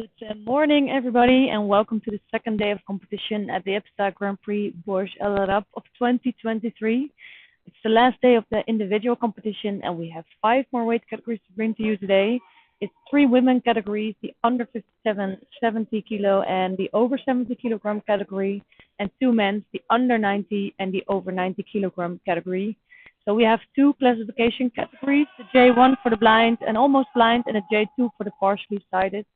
Good morning, everybody, and welcome to the second day of competition at the IBDA Grand Prix Borj El Arab of 2023. It's the last day of the individual competition, and we have 5 more weight categories to bring to you today. It's 3 women categories, the under 57, 70 kilo, and the over 70 kilogram category, and 2 men's, the under 90 and the over 90 kilogram category. So we have 2 classification categories, the J1 for the blind and almost blind, and a J2 for the partially sighted.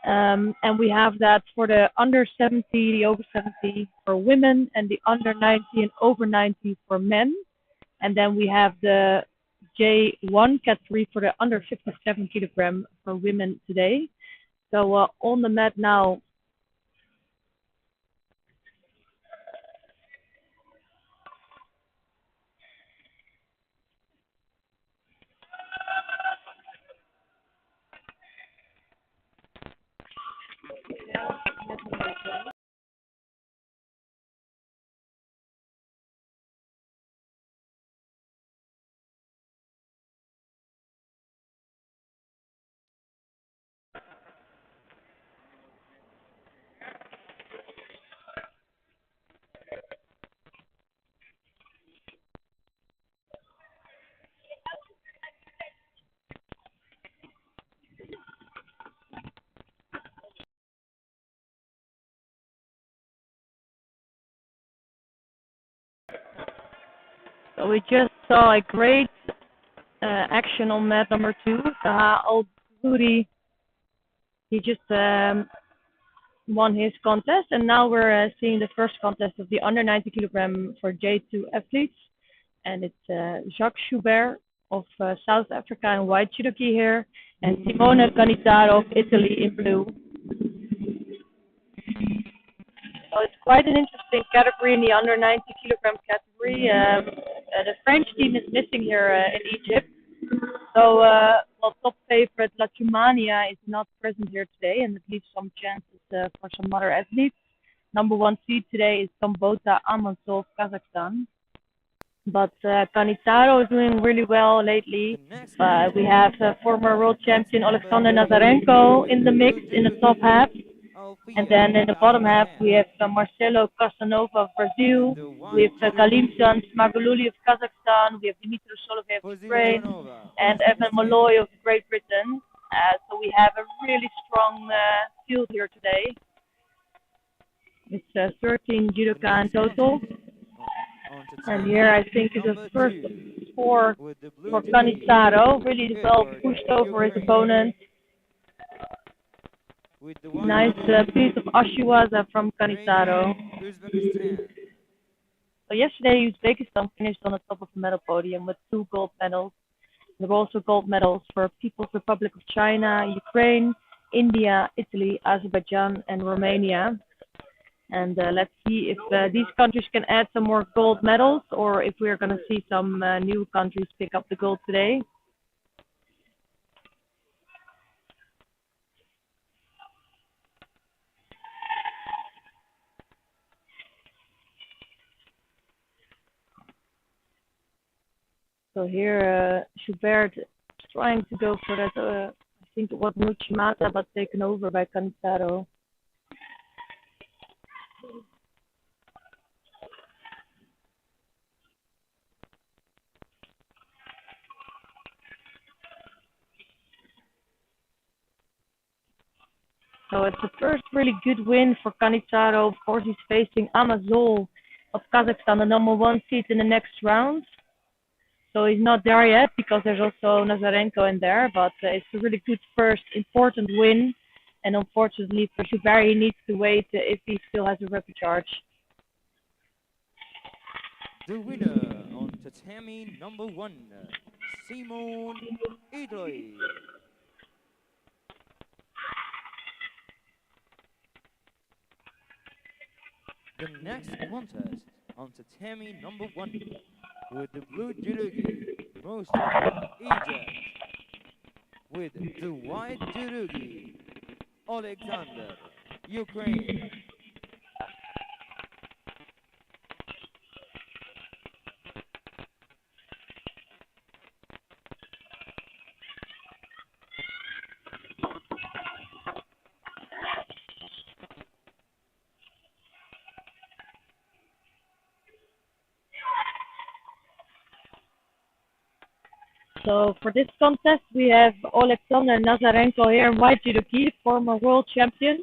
And we have that for the under 70, the over 70 for women, and the under 90 and over 90 for men. And then we have the J1 category for the under 57 kilogram for women today. So on the mat now. So we just saw a great action on mat number 2. Taha Al-Buri, he just won his contest, and now we're seeing the first contest of the under 90 kilogram for J2 athletes, and it's Jacques Schubert of South Africa in white judogi here, and Simone Cannizzaro of Italy in blue. So it's quite an interesting category in the under 90 kilogram category. The French team is missing here in Egypt. So, top favorite La Tumania is not present here today, and it leaves some chances for some other athletes. Number 1 seed today is Sambota Amansov of Kazakhstan. But Cannizzaro is doing really well lately. We have former world champion Alexander Nazarenko in the mix in the top half. And then in the bottom half, we have Marcelo Casanova of Brazil, we have Kalimsan Smagululi of Kazakhstan, we have Dimitri Soloviev of Ukraine, and Evan Molloy of Great Britain. So we have a really strong field here today. It's 13 judoka in total. And here I think is the first score for Cannizzaro, really well pushed over his opponent. Nice piece of Ashiwaza from Cannizzaro. So yesterday, Uzbekistan finished on the top of the medal podium with 2 gold medals. There were also gold medals for People's Republic of China, Ukraine, India, Italy, Azerbaijan, and Romania. And let's see if these countries can add some more gold medals, or if we're going to see some new countries pick up the gold today. So here, Schubert is trying to go for that, I think it was Nuchimata, but taken over by Cannizzaro. So it's the first really good win for Cannizzaro. Of course, he's facing Amazol of Kazakhstan, the number 1 seed in the next round. So he's not there yet because there's also Nazarenko in there, but it's a really good first important win. And unfortunately for Schubert, he needs to wait if he still has a repecharge. The winner on tatami number 1, Simone Idoi. The next contest on tatami number 1 with the blue judogi, Mustafa Egypt, with the white judogi, Alexander, Ukraine. So for this contest, we have Alexander Nazarenko here in white judogi, former world champion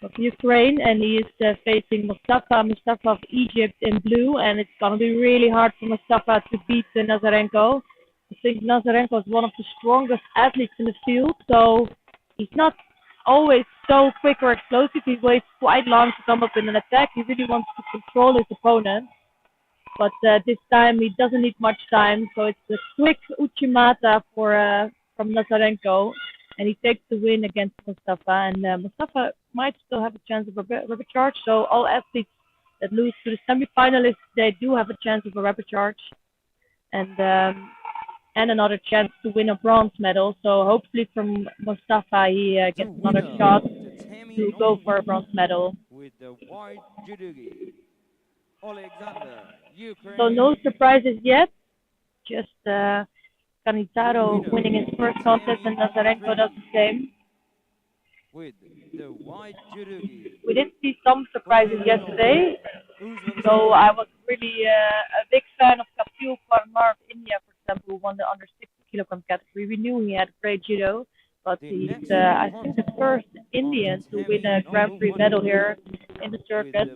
of Ukraine, and he is facing Mustafa of Egypt in blue, and it's going to be really hard for Mustafa to beat Nazarenko. I think Nazarenko is one of the strongest athletes in the field, so he's not always so quick or explosive. He waits quite long to come up in an attack. He really wants to control his opponent. But this time he doesn't need much time, so it's a quick Uchimata from Nazarenko, and he takes the win against Mustafa. And Mustafa might still have a chance of a rubber charge, so all athletes that lose to the semifinalists, they do have a chance of a rubber charge, and another chance to win a bronze medal. So hopefully from Mustafa he gets another shot to go for a bronze medal. With the white judogi, Alexander, Ukraine. So no surprises yet. Just Canizaro winning his first contest and Nazarenko does the same. With the white judogi. We did see some surprises yesterday. So I was really a big fan of Kapil Parmar of India, for example, who won the under 60 kilogram category. We knew he had great judo, but he's I think the first Indian to win a Grand Prix medal here in the circuit,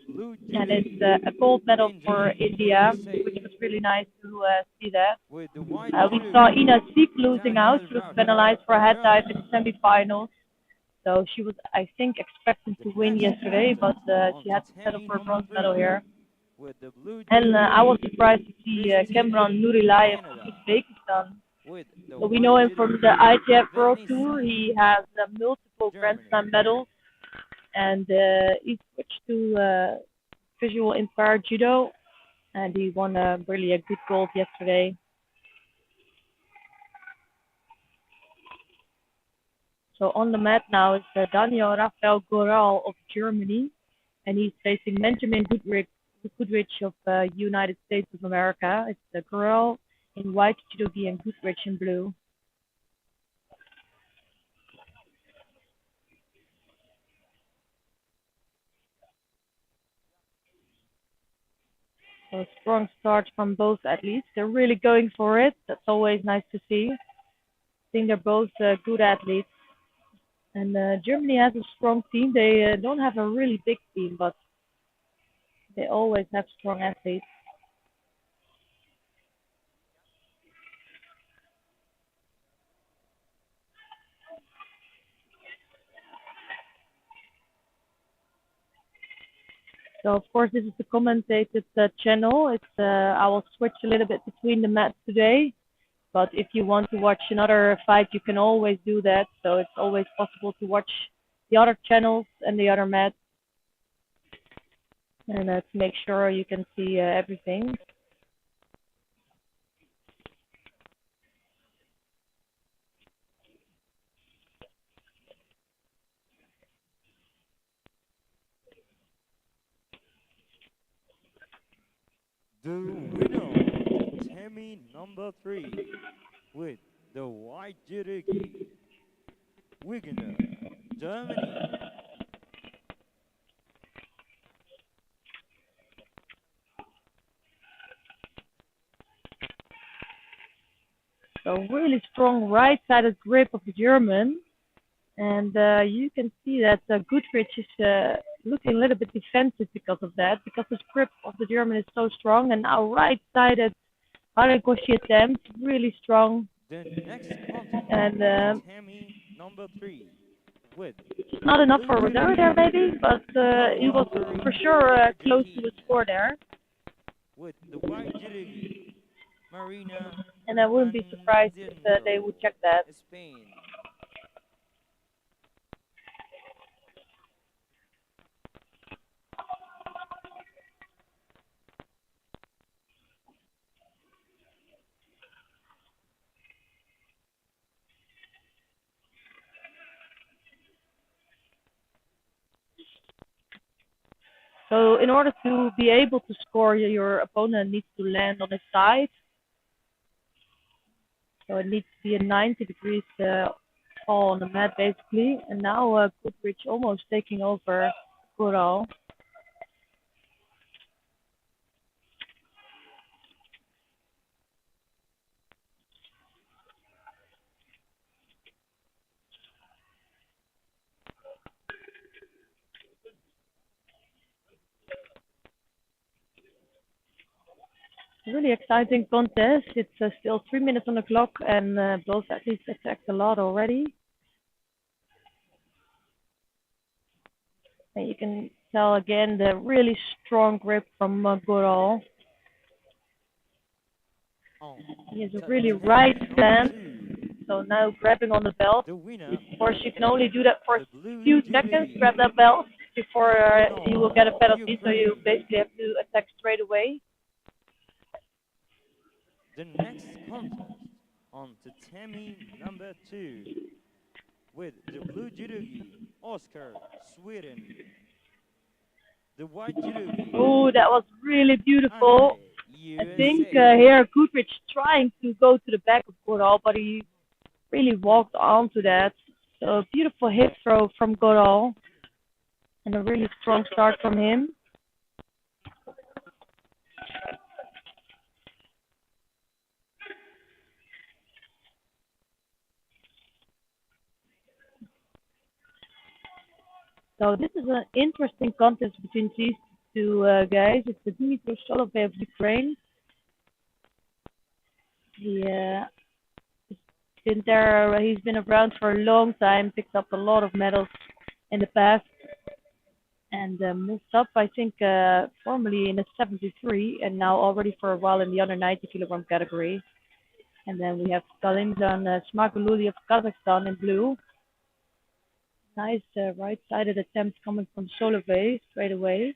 and it's a gold medal for India, which was really nice to see that. We saw Ina Sik losing out. She was penalized for a head dive in the semifinals. So she was, I think, expecting to win yesterday, but she had to settle for a bronze medal here. And I was surprised to see Kemran Nurilayev from Uzbekistan. So we know him from the IBDA World Tour. He has multiple Grand Slam medals, and he switched to visual impaired judo, and he won really a good gold yesterday. So on the mat now is Daniel Rafael Goral of Germany, and he's facing Benjamin Goodrich of United States of America. It's Goral in white judogi and Goodrich in blue. So strong start from both athletes. They're really going for it. That's always nice to see. I think they're both good athletes. And Germany has a strong team. They don't have a really big team, but they always have strong athletes. So of course this is the commentated channel. It's I will switch a little bit between the mats today. But if you want to watch another fight, you can always do that. So it's always possible to watch the other channels and the other mats. And to make sure you can see everything. The winner, Temi number 3, with the white judogi, Wigener, Germany. So really strong right-sided grip of the German. And you can see that Goodrich is looking a little bit defensive because of that, because the grip of the German is so strong. And now right-sided Haragoshi attempt, really strong. The next contest, and Temi number 3, with not enough for a reserve there maybe, but he was for sure close to the score there. With the white judogi, Marina. And I wouldn't be surprised if they would check that. Spain. So in order to be able to score, your opponent needs to land on his side. So it needs to be a 90 degrees fall on the mat basically. And now Goodrich almost taking over Goral. Really exciting contest. It's still 3 minutes on the clock, and both athletes attacked a lot already. And you can tell again the really strong grip from Goral. On He has a to really right Tammy number stance, 2, so now grabbing on the belt. the winner Of course, you can only do that for a the blue few seconds, grab jersey, that belt, before you will Antonov, get a penalty, so you Ukraine. basically have to attack straight away. The next contest on tatami number 2 with the blue judogi, Oscar, Sweden. The white judogi, Oh, that was really beautiful. Andre, I think USA. here Goodrich trying to go to the back of Goral, but he really walked onto that. So a beautiful hip throw from Goral, and a really strong start from him. So this is an interesting contest between these two guys. It's the Dmitry Solovey of Ukraine. He been there. He's been around for a long time, picked up a lot of medals in the past, and moved up, I think, formerly in the 73, and now already for a while in the under 90 kilogram category. And then we have Kalimzan Smagululi of Kazakhstan in blue. Nice right-sided attempt coming from Solovey straight away.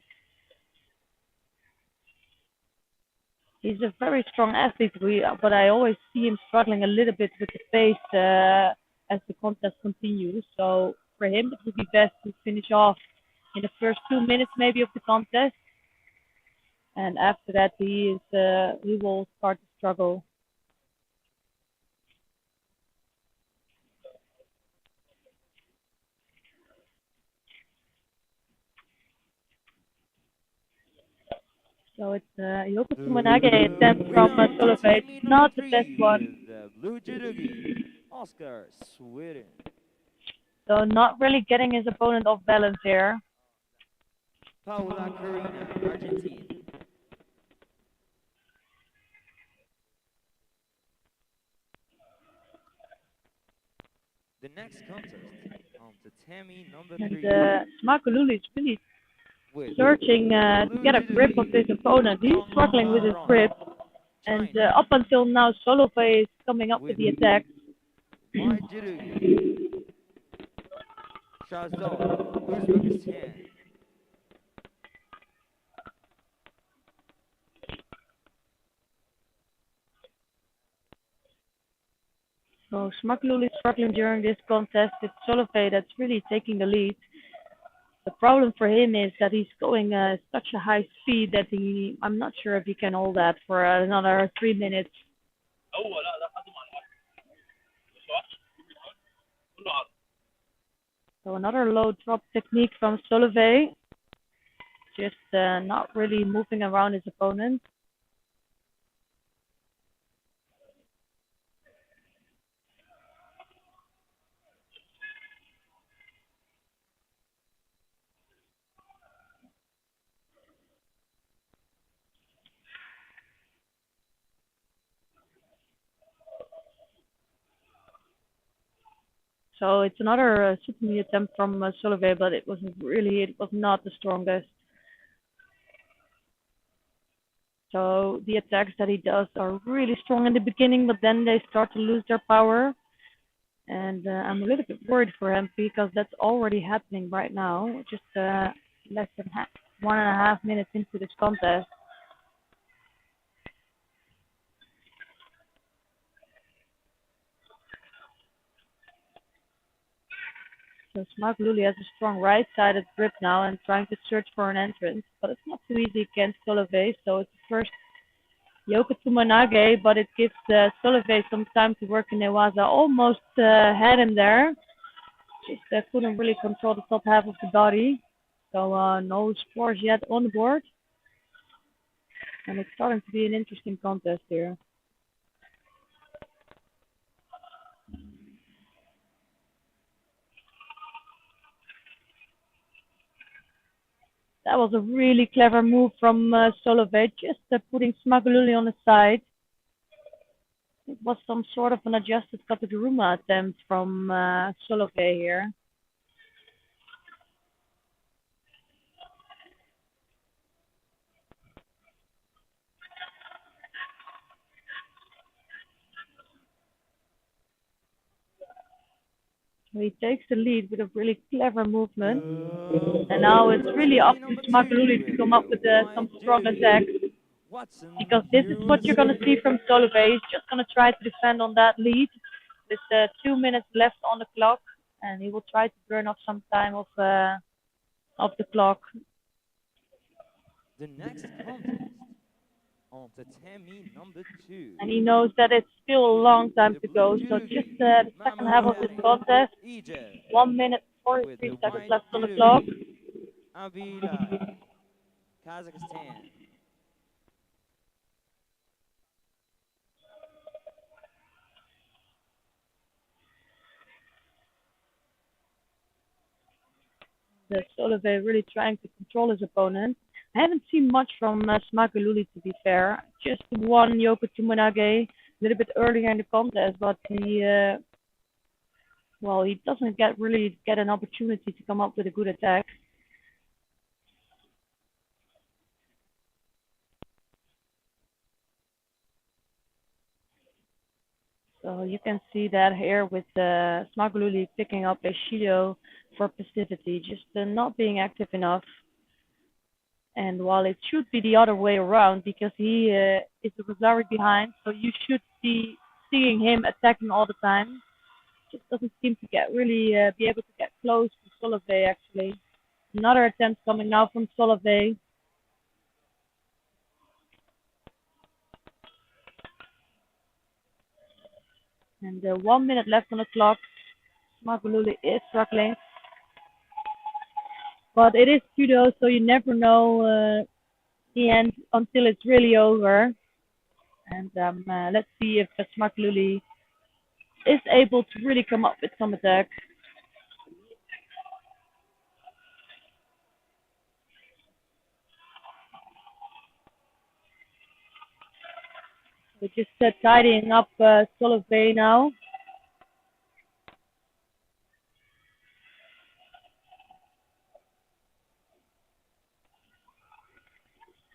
He's a very strong athlete, but I always see him struggling a little bit with the pace as the contest continues. So for him, it would be best to finish off in the first 2 minutes maybe of the contest, and after that he will start to struggle. So it's Yoko Tsumanage The attempt from winner of Solovey. tatami number Not the best 3 one. with the blue judogi, Oscar, Sweden. So not really getting his opponent off balance here. Paula Carina, Argentina. The next contest on tatami number And 3 Smakululi is really with searching the to blue get a grip of his judogi, opponent. He's struggling with his Dongharon, grip. And China. up until now, Solovey is coming up with With the attack. white judogi, Shahzad, Uzbekistan. So Smakululi is struggling during this contest. It's Solovey that's really taking the lead. The problem for him is that he's going such a high speed that I'm not sure if he can hold that for another 3 minutes. So another low drop technique from Solovey. Just not really moving around his opponent. So it's another Sydney attempt from Solovey, but it was not the strongest. So the attacks that he does are really strong in the beginning, but then they start to lose their power. And I'm a little bit worried for him because that's already happening right now, just less than 1.5 minutes into this contest. So Smart Luli has a strong right-sided grip now and trying to search for an entrance, but it's not too easy against Solovey. So it's first Yoko Tumanage, but it gives Solovey some time to work in Newaza. Almost had him there. Just couldn't really control the top half of the body. So no scores yet on the board. And it's starting to be an interesting contest here. That was a really clever move from Solovey, just putting Smagululi on the side. It was some sort of an adjusted Kataguruma attempt from Solovey here. He takes the lead with a really clever movement. And now it's really up to Smagululi to come up with some strong attacks. Because this is what you're going to see from Solovey. He's just going to try to defend on that lead with 2 minutes left on the clock. And he will try to burn off some time of the clock. The next contest on tatami number 2. And he knows that it's still a long time to go. So just the second half of this contest, Egypt 1 minute with 43 the seconds white left on the judo clock. gi, Avila, Kazakhstan. Solovey really trying to control his opponent. I haven't seen much from Smagululi, to be fair. Just one Yoko Tumunage a little bit earlier in the contest, but he doesn't really get an opportunity to come up with a good attack. So you can see that here with Smagululi picking up a Judo for passivity, just not being active enough. And while it should be the other way around because he is the Rosari behind, so you should be seeing him attacking all the time. Just doesn't seem to get really be able to get close to Solovey actually. Another attempt coming now from Solovey. And 1 minute left on the clock. Smagululi is struggling. But it is judo, so you never know the end until it's really over. And let's see if Smagululi is able to really come up with some attack. We're just tidying up Solovey now.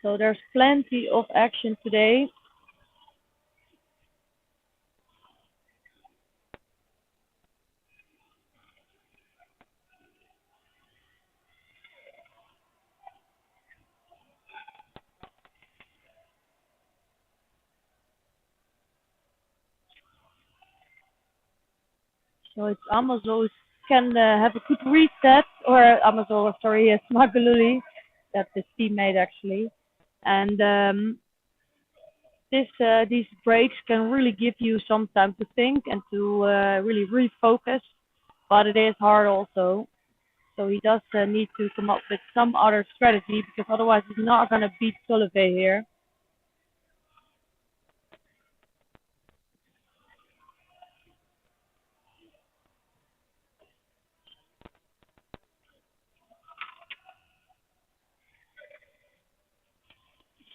So there's plenty of action today. So it's Amazo who can have a good reset, or Amazo, sorry, Smagululi, that's his teammate actually. And these breaks can really give you some time to think and to really refocus, but it is hard also. So he does need to come up with some other strategy because otherwise he's not going to beat Solovey here.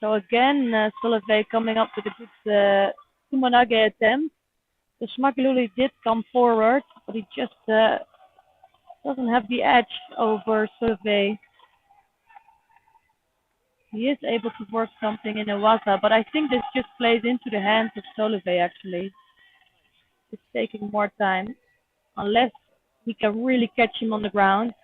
So again, Solovey coming up with a good Tumanage attempt. The Smagululi did come forward, but he just doesn't have the edge over Solovey. He is able to work something in a waza, but I think this just plays into the hands of Solovey actually. It's taking more time, unless we can really catch him on the ground.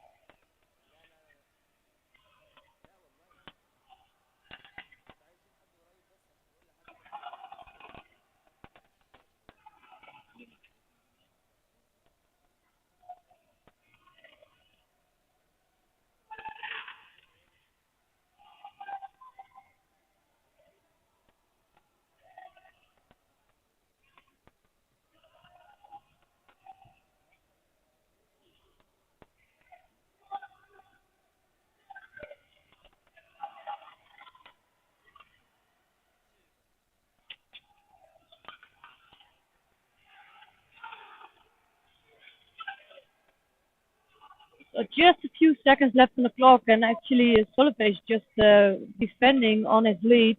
just a few seconds left on the clock, and actually Solovey is just defending on his lead.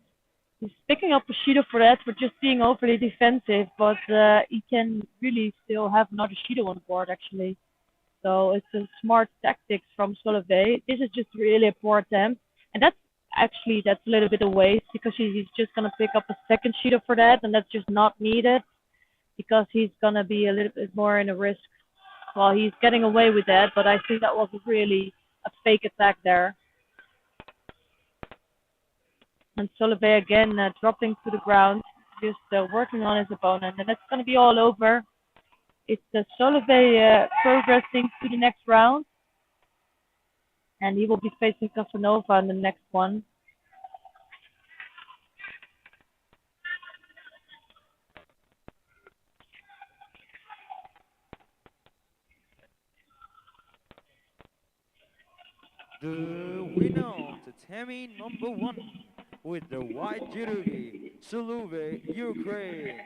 He's picking up a Shido for that, for just being overly defensive, but he can really still have another Shido on the board, actually. So it's a smart tactics from Solovey. This is just really a poor attempt, and that's a little bit of waste because he's just gonna pick up a second Shido for that, and that's just not needed because he's gonna be a little bit more in a risk. Well, he's getting away with that, but I think that was really a fake attack there. And Solovey again dropping to the ground, just working on his opponent, and that's going to be all over. It's Solovey progressing to the next round, and he will be facing Casanova in the next one. The winner of the Tammy number 1 with the white judogi, Solovey, Ukraine.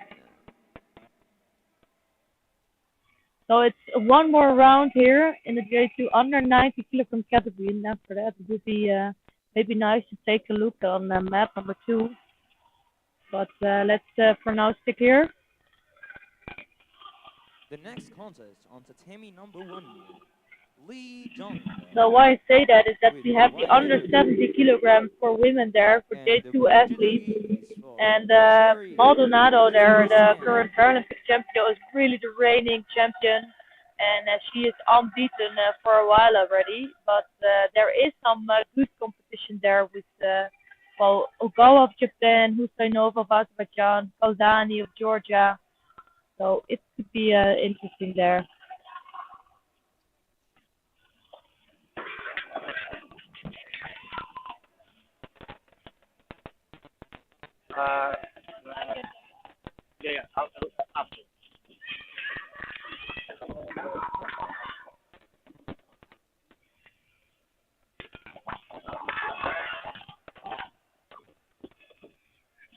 So it's one more round here in the J2 under 90 kilogram category, and after that it would be maybe nice to take a look on map number 2. But let's for now stick here. The next contest on tatami number 1, Lee Jung. So why I say that is that we have the under 70 kilograms for women there for J2 athletes. And Maldonado there, the current Paralympic champion, is really the reigning champion. And she is unbeaten for a while already. But there is some good competition there with Ogawa of Japan, Husainova of Azerbaijan, Kaudani of Georgia. So it could be interesting there. After.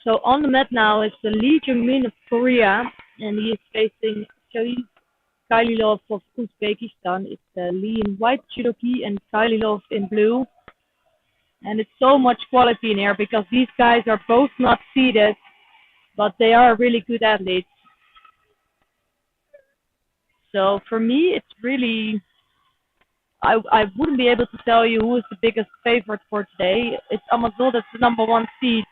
So on the mat now is the Lee Jung-min of Korea, and he is facing Shahid Kaililov of Uzbekistan. It's Lee in white judogi and Kaililov in blue. And it's so much quality in here because these guys are both not seeded, but they are really good athletes. So for me, it's really, I wouldn't be able to tell you who is the biggest favorite for today. It's Amazon that's the number 1 seed,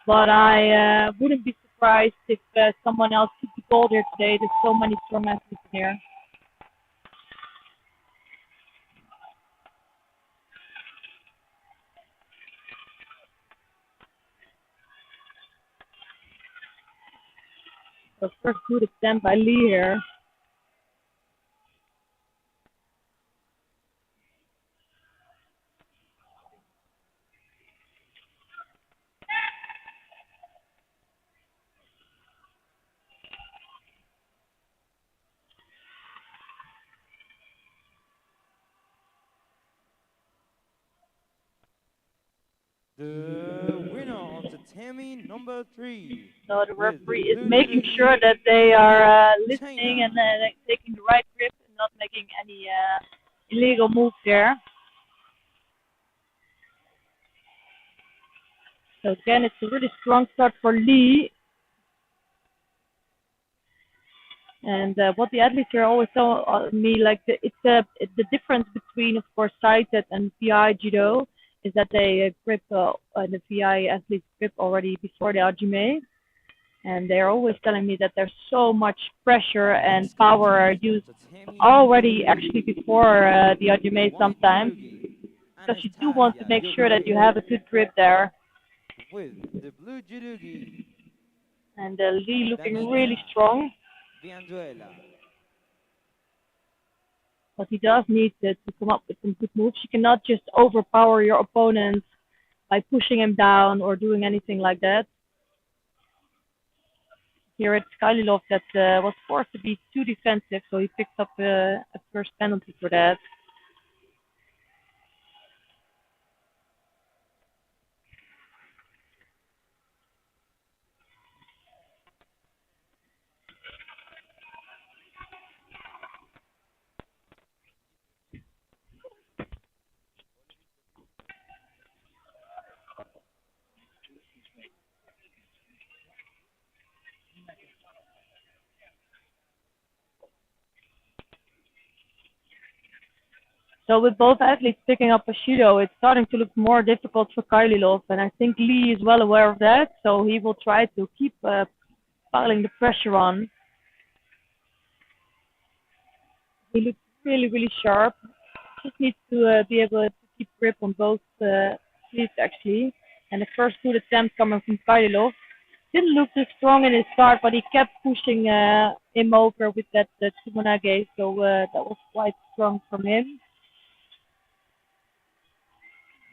but I wouldn't be surprised if someone else took the gold here today. There's so many strong athletes in here. So first good attempt by Lee here. The winner of the Tammy number 3. So the referee is making sure that they are listening and taking the right grip and not making any illegal moves there. So again, it's a really strong start for Lee. And what the athletes here always tell me, like it's the difference between, of course, sighted and PI judo is that they grip the PI athletes grip already before the Hajime. And they're always telling me that there's so much pressure and power used already actually before the Hajime sometimes. Because you do want to make sure that you have a good grip there. With the blue judogi. And Lee looking really strong. But he does need to come up with some good moves. You cannot just overpower your opponent by pushing him down or doing anything like that. Here it's Kaililov that was forced to be too defensive, so he picked up a first penalty for that. So with both athletes picking up a Judo, it's starting to look more difficult for Kylilov, and I think Lee is well aware of that, so he will try to keep piling the pressure on. He looks really, really sharp. Just needs to be able to keep grip on both sleeves actually. And the first good attempt coming from Kylilov didn't look too strong in his start, but he kept pushing him over with that Tsumunage, so that was quite strong from him.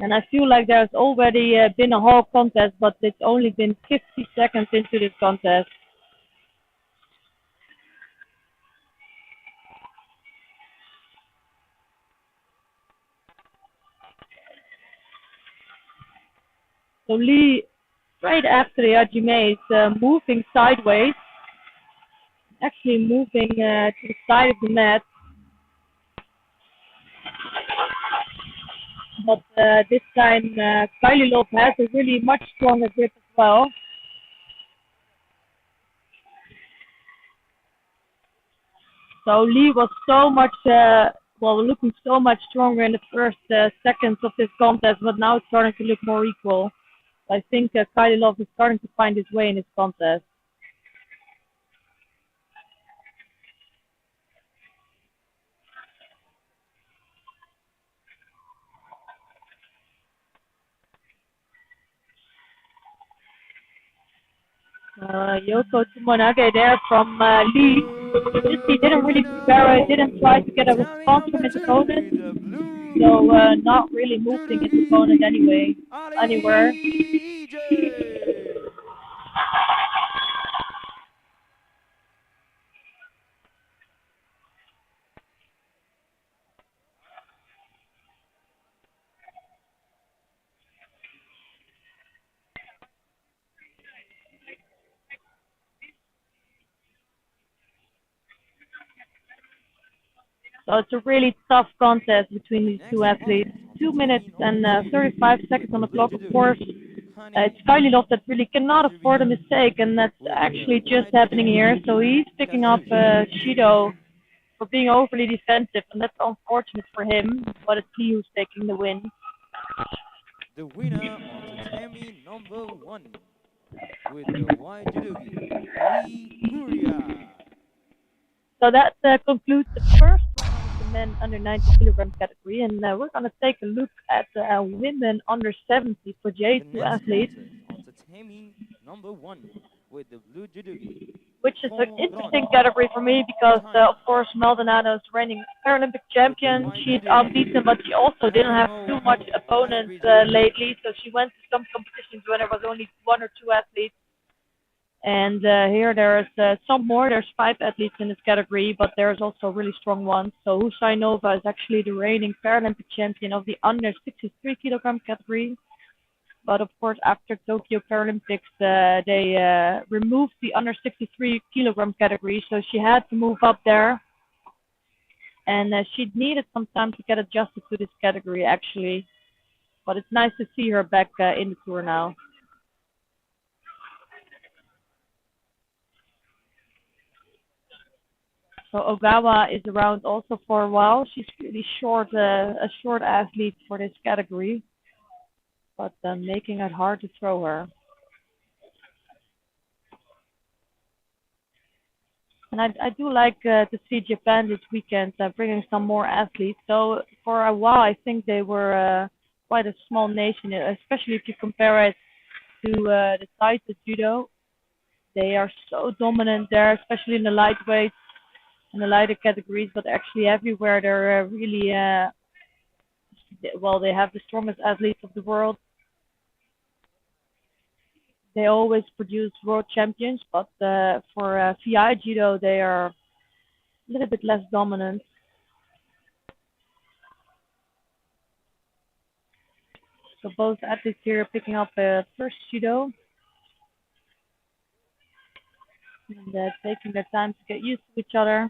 And I feel like there's already been a whole contest, but it's only been 50 seconds into this contest. So Lee, right after the Hajime, is moving sideways, actually moving to the side of the mat. But this time, Kylilov has a really much stronger grip as well. So Lee was so much, looking so much stronger in the first seconds of this contest, but now it's starting to look more equal. I think Kylilov is starting to find his way in this contest. Yoko Tsumonage there from Lee. He didn't really prepare, didn't try to get a Tammy response from number his two opponent, with the blue so not really moving his opponent anywhere. Ali J. So it's a really tough contest between these two Next athletes. opponent on the 2 minutes Tammy and number two 35 seconds with on the the blue clock, of judogi, course. It's Honey Kylilov that really cannot afford a Alexandria mistake, and that's with the actually just white happening judogi here. So he's picking up category. Shido for being overly defensive, and that's unfortunate for him, but it's he who's taking the win. The winner on tatami number one with the white judogi, Lee Kuria. So that concludes the first round of the men under 90 kilogram category, and we're going to take a look at women under 70 for The J2 next athletes, contest on tatami number one with the blue judogi, which is an interesting Borj category for me because, of China course, Maldonado is reigning Paralympic with the champion. white She's judogi, unbeaten, but she also didn't have National too much opponents IBDA. lately, so she went to some competitions where there was only one or two athletes. And here there's some more. There's 5 athletes in this category, but there's also really strong ones. So Husainova is actually the reigning Paralympic champion of the under 63 kilogram category. But of course, after Tokyo Paralympics, they removed the under 63 kilogram category, so she had to move up there. And she needed some time to get adjusted to this category, actually. But it's nice to see her back in the tour now. So Ogawa is around also for a while. She's really short, a short athlete for this category, but making it hard to throw her. And I do like to see Japan this weekend bringing some more athletes. So for a while, I think they were quite a small nation, especially if you compare it to the size of Judo. They are so dominant there, especially in the lightweight and the lighter categories, but actually everywhere they're really, they have the strongest athletes of the world. They always produce world champions, but for VI Judo, they are a little bit less dominant. So both athletes here are picking up first Judo and taking their time to get used to each other.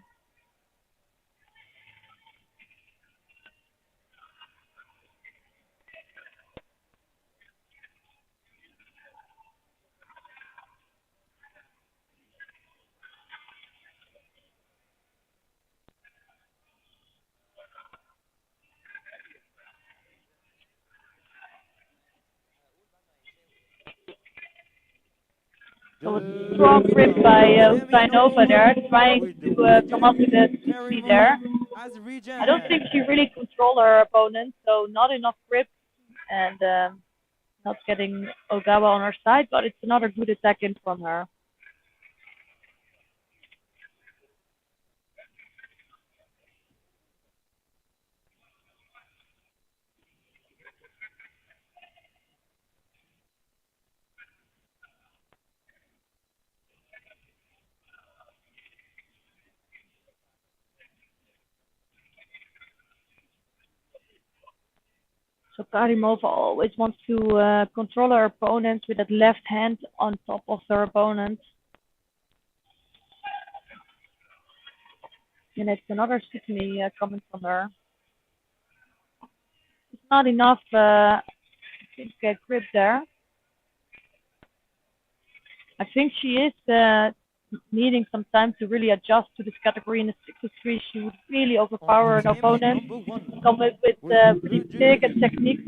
So a The strong grip by winner, Tammy number Usainova there, one, trying with the to blue come up with a jersey, carry 60 there. move as I don't think regen. she really controlled her opponent, so not enough grip and not getting Ogawa on her side, but it's another good attack in from her. So Karimova always wants to control her opponent with that left hand on top of her opponent. And it's another Sydney coming from her. It's not enough grip there. I think she is needing some time to really adjust to this category. In the 6-3, she would really On overpower to an Tammy opponent. number one, Come with with the really blue big jersey, techniques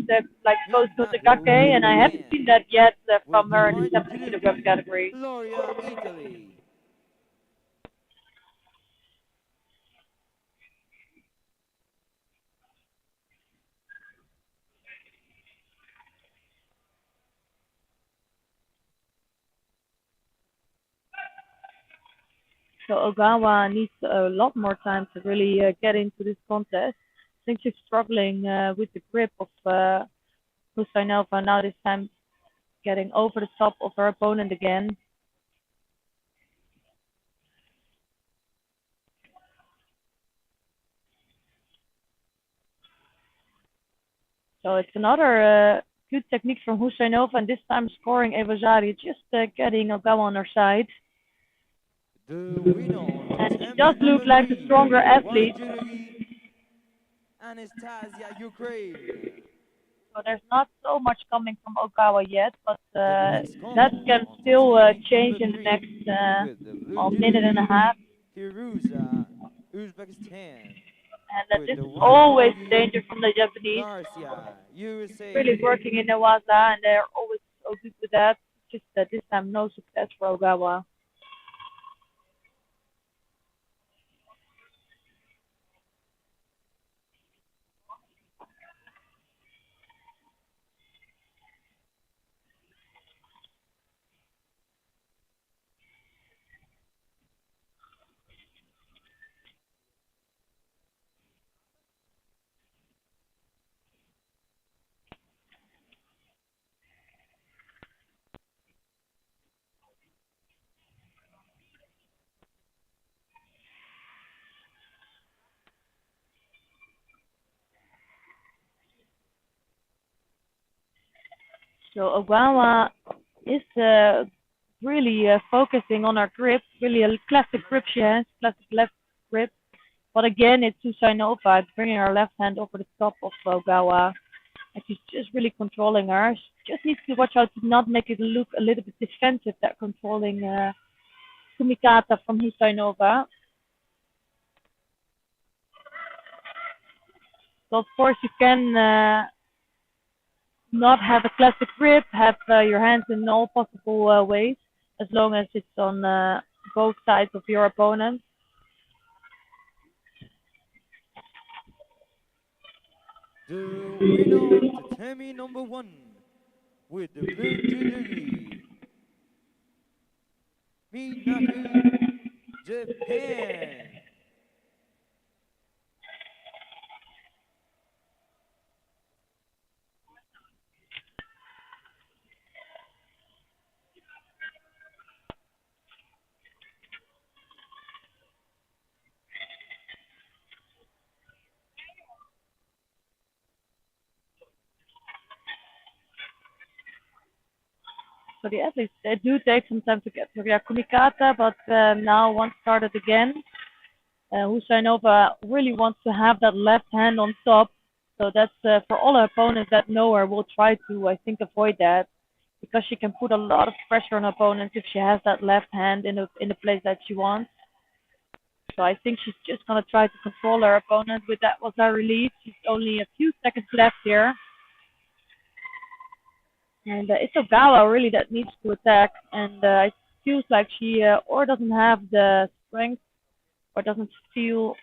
like goes to the Minato Kake, and I haven't seen Japan, that yet with from the her in the white 70 kilogram jersey, category. Gloria Italy. So Ogawa needs a lot more time to really get into this contest. I think she's struggling with the grip of Husainova. Now this time getting over the top of her opponent again. So it's another good technique from Husainova, and this time scoring Evazari, just getting Ogawa on her side. The winner, to And she Tammy does look number like the three, stronger with the white athlete. jersey, Anastasia, Ukraine. So there's not so much coming from Ogawa yet, but The next that comer, can on to still Tammy change number in the three, next with the blue minute and a jersey, half. Firuza, Uzbekistan, And with this the is white always jersey, danger from the Japanese. Garcia, Really USA. working in the Waza, and they're always so good with that. Just this time, no success for Ogawa. So Ogawa is really focusing on her grip, really a classic grip she has, classic left grip. But again, it's Usainova bringing her left hand over the top of Ogawa. And she's just really controlling her. She just needs to watch out to not make it look a little bit defensive, that controlling Kumikata from Usainova. So of course you can not have a classic grip, have your hands in all possible ways, as long as it's on both sides of your opponent. The winner, tatami number one, with the blue jersey, Minato, Japan. So the athletes they do take some time to get to their kumikata, but now once started again, Husainova really wants to have that left hand on top. So that's for all her opponents that know her will try to, I think, avoid that because she can put a lot of pressure on opponents if she has that left hand in the place that she wants. So I think she's just gonna try to control her opponent. With that was her release. She's only a few seconds left here. And it's Ogawa really that needs to attack. And I feels like she or doesn't have the strength or doesn't feel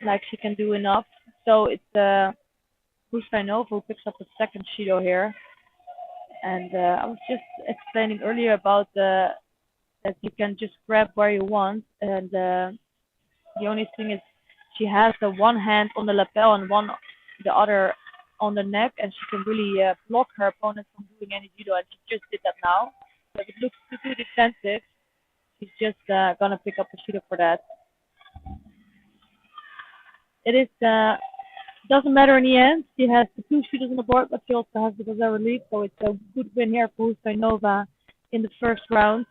like she can do enough. So it's Bustainova who picks up the second Shido here. And I was just explaining earlier about that you can just grab where you want, and the only thing is she has the one hand on the lapel and the other on the neck, and she can really block her opponent from doing any judo, and she just did that now. So if it looks too defensive, she's just gonna pick up the judo for that. It is doesn't matter in the end. She has the two shooters on the board, but she also has the Brazil lead, so it's a good win here for Hustainova in the first round.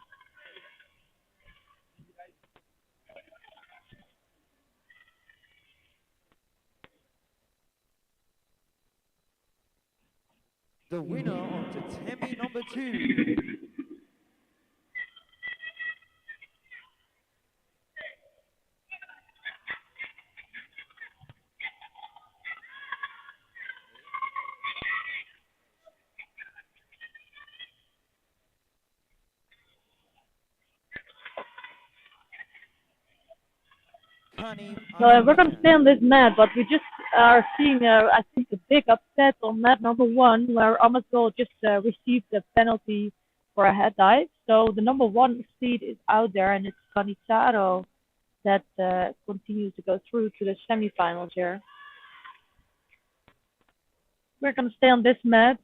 The winner of the Temi number 2. So we're going to stay on this mat, but we just are seeing, I think, a big upset on mat number 1, where Amazol just received a penalty for a head dive. So the number 1 seed is out there, and it's Canizaro that continues to go through to the semifinals here. We're going to stay on this mat.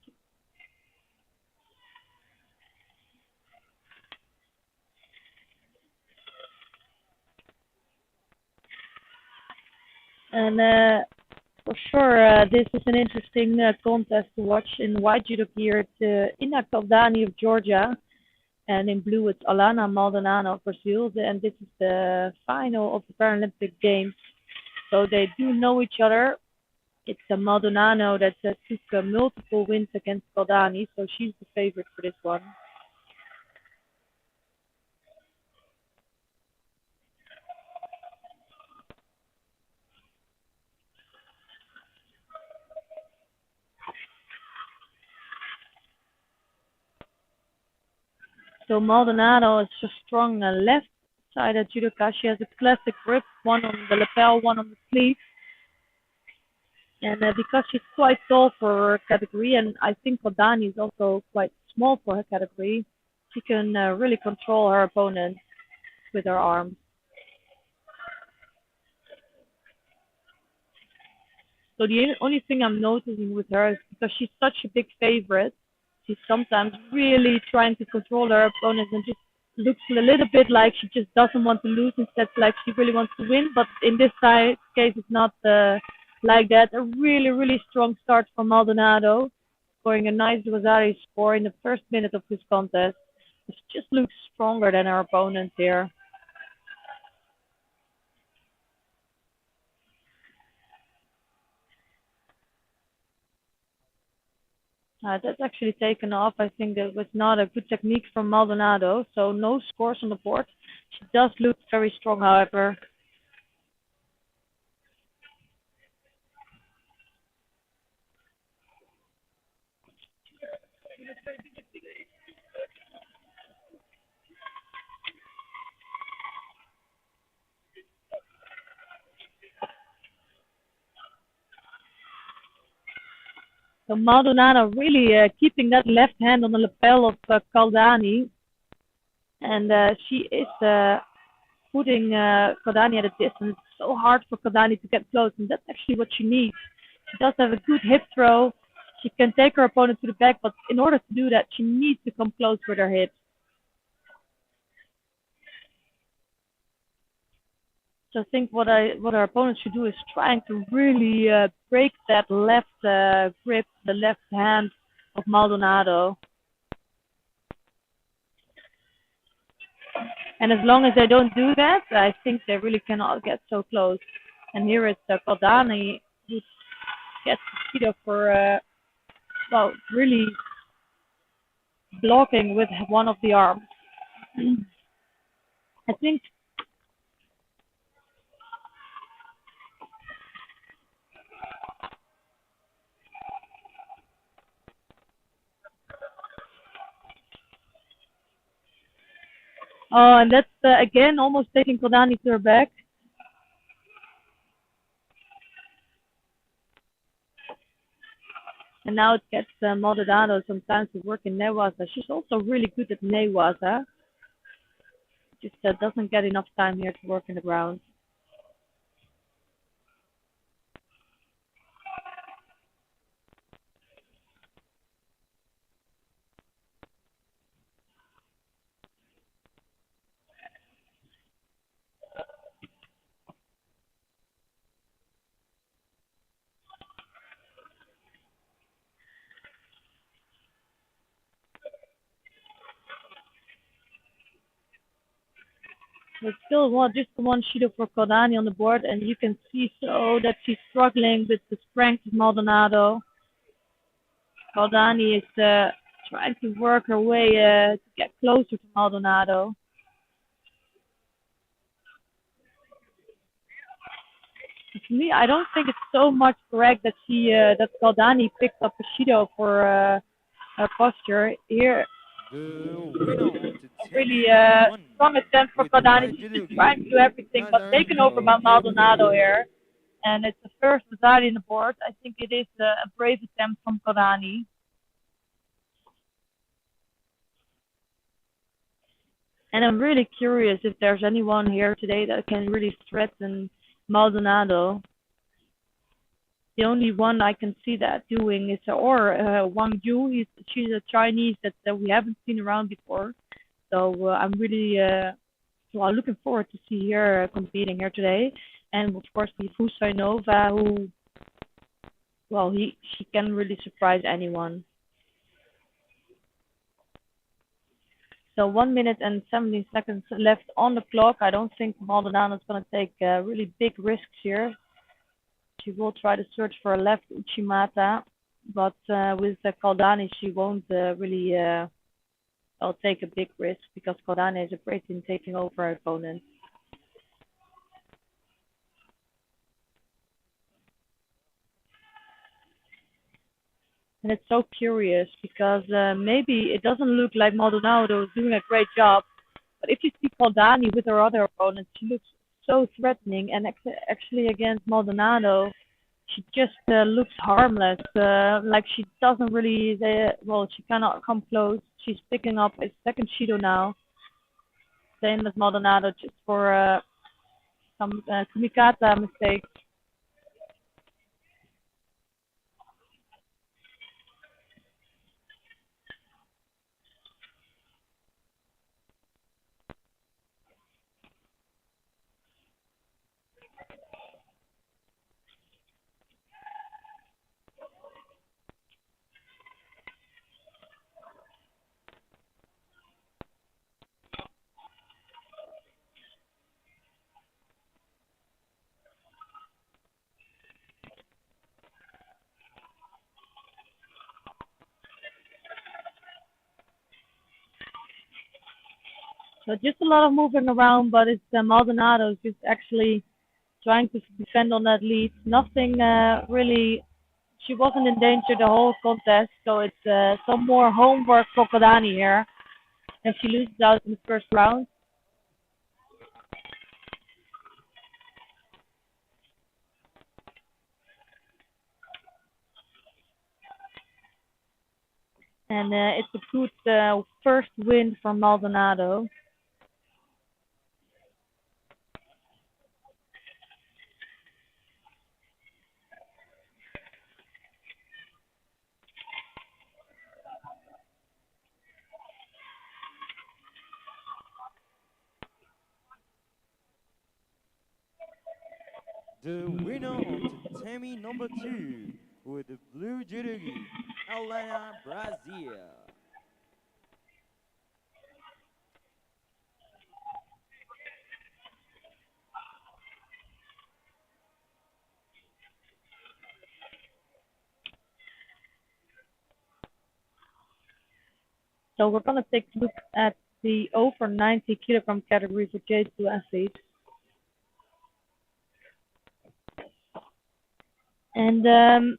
And for sure, this is an interesting contest to watch. In white judo gear, it's Ina Kaldani of Georgia, and in blue, it's Alana Maldonado of Brazil. And this is the final of the Paralympic Games. So they do know each other. It's Maldonado that took multiple wins against Kaldani, so she's the favorite for this one. So Maldonado is a strong left-sided judoka. She has a classic grip, one on the lapel, one on the sleeve. And because she's quite tall for her category, and I think Kaldani is also quite small for her category, she can really control her opponent with her arms. So the only thing I'm noticing with her is because she's such a big favorite, she's sometimes really trying to control her opponent and just looks a little bit like she just doesn't want to lose, instead like she really wants to win. But in this case, it's not like that. A really strong start from Maldonado, scoring a nice Rosari score in the first minute of this contest. She just looks stronger than her opponent here. That's actually taken off. I think that was not a good technique from Maldonado, so no scores on the board. She does look very strong, however. So Maldonado really keeping that left hand on the lapel of Kaldani. And she is putting Kaldani at a distance. It's so hard for Kaldani to get close, and that's actually what she needs. She does have a good hip throw. She can take her opponent to the back, but in order to do that, she needs to come close with her hips. So I think what our opponent should do is trying to really break that left grip, the left hand of Maldonado. And as long as they don't do that, I think they really cannot get so close. And here it's Kaldani who gets the Judo for, really blocking with one of the arms. I think Oh, and that's again almost taking Kodani to her back. And now it gets Maldonado sometimes to work in Newaza. She's also really good at Newaza. Just doesn't get enough time here to work in the ground. There's still just one Shido for Kodani on the board, and you can see so that she's struggling with the strength of Maldonado. Kodani is trying to work her way to get closer to Maldonado. To me, I don't think it's so much correct that that Kodani picked up a Shido for her posture. Here, The winner to really Tammy number one strong attempt for with the Kodani. white She's trying to judogi, do everything, but taken over Alexandria. by Maldonado here. And it's the first medallion on the board. I think it is a brave attempt from Kodani. And I'm really curious if there's anyone here today that can really threaten Maldonado. The only one I can see that doing is Wang Yu. She's a Chinese that we haven't seen around before. So I'm really looking forward to see her competing here today. And of course, we have Husainova, who, she can really surprise anyone. So 1 minute and 17 seconds left on the clock. I don't think Maldonado is going to take really big risks here. She will try to search for a left Uchimata, but with Kaldani, she won't really take a big risk because Kaldani is afraid in taking over her opponent. And it's so curious because maybe it doesn't look like Maldonado is doing a great job, but if you see Kaldani with her other opponents, she looks so threatening, and actually against Maldonado, she just looks harmless. Like she doesn't really, she cannot come close. She's picking up a second Shido now. Same as Maldonado, just for some Kumikata mistakes. So just a lot of moving around, but it's Maldonado just actually trying to defend on that lead. Nothing really. She wasn't in danger the whole contest, so it's some more homework for Kodani here. And she loses out in the first round. And it's a good first win for Maldonado. The winner to Tammy number two with the blue judogi, Alana Brazil. So we're going to take a look at the over 90 kilogram category for J2 athletes. And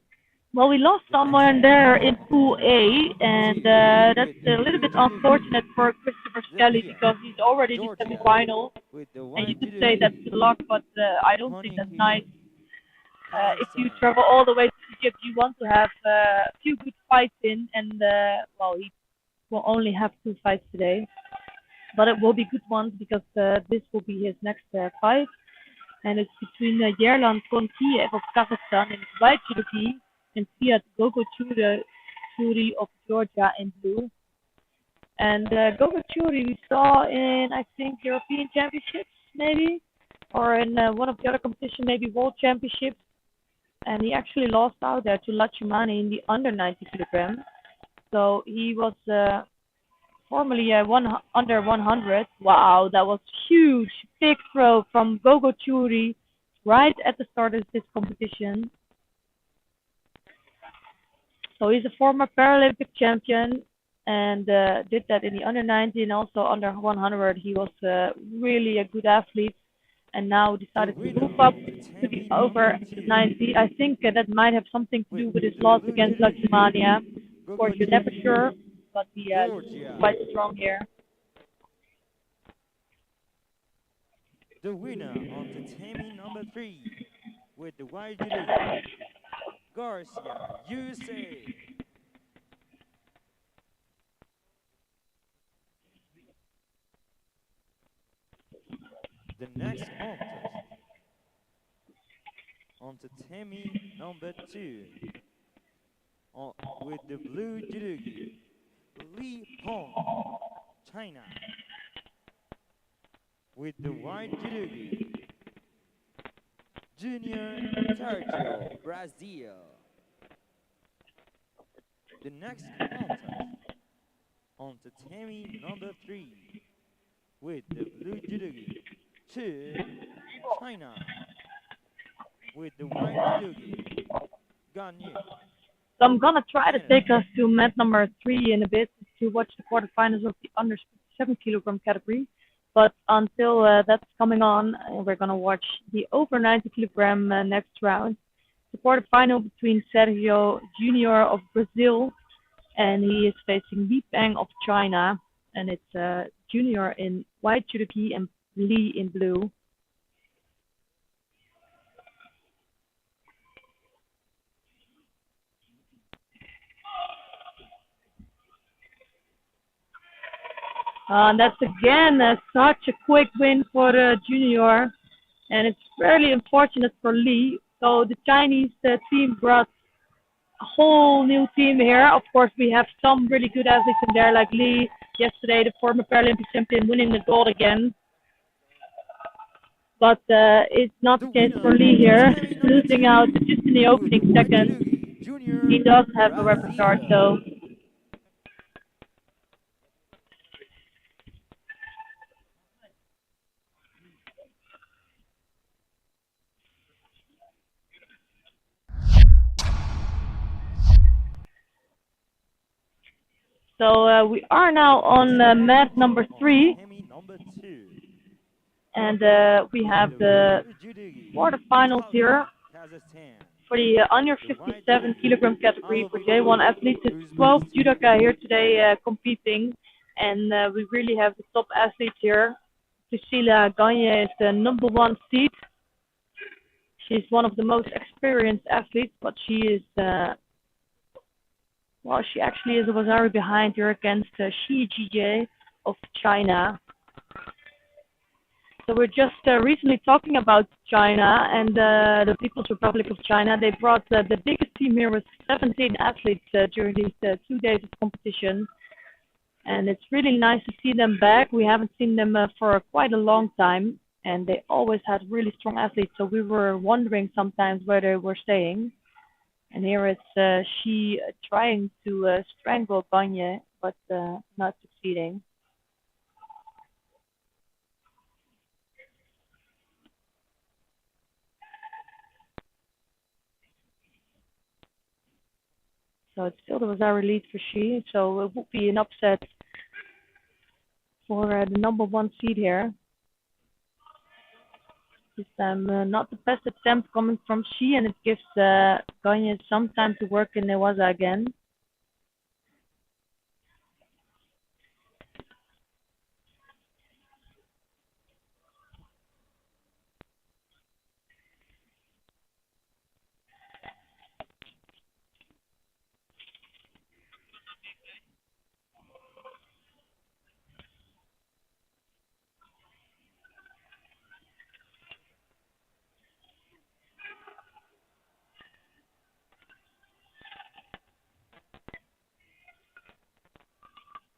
Well, we lost The next someone there in contest Pool A, on the and tee that's with the a little blue bit judogi, unfortunate for Christopher Skelly Zakia, because he's already in the Georgia semifinal. with the And you white could say that's judogi, good luck, but I don't think that's nice. Honiki, If you Kazakhstan. travel all the way to Egypt, you want to have a few good fights in, and well, he will only have two fights today, but it will be good ones because this will be his next fight, and it's between Yerlan Kontiev of Kazakhstan in white judogi and Fiat Gogo Churi of Georgia in blue. And Gogo Churi we saw in I think European Championships maybe, or in one of the other competitions, maybe World Championships, and he actually lost out there to Lachimani in the under 90 kilogram. So he was formerly under 100. Wow, that was huge, big throw from Gogo Churi right at the start of this competition. So he's a former Paralympic champion and did that in the under 90 and also under 100. He was really a good athlete and now The decided to winner move up of the to the Temi number over 2 90. I think that might have something to with do with his the loss blue against judogi, Laxmania. Of course, you're never Gogochuri, sure, but he Georgia. quite strong here. The winner of the Temi number 3 with the white judogi, Garcia, USA. The next contest on the Temi number 2 with the blue judogi, Li Peng, China, with the white judogi, Junior Sergio, Brazil. The next contest on the Temi number 3 with the blue judogi, Chu, China, with the white judogi, Ganyu, So I'm gonna try to Canada. take us to mat number 3 in a bit to watch the quarterfinals of the under 7 kilogram category. But until that's coming on, we're gonna watch the over 90 kilogram next round. The quarterfinal between Sergio Junior of Brazil and he is facing Li Peng of China, and it's Junior in white judogi and Li in blue. That's again such a quick win for the junior, and it's fairly unfortunate for Lee. So the Chinese team brought a whole new team here. Of course, we have some really good athletes in there, like Lee yesterday, the former Paralympic champion, winning the gold again. But it's not The the case for winner Lee of the here, Temi number losing out 2 just in the with the opening white seconds. judogi, He Junior does have a repertoire, Brazil. so we are now The on next mat contest number on the 3, Temi number 2 and we with have the the blue judogi, quarterfinals Vitaly, here Kazakhstan, for the under with the white 57 judogi, kilogram category for J1 Alovito, athletes. It's 12 Uzbekistan. judoka here today competing, and we really have the top athletes here. Priscilla Gagne is the number 1 seed. She's one of the most experienced athletes, but she is, well, she actually was already behind here against Shi Jie of China. So we're just recently talking about China and the People's Republic of China. They brought the biggest team here with 17 athletes during these 2 days of competition. And it's really nice to see them back. We haven't seen them for quite a long time. And they always had really strong athletes. So we were wondering sometimes where they were staying. And here it's she trying to strangle Gagne, but not succeeding. So it's still the Rosari lead for Shi. So it would be an upset for the number 1 seed here. This time, not the best attempt coming from Shi, and it gives Gagne some time to work in Newaza again.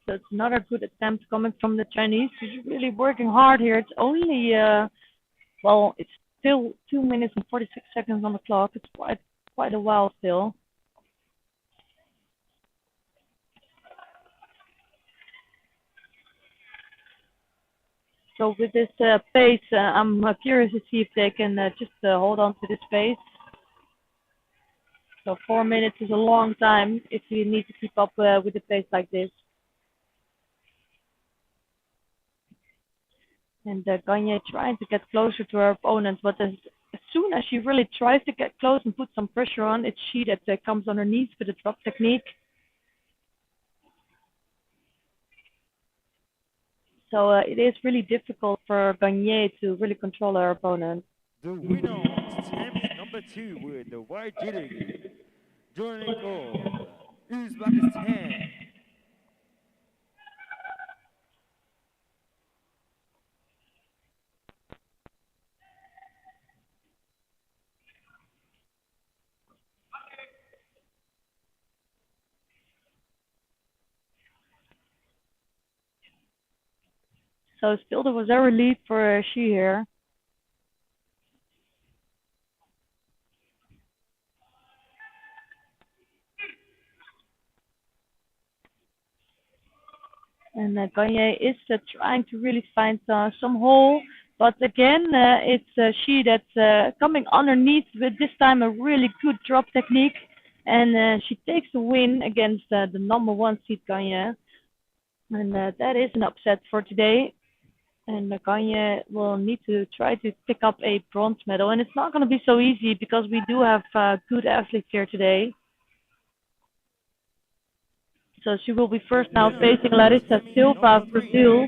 So it's another good attempt coming from the Chinese. She's really working hard here. It's only, well, it's still 2 minutes and 46 seconds on the clock. It's quite a while still. So with this pace, I'm curious to see if they can just hold on to this pace. So 4 minutes is a long time if you need to keep up with a pace like this. And Gagne trying to get closer to her opponent, but as soon as she really tries to get close and put some pressure on, it's she that comes underneath with a drop technique. So it is really difficult for Gagne to really control her opponent. The winner, Tammy number 2 with the white judo gi, joining of Uzbekistan. So still there was a relief for Shi here. And Gagne is trying to really find some hole. But again, it's Shi that's coming underneath with this time a really good drop technique. And she takes the win against the number 1 seed Gagne. And that is an upset for today. And Gagne will need to try to pick up a bronze medal. And it's not going to be so easy because we do have good athletes here today. So she will be first now facing Larissa Silva of Brazil.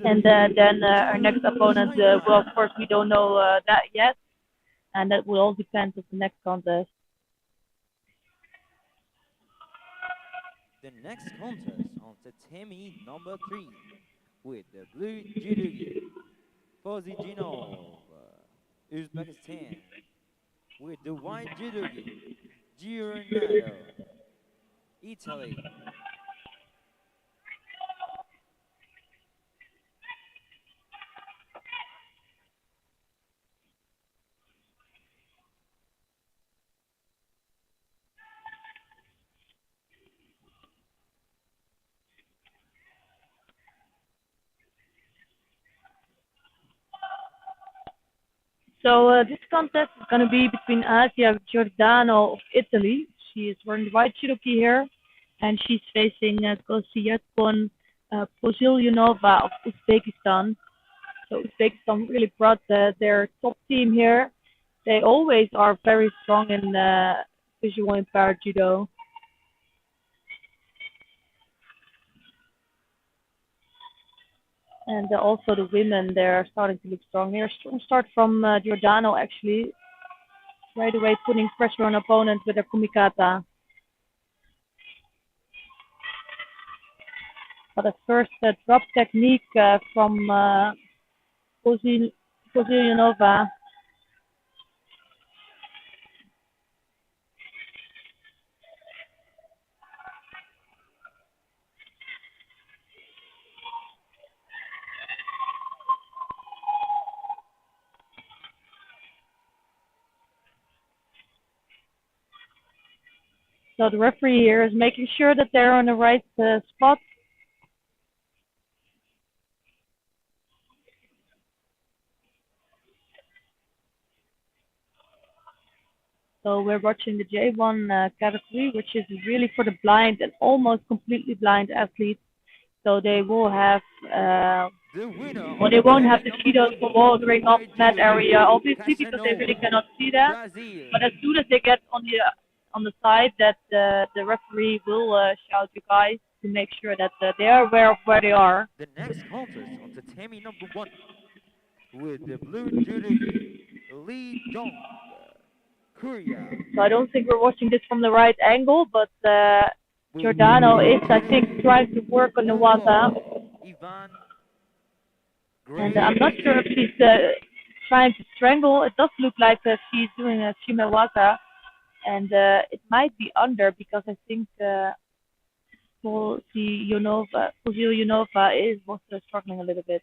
And then our next opponent, well, of course, we don't know that yet. And that will all depend on the next contest. The next contest on tatami number 3 with the blue judogi, Fozijinov, Uzbekistan, with the white judogi, Gironado, Italy. So this contest is going to be between Asia Giordano of Italy. She is wearing the white judogi here, and she's facing Kosiyatpon Pozilyanova of Uzbekistan. So Uzbekistan really brought their top team here. They always are very strong in visual impaired judo. And also the women, they're starting to look strong. They're strong start from Giordano, actually. Right away putting pressure on opponent with her kumikata. But at first, drop technique from Pozilyanova. So the referee here is making sure that they're on the right spot. So we're watching the J1 category, which is really for the blind and almost completely blind athletes. So they will have The winner Well, of they the won't have Tammy the number cheetahs one for with the watering up white that area, judogi, obviously, because they really Casanova, cannot see that. Brazil. But as soon as they get on the side, that the referee will shout you guys to make sure that they are aware of where they are. The next contest on the Tammy number one with the blue judogi, Lee Dong, Korea. So I don't think we're watching this from the right angle, but With the Giordano white is, I think, judogi, trying to work on the water. Mongol, Ivan And I'm not Graves. sure if she's trying to strangle. It does look like she's doing a shimewaza. And it might be under because I think Pozilionova was struggling a little bit.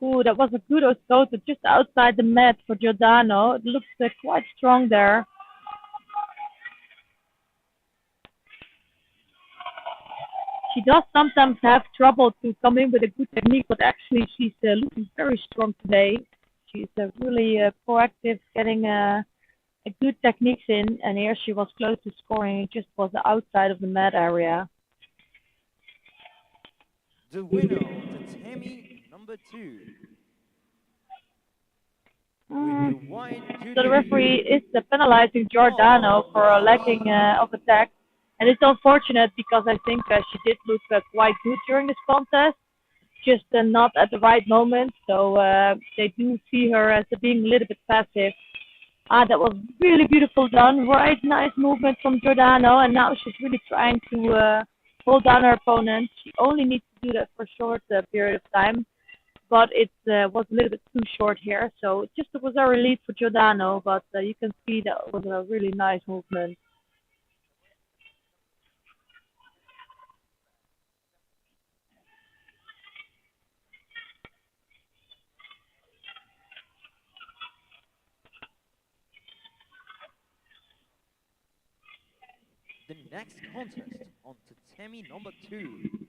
Ooh, that was a kudos total just outside the mat for Giordano. It looks quite strong there. She does sometimes have trouble to come in with a good technique, but actually she's looking very strong today. She's really proactive, getting a good techniques in, and here she was close to scoring. It just was the outside of the mat area. The winner of the Tammy number two with the white So the referee judogi, is penalizing Giordano for a lacking Mali. of attack. And it's unfortunate because I think she did look quite good during this contest, just not at the right moment. So they do see her as being a little bit passive. That was really beautiful done. Right, nice movement from Giordano. And now she's really trying to hold down her opponent. She only needs to do that for a short period of time. But it was a little bit too short here. So it just was a relief for Giordano. But you can see that was a really nice movement. The next contest on tatami number two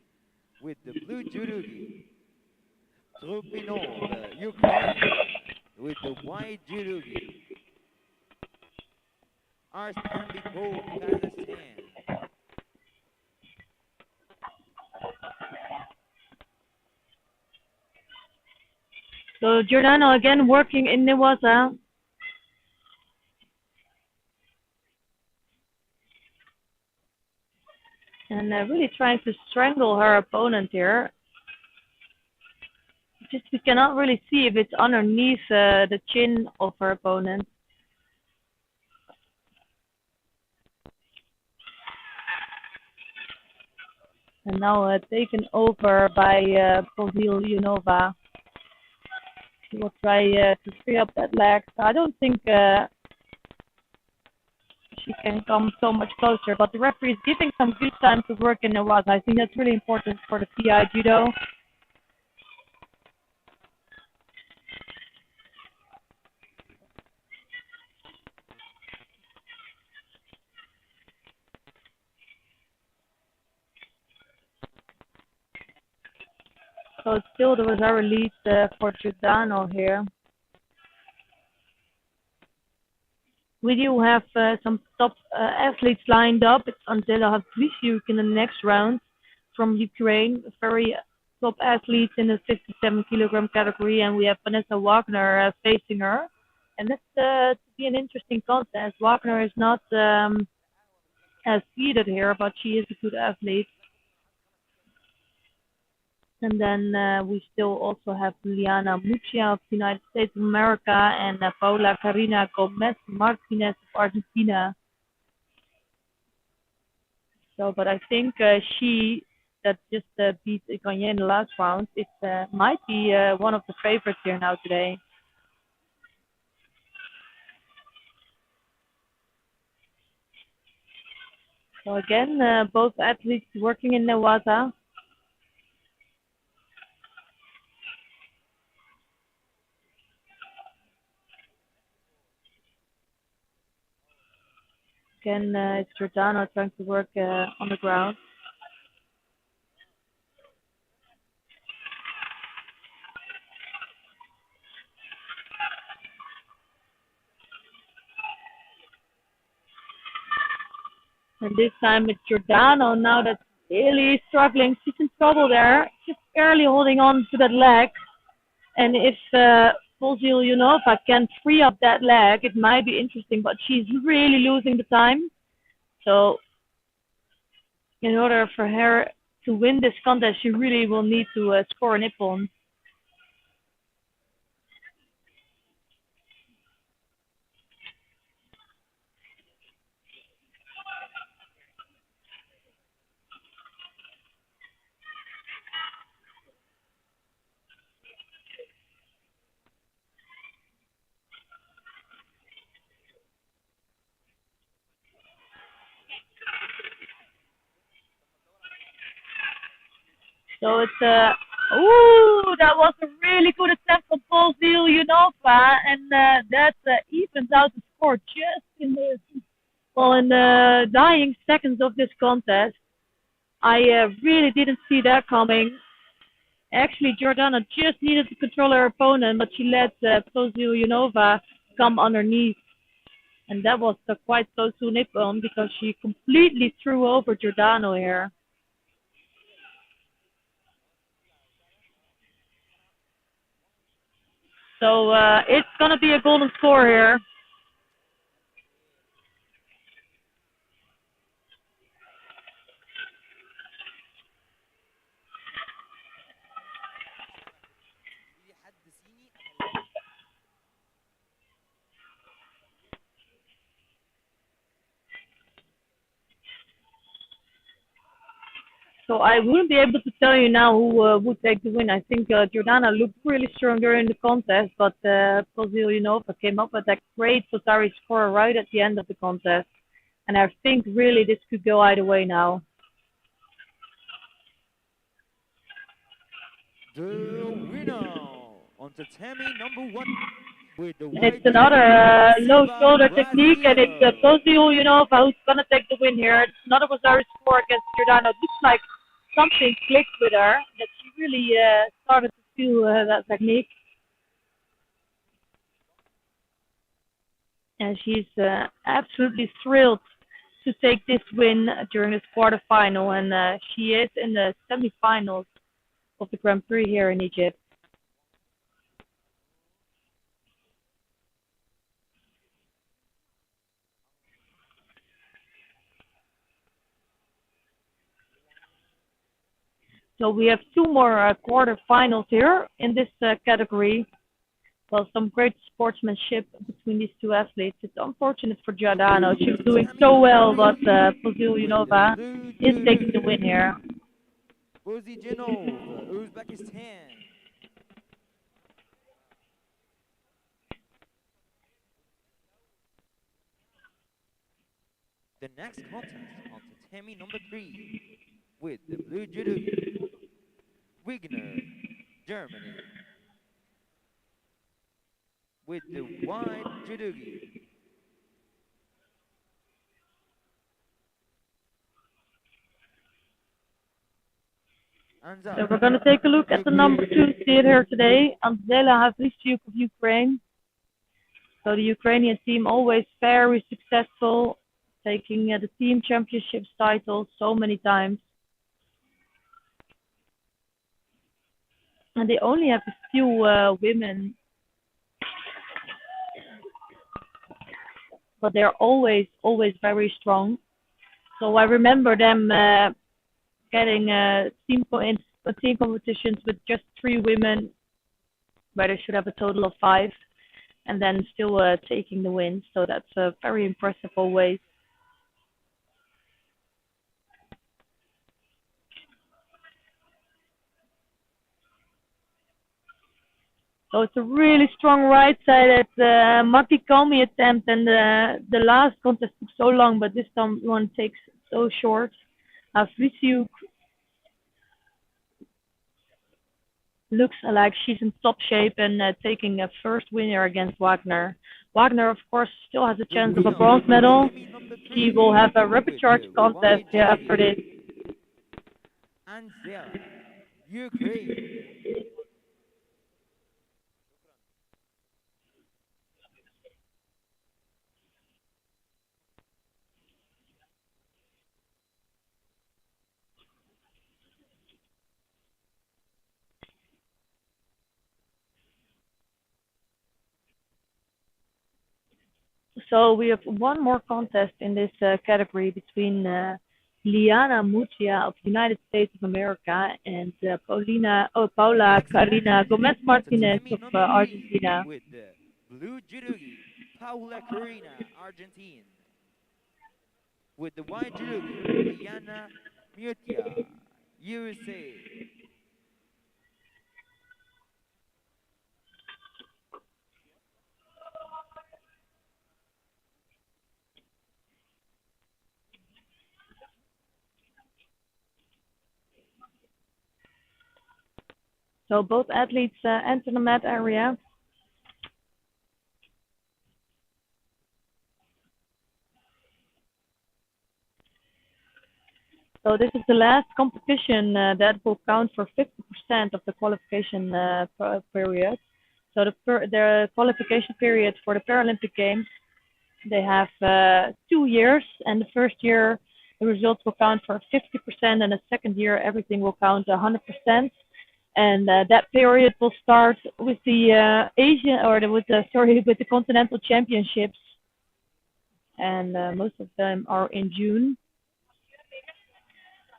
with the blue judogi, Trupinov, Ukraine, with the white judogi, Arstanbekov, Kazakhstan. So Giordano again working in Newaza. And really trying to strangle her opponent here. Just we cannot really see if it's underneath the chin of her opponent. And now taken over by Pozilionova. She will try to free up that leg. So I don't think she can come so much closer. But the referee is giving some good time to work in Newaza. I think that's really important for the PI Judo. So still there was a release for Giordano here. We do have some top athletes lined up. It's Angela Havlisiuk in the next round from Ukraine, very top athletes in the 57 kilogram category, and we have Vanessa Wagner facing her. And that's to be an interesting contest. Wagner is not as seeded here, but she is a good athlete. And then we still also have Liana Muccia of the United States of America and Paula Karina Gomez Martinez of Argentina. So, but I think she that just beat Gagne in the last round, it might be one of the favorites here now today. So So again, both athletes working in Nawata. Again, it's Giordano trying to work on the ground. And this time it's Giordano now that's really struggling. She's in trouble there. She's barely holding on to that leg. And if Polziljunova can free up that leg, it might be interesting, but she's really losing the time. So in order for her to win this contest, she really will need to score an ippon. So it's ooh, that was a really good attempt from Polziljunova, and that evens out the score just in the dying seconds of this contest. I really didn't see that coming. Actually, Jordana just needed to control her opponent, but she let Polziljunova come underneath. And that was quite close to an ippon because she completely threw over Giordano here. So it's going to be a golden score here. So I wouldn't be able to tell you now who would take the win. I think Jordana looked really strong during the contest, but Polziljunova came up with that great Fotari score right at the end of the contest. And I think really this could go either way now. The winner on tatami number 1 with the And it's another low shoulder technique, and it's Polziljunova who's going to take the win here. It's another Fotari score against Jordana. It looks like something clicked with her, that she really started to feel that technique. And she's absolutely thrilled to take this win during this quarterfinal, and she is in the semifinals of the Grand Prix here in Egypt. So we have two more quarterfinals here in this category. Well, some great sportsmanship between these two athletes. It's unfortunate for Giordano. She was doing so well, but Polziljunova is taking the win here. Uzbekistan. The next contest on tatami number 3 with the blue judo, Wigner, Germany, with the white judogi, So we're going to take a look at the number 2 seed here today, Andrzela Havlishchuk of Ukraine. So the Ukrainian team always very successful, taking the team championships title so many times. And they only have a few women, but they're always very strong. So I remember them getting team competitions with just 3 women, where they should have a total of 5, and then still taking the win. So that's very impressive always. So it's a really strong right side at the Makikomi attempt, and the last contest took so long, but this one takes so short. Frisiuk looks like she's in top shape and taking a first winner against Wagner. Wagner, of course, still has a The chance of a winner bronze of medal. semi number She will 3 have a rapid with charge the contest white after this. jersey, Anzela, Ukraine. So we have one more contest in this category between Liana Mutia of the United States of America and Paula Karina Alexandria, Gomez Martinez tatami of number 3 Argentina. with the blue judogi, Paula Carina, Argentine. With the white judogi, Liana Mutia, USA. So both athletes enter the mat area. So this is the last competition that will count for 50% of the qualification period. So the qualification period for the Paralympic Games, they have 2 years, and the first year the results will count for 50%, and the second year everything will count 100%. And that period will start with the with the continental championships, and most of them are in June.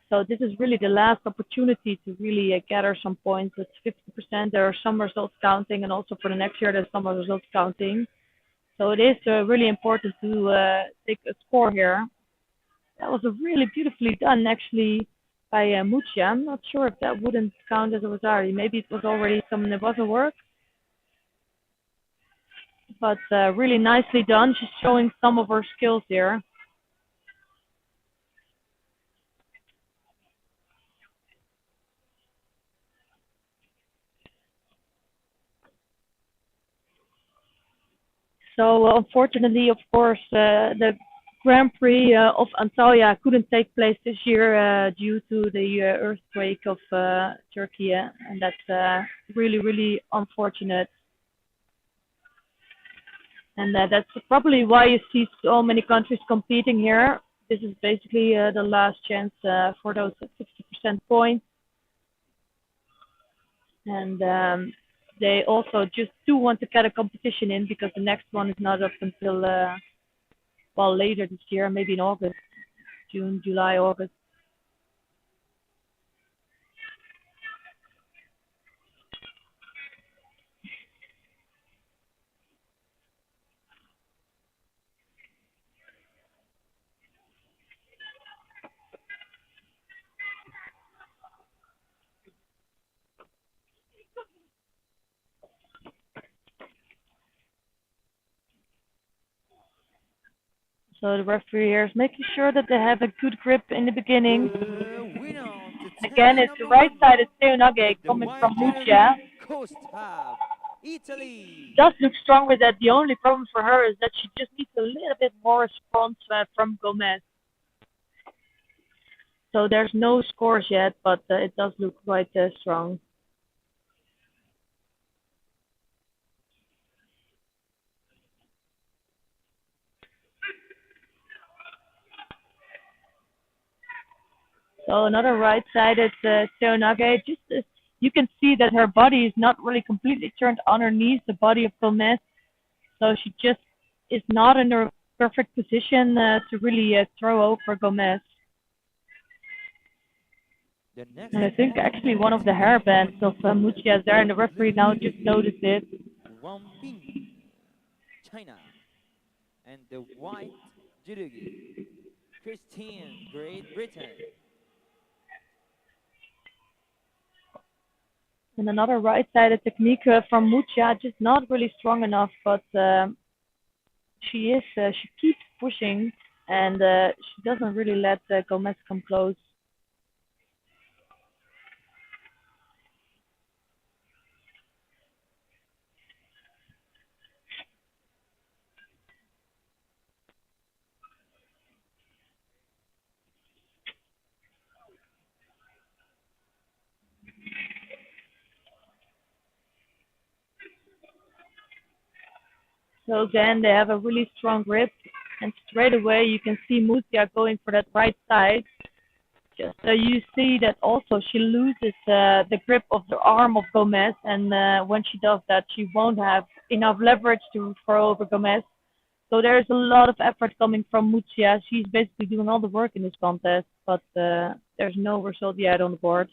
So this is really the last opportunity to really gather some points. It's 50%. There are some results counting, and also for the next year, there's some results counting. So it is really important to take a score here. That was a really beautifully done, actually, by Muccia. I'm not sure if that wouldn't count as a Rosari. Maybe it was already some Nevada work. But really nicely done. She's showing some of her skills here. So unfortunately, of course, the Grand Prix of Antalya couldn't take place this year due to the earthquake of Turkey, and that's really, really unfortunate. And that's probably why you see so many countries competing here. This is basically the last chance for those 60% points. And they also just do want to get a competition in because the next one is not up until, well, later this year, maybe in August, June, July, August. So the referee here is making sure that they have a good grip in the beginning. The winner of the Again, semi it's the number right 1 side is Seonage with the coming from white Muccia. judogi, Costa, Italy. Does look strong with that. The only problem for her is that she just needs a little bit more response from Gomez. So there's no scores yet, but it does look quite strong. So another right-sided Seonage. Just you can see that her body is not really completely turned underneath the body of Gomez. So she just is not in a perfect position to really throw over Gomez. And I think actually one of the hairbands of Muccia is there, and the referee now just noticed it. Wang Bing, China. And the white judogi, Christine, Great Britain. And another right-sided technique from Muccia, just not really strong enough, but she keeps pushing, and she doesn't really let Gomez come close. So again, they have a really strong grip, and straight away you can see Mutia going for that right side. Just you see that also she loses the grip of the arm of Gomez, and when she does that, she won't have enough leverage to throw over Gomez. So there's a lot of effort coming from Mutia. She's basically doing all the work in this contest, but there's no result yet on the board.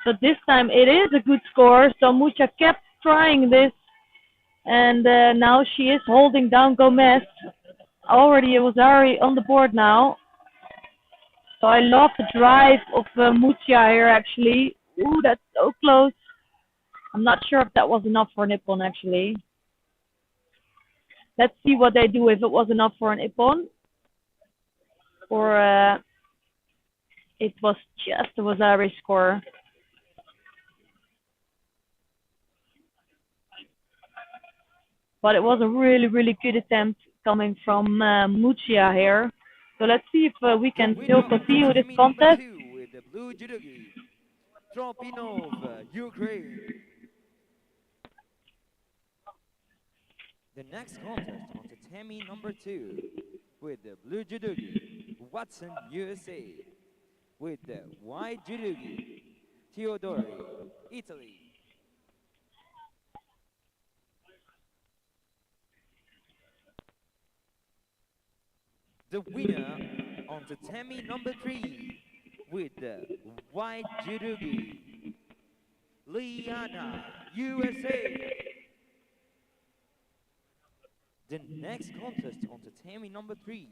So this time it is a good score. So Mucha kept trying this, and now she is holding down Gomez. Already it was already on the board now. So I love the drive of Mucha here actually. Ooh, that's so close. I'm not sure if that was enough for an Ippon actually. Let's see what they do if it was enough for an Ippon. Or it was just a Wasari score. But it was a really, really good attempt coming from Mucia here. So let's see if we can still continue this contest. With the blue judogi, Tropinov, Ukraine. The next contest on tatami number 2 with the blue judogi, Watson, USA. With the white judogi, Teodori, Italy. The winner on tatami number 3 with the white judogi, Liana, USA. The next contest on tatami number 3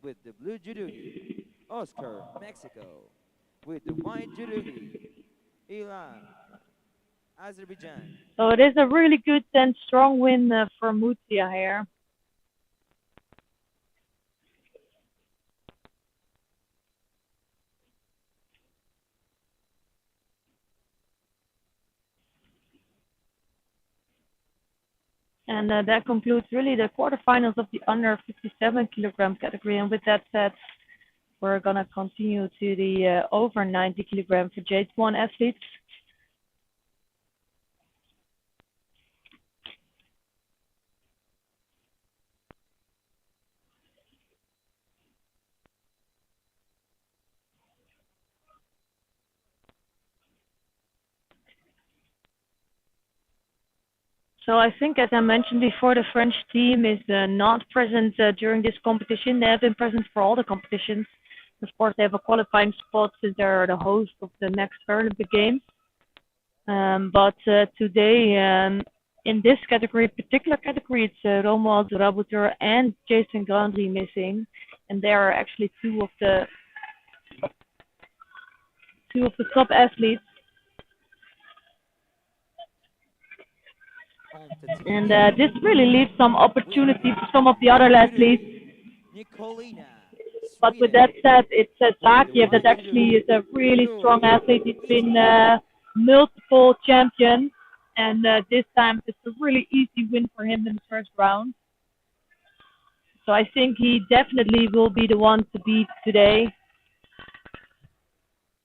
with the blue judogi, Oscar, Mexico. With the white judogi, Ilan, Azerbaijan. So it is a really good and strong win for Mucia here. And that concludes really the quarterfinals of the under 57 kilogram category. And with that said, we're going to continue to the over 90 kilogram for J1 athletes. So I think, as I mentioned before, the French team is not present during this competition. They have been present for all the competitions. Of course, they have a qualifying spot since they're the host of the next Paralympic Games. But today, in this category, particular category, it's Romuald Raboteur and Jason Grandry missing, and they are actually two of the top athletes. And this really leaves some opportunity for some of the other athletes. But with that said, it's Zakiev that actually is a really strong athlete. He's been multiple champion, and this time it's a really easy win for him in the first round. So I think he definitely will be the one to beat today.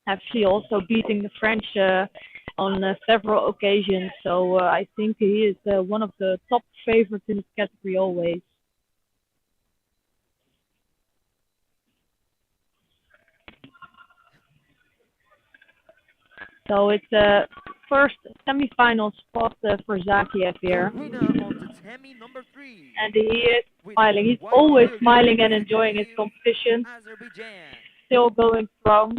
Actually also beating the French on several occasions. So I think he is one of the top favorites in this category always. So it's the first semi-final spot for Zakiev here. The winner on Tammy number 3 And he is with the smiling. He's white always judo gi, smiling and enjoying his Zakayev, competition. Azerbaijan. Still going strong.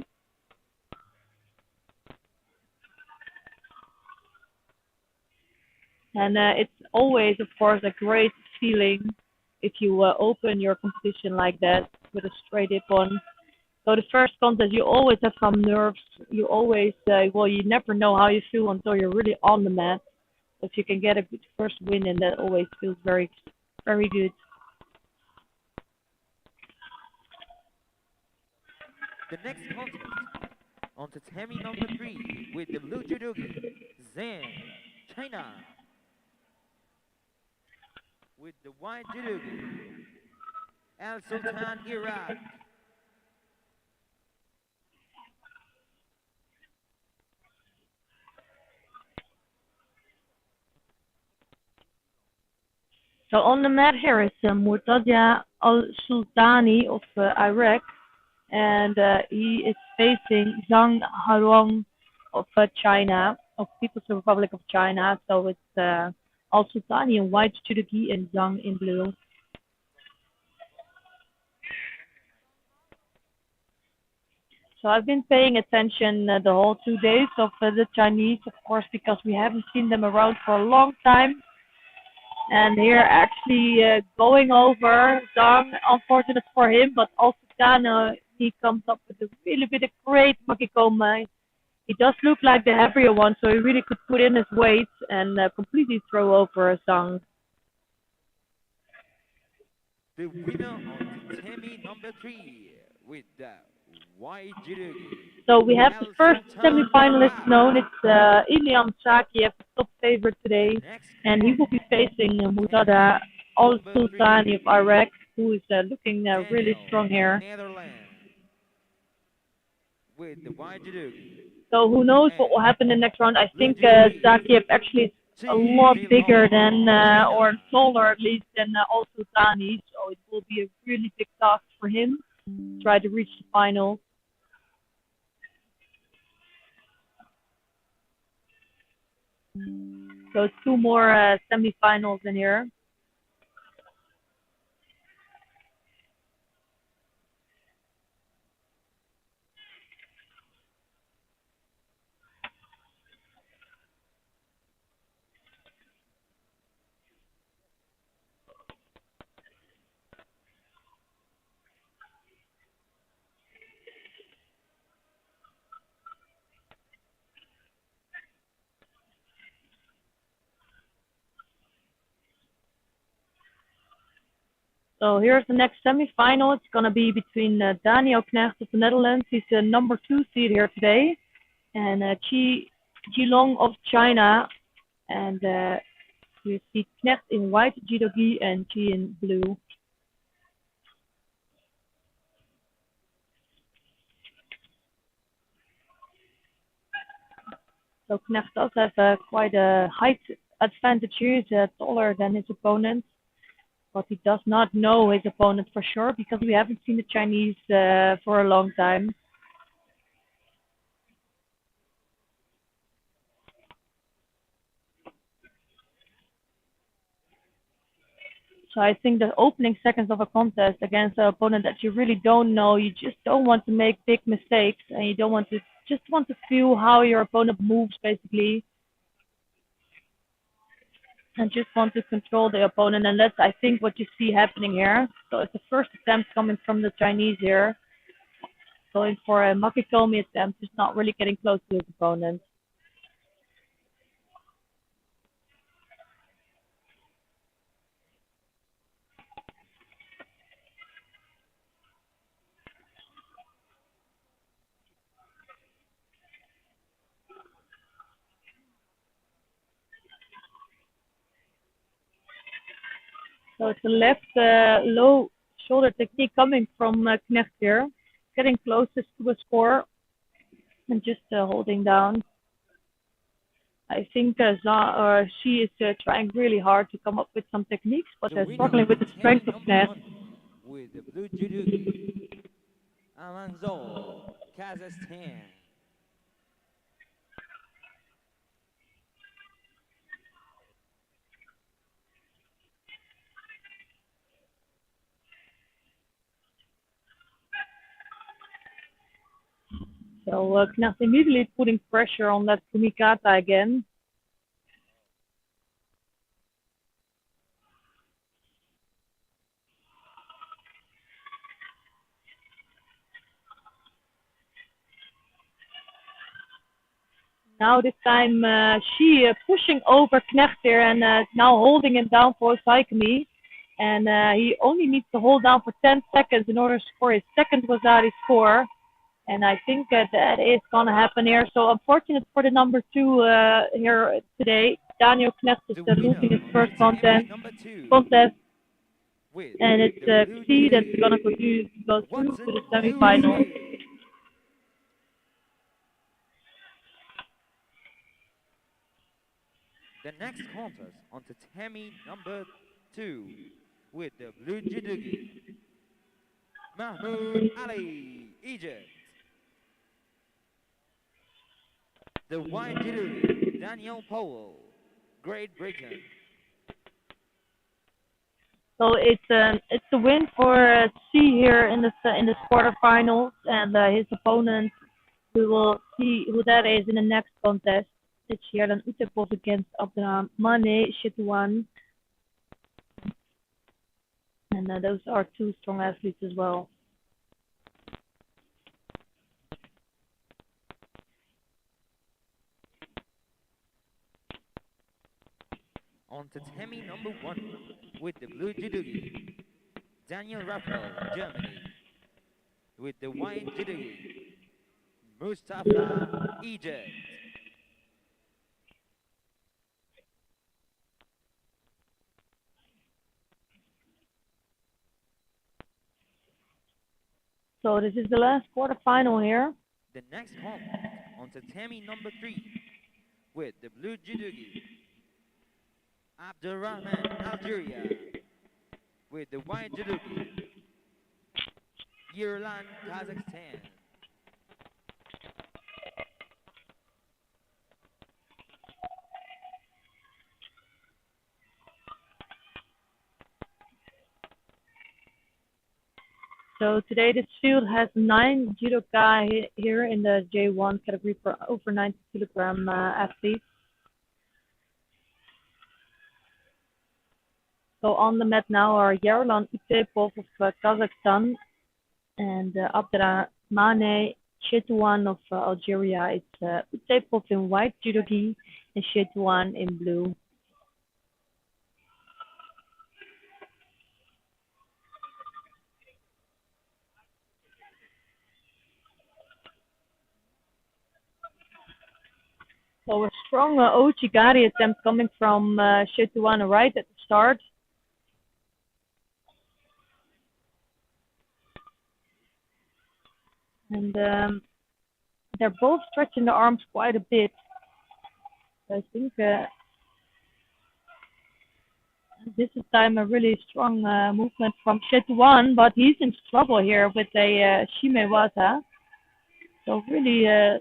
And it's always, of course, a great feeling if you open your competition like that with a straight hip on. So the first contest, you always have some nerves. You always, well, you never know how you feel until you're really on the mat. If you can get a good first win, and that always feels very, very good. The next contest on tatami number 3 with the blue judogi, Zhang, China. With the white judogi, Al Sultan, Iraq. So on the mat here is Murtaza Al Sultani of Iraq, and he is facing Zhang Haruang of China, of People's Republic of China. So it's Al Sultani in white judogi and Zhang in blue. So I've been paying attention the whole 2 days of the Chinese, of course, because we haven't seen them around for a long time. And here actually going over Zhang, unfortunate for him, but also Tano, he comes up with a really great makikoma. He does look like the heavier one, so he really could put in his weight and completely throw over Zhang. The winner of tatami number 3 with the white judogi, So we have Al the first Sultan, semi-finalist Iraq. known. It's Iliam Sakiev, the top favorite today, The next and he will be facing Mutada Al number 3, Sultani of Iraq, who is looking really Daniel, strong here. Netherlands. With the white judogi, So who knows what and will happen in the next round? I blue think judogi, Sakiev actually is a Ji lot bigger Jilong, than, or China. taller at least, than Al Sultani. So it will be a really big task for him to try to reach the final. So it's two more semi-finals in here. So here's the next semi-final. It's going to be between Daniel Knecht of the Netherlands. He's the number 2 seed here today. And Qi Jilong of China. And you see Knecht in white judogi and Qi in blue. So Knecht does have quite a height advantage here. He's taller than his opponent. But he does not know his opponent for sure because we haven't seen the Chinese for a long time. So I think the opening seconds of a contest against an opponent that you really don't know, you just don't want to make big mistakes, and you don't want to just want to feel how your opponent moves basically, and just want to control the opponent. And that's, I think, what you see happening here. So it's the first attempt coming from the Chinese here, going for a makikomi attempt, just not really getting close to his opponent. So it's a left low shoulder technique coming from Knecht here, getting closest to a score and just holding down. I think she is trying really hard to come up with some techniques, but The winner struggling of with the tatami strength of number Knecht. 1 with the blue judogi, Amanzol, Kazakhstan. So Knecht immediately putting pressure on that Kumikata again. Now this time she pushing over Knecht here and now holding him down for Saikami. And he only needs to hold down for 10 seconds in order to score his second Wazari score. And I think that is going to happen here. So unfortunate for the number 2 here today. Daniel Knecht is losing his first contest. And it's Xi that's going to go through to the semifinal. The next contest on tatami number 2 with the blue judogi, Mahmoud Ali, Egypt. The white judogi, Daniel Powell, Great Britain. So it's a win for C here in the quarterfinals, and his opponent, we will see who that is in the next contest. It's Yerlan Utepov against Abdurrahmane Chitwan. And those are two strong athletes as well. On tatami number 1 with the blue judogi, Daniel Raphael, Germany. With the white judogi, Mustafa, Egypt. So this is the last quarterfinal here. The next contest on tatami number 3 with the blue judogi, Abdurrahman, Algeria. With the white judogi, Yerlan, Kazakhstan. So today this field has 9 judoka here in the J1 category for over 90 kilogram athletes. So on the mat now are Yerlan Utepov of Kazakhstan and Abdurrahmane Chitwan of Algeria. It's Utepov in white judogi and Chitwan in blue. So a strong Ochigari attempt coming from Chitwan right at the start. And they're both stretching the arms quite a bit. I think this is time a really strong movement from Chitwan, but he's in trouble here with a Shimewaza. So really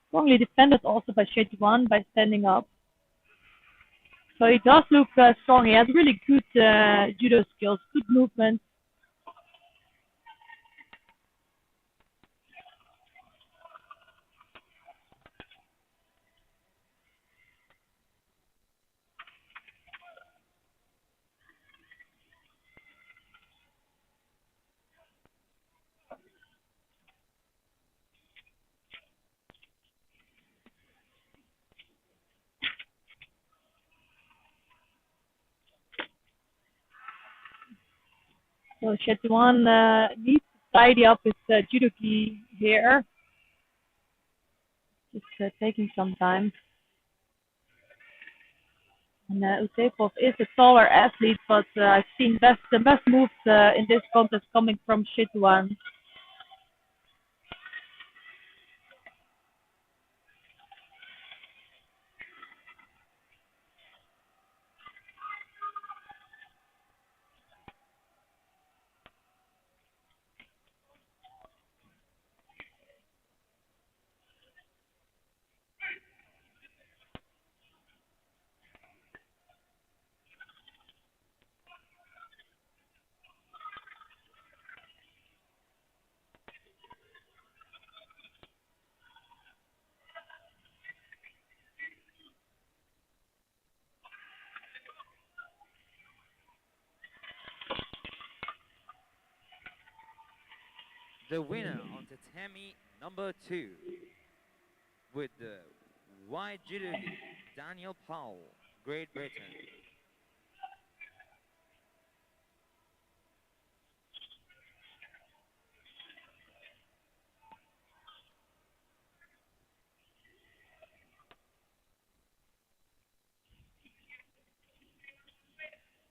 strongly defended also by Chitwan by standing up. So he does look strong. He has really good judo skills, good movement. So Chitwan needs to tidy up his judogi here. Just taking some time. And Utepov is a taller athlete, but I've seen the best moves in this contest coming from Chitwan. The winner on tatami number 2 with the white judogi, Daniel Powell, Great Britain.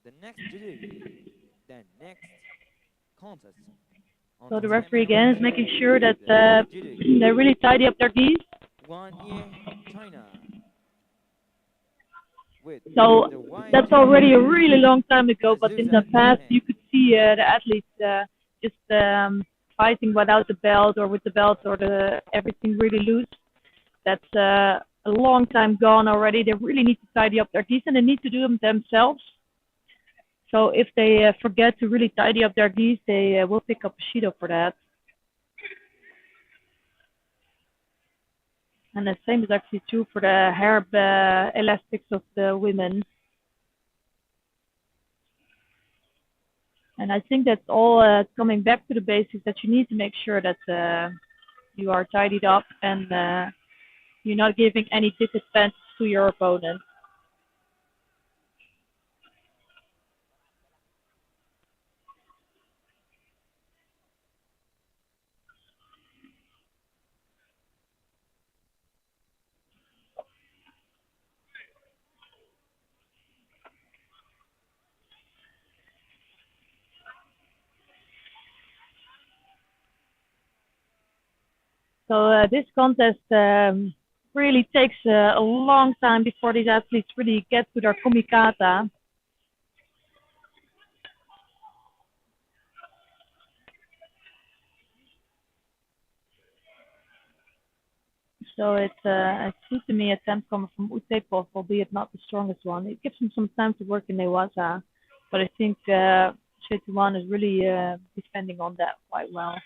The next judogi, the next contest on So the tatami referee number again is 2 making sure that with the blue judogi, they really tidy up their geese. Wanye, China, with So the white that's already a judogi, really long time ago, but in the Azusa, past Japan. you could see the athletes just fighting without the belt or with the belt or the everything really loose. That's a long time gone already. They really need to tidy up their geese and they need to do them themselves. So if they forget to really tidy up their geese, they will pick up a Shido for that. And the same is actually true for the hair elastics of the women. And I think that's all coming back to the basics that you need to make sure that you are tidied up and you're not giving any disadvantage to your opponent. So this contest really takes a long time before these athletes really get to their komikata. So it's a Tsutumi attempt coming from Utepov, albeit not the strongest one. It gives him some time to work in Newaza, but I think Shetuan is really defending on that quite well.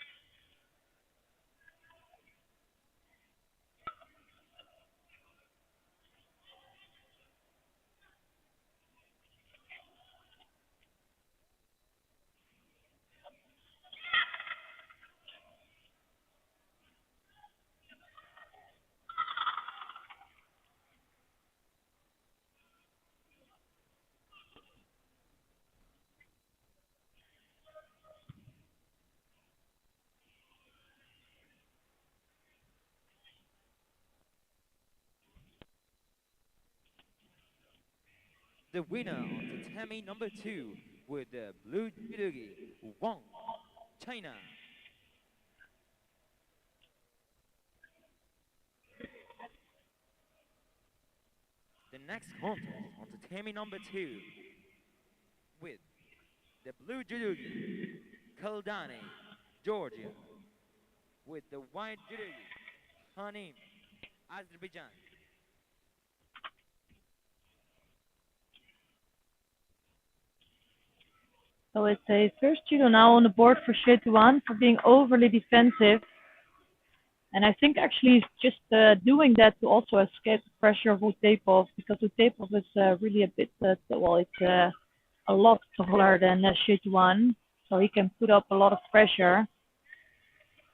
The winner on tatami number 2 with the blue judogi, Wang, China. The next contest on tatami number 2 with the blue judogi, Kaldani, Georgia, with the white judogi, Hanim, Azerbaijan. So it's a first judo now on the board for Shetuan for being overly defensive. And I think actually he's just doing that to also escape the pressure of Utepov, because Utepov is really a bit, well, it's a lot taller than Shetuan, so he can put up a lot of pressure.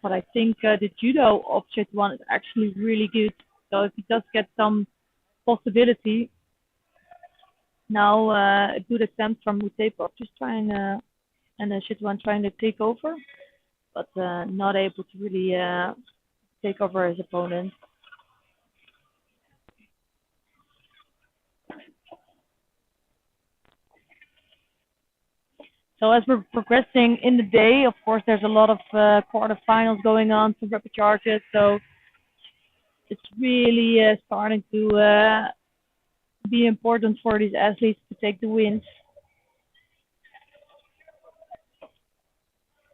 But I think the judo of Shetuan is actually really good. So if he does get some possibility, now a good attempt from Utepov, just trying, and Shetuan trying to take over, but not able to really take over his opponent. So as we're progressing in the day, of course, there's a lot of quarterfinals going on, some rapid charges. So it's really starting to be important for these athletes to take the wins.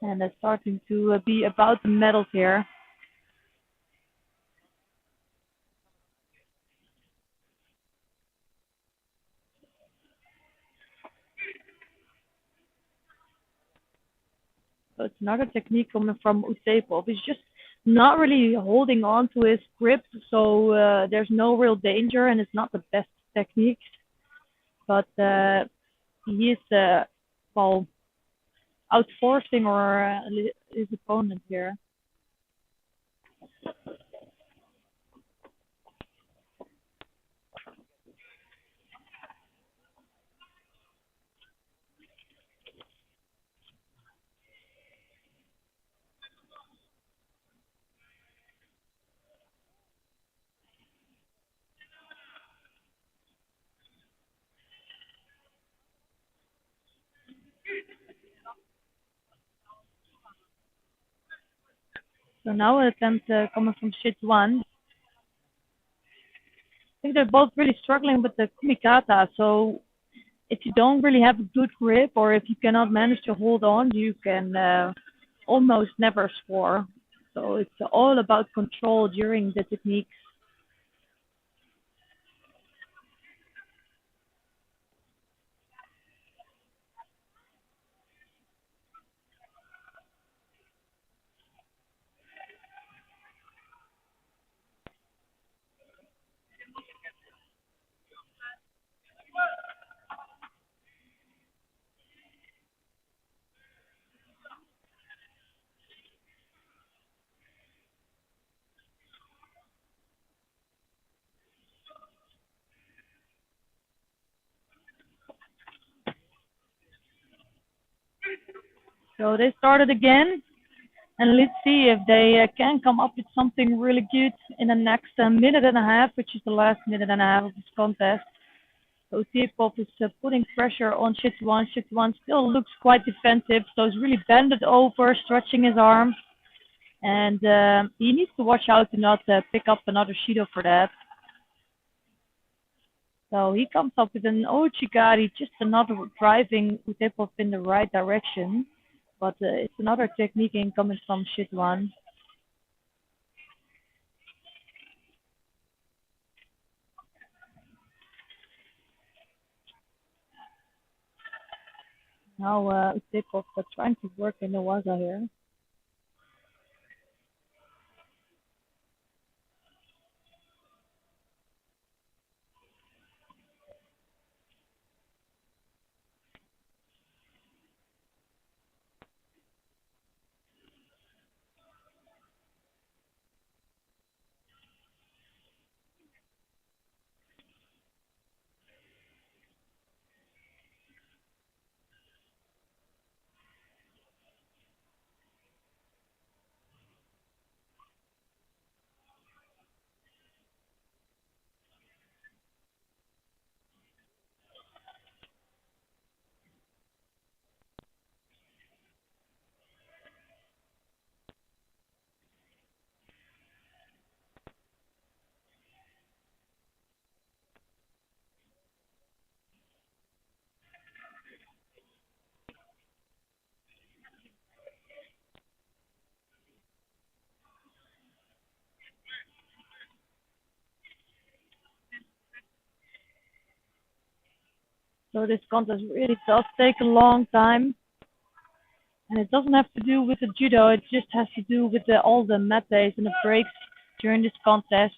And it's starting to be about the medals here. So it's another technique coming from Usepov. He's just not really holding on to his grip, so there's no real danger, and it's not the best technique. But he is, well, outforcing or his opponent here. So now an attempt coming from Sichuan. I think they're both really struggling with the kumikata. So if you don't really have a good grip or if you cannot manage to hold on, you can almost never score. So it's all about control during the techniques. So they started again, and let's see if they can come up with something really good in the next minute and a half, which is the last minute and a half of this contest. So Tepov is putting pressure on Sichuan. Sichuan still looks quite defensive, so he's really bended over, stretching his arms. And he needs to watch out to not pick up another Shido for that. So he comes up with an Ochigari, just another driving Utepov in the right direction. But it's another technique coming from Sichuan. Now Utepov trying to work in the waza here. So this contest really does take a long time. And it doesn't have to do with the judo, it just has to do with all the metes and the breaks during this contest.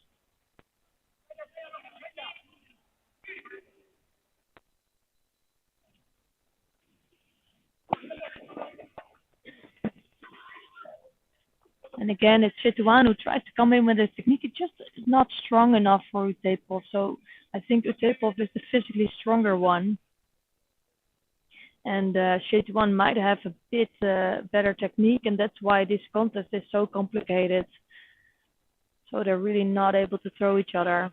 And again, it's Sichuan who tries to come in with a technique. It just is not strong enough for Utepov. So I think Utepov is the physically stronger one. And Sichuan might have a bit better technique, and that's why this contest is so complicated. So they're really not able to throw each other.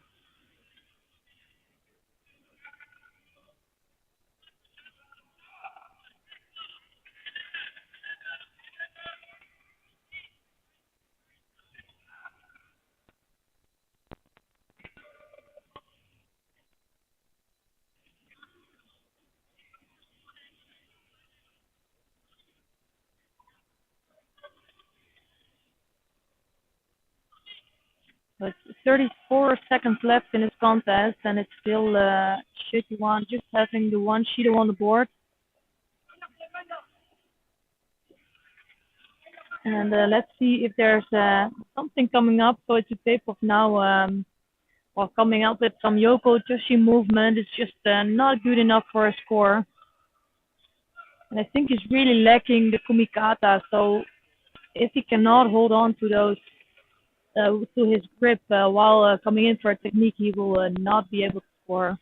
So it's 34 seconds left in this contest, and it's still Sichuan just having the one Shido on the board. And let's see if there's something coming up. So it's Utepov now, while coming up with some Yoko Toshi movement. It's just not good enough for a score. And I think he's really lacking the kumikata. So if he cannot hold on to those to his grip while coming in for a technique, he will not be able to score.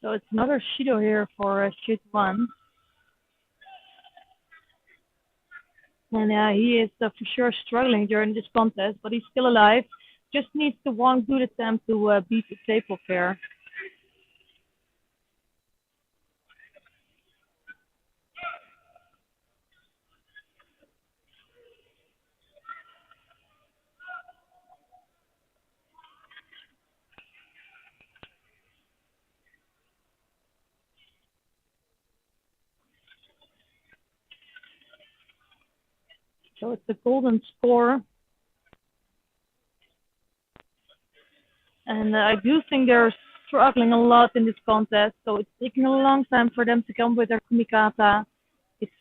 So it's another Shido here for shoot one. And he is for sure struggling during this contest, but he's still alive. Just needs the one good attempt to beat the table fair. So it's a golden score. And I do think they're struggling a lot in this contest. So it's taking a long time for them to come with their kumikata. It's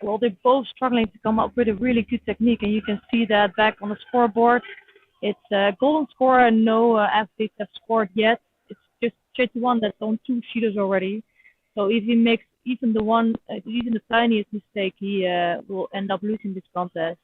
well, they're both struggling to come up with a really good technique, and you can see that back on the scoreboard. It's a golden score, and no athletes have scored yet. It's just Chit1 that's on two shooters already. So if he makes even the tiniest mistake, he will end up losing this contest.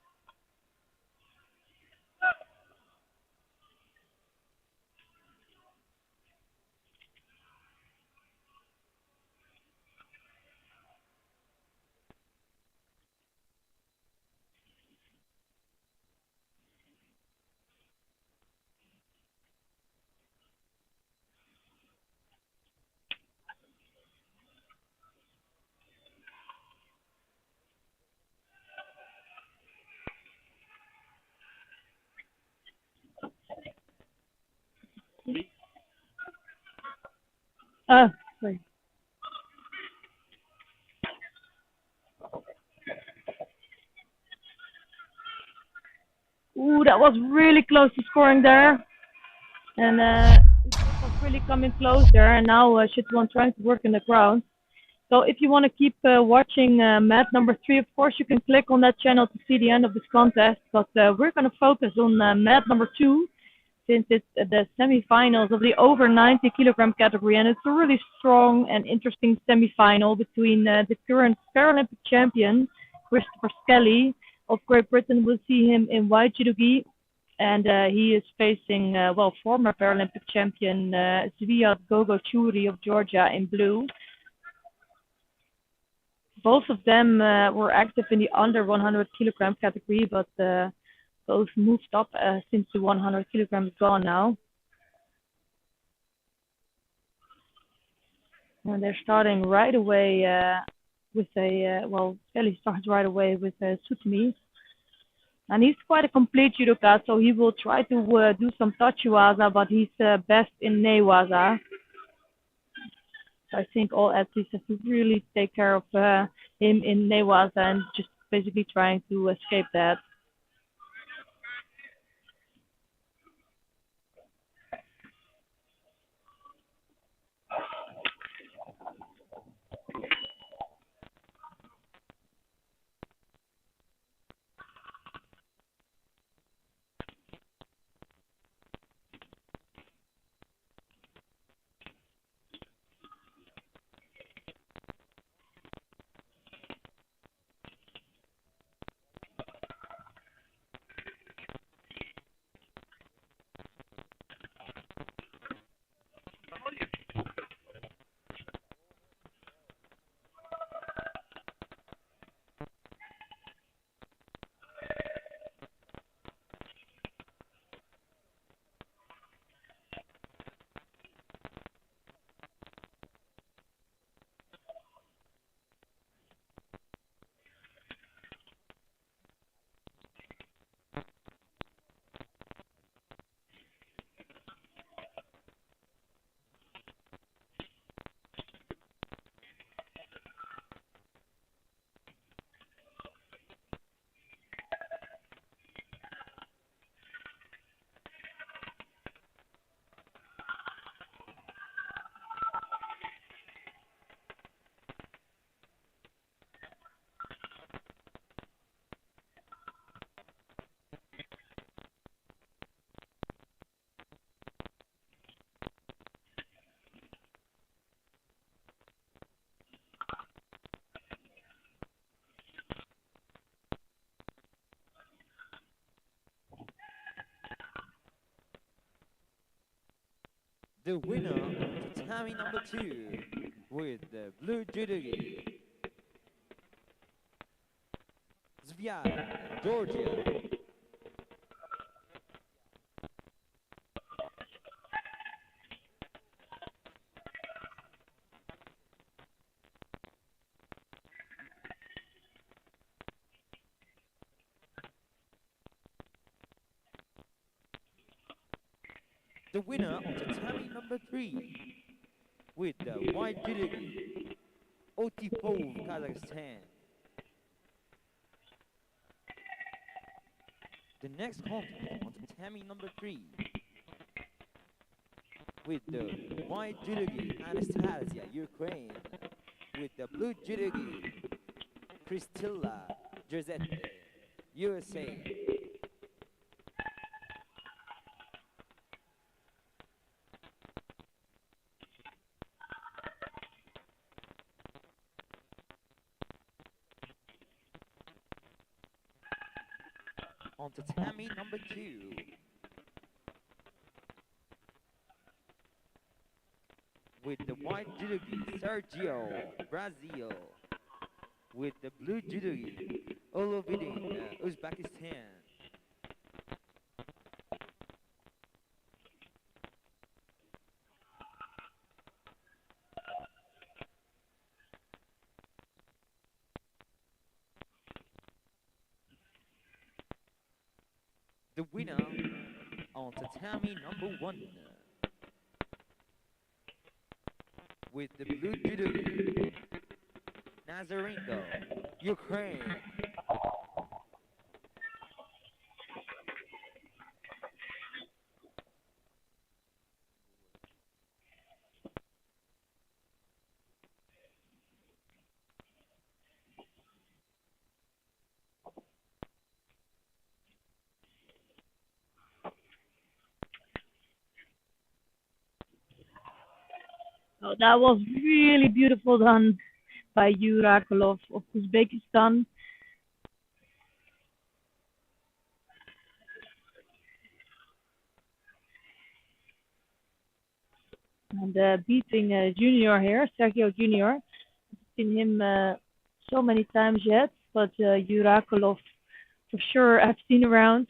Sorry. Ooh, that was really close to scoring there. And it was really coming close there. And now Chit1 trying to work in the ground. So if you want to keep watching mat number 3, of course, you can click on that channel to see the end of this contest. But we're going to focus on mat number 2, since it's the semifinals of the over 90 kilogram category. And it's a really strong and interesting semifinal between the current Paralympic champion, Christopher Skelly of Great Britain. We'll see him in white judogi. And he is facing, former Paralympic champion Zviad Gogochuri of Georgia in blue. Both of them were active in the under 100 kilogram category, but both moved up since the 100 kilogram is gone now. And they're starting right away with Kelly starts right away with Sutami. And he's quite a complete judoka, so he will try to do some tachiwaza, but he's best in newaza. I think all athletes have to really take care of him in newaza and just basically trying to escape that. The winner on tatami number 2 with the blue judogi, Zviad, Georgia. The winner on tatami number 3 with the white judogi, Otipov, Kazakhstan. The next contest on tatami number 3 with the white judogi, Anastasia, Ukraine. With the blue judogi, Kristilla Giuseppe, USA. On tatami number 2 with the white judogi, Sergio, Brazil. With the blue judogi, Olovidin, Uzbekistan. The winner on tatami number 1 with the blue judogi, Nazarenko, Ukraine. Oh, that was really beautiful done by Yurakulov of Uzbekistan. And beating Junior here, Sergio Junior. I've seen him so many times yet, but Yurakulov for sure I've seen around.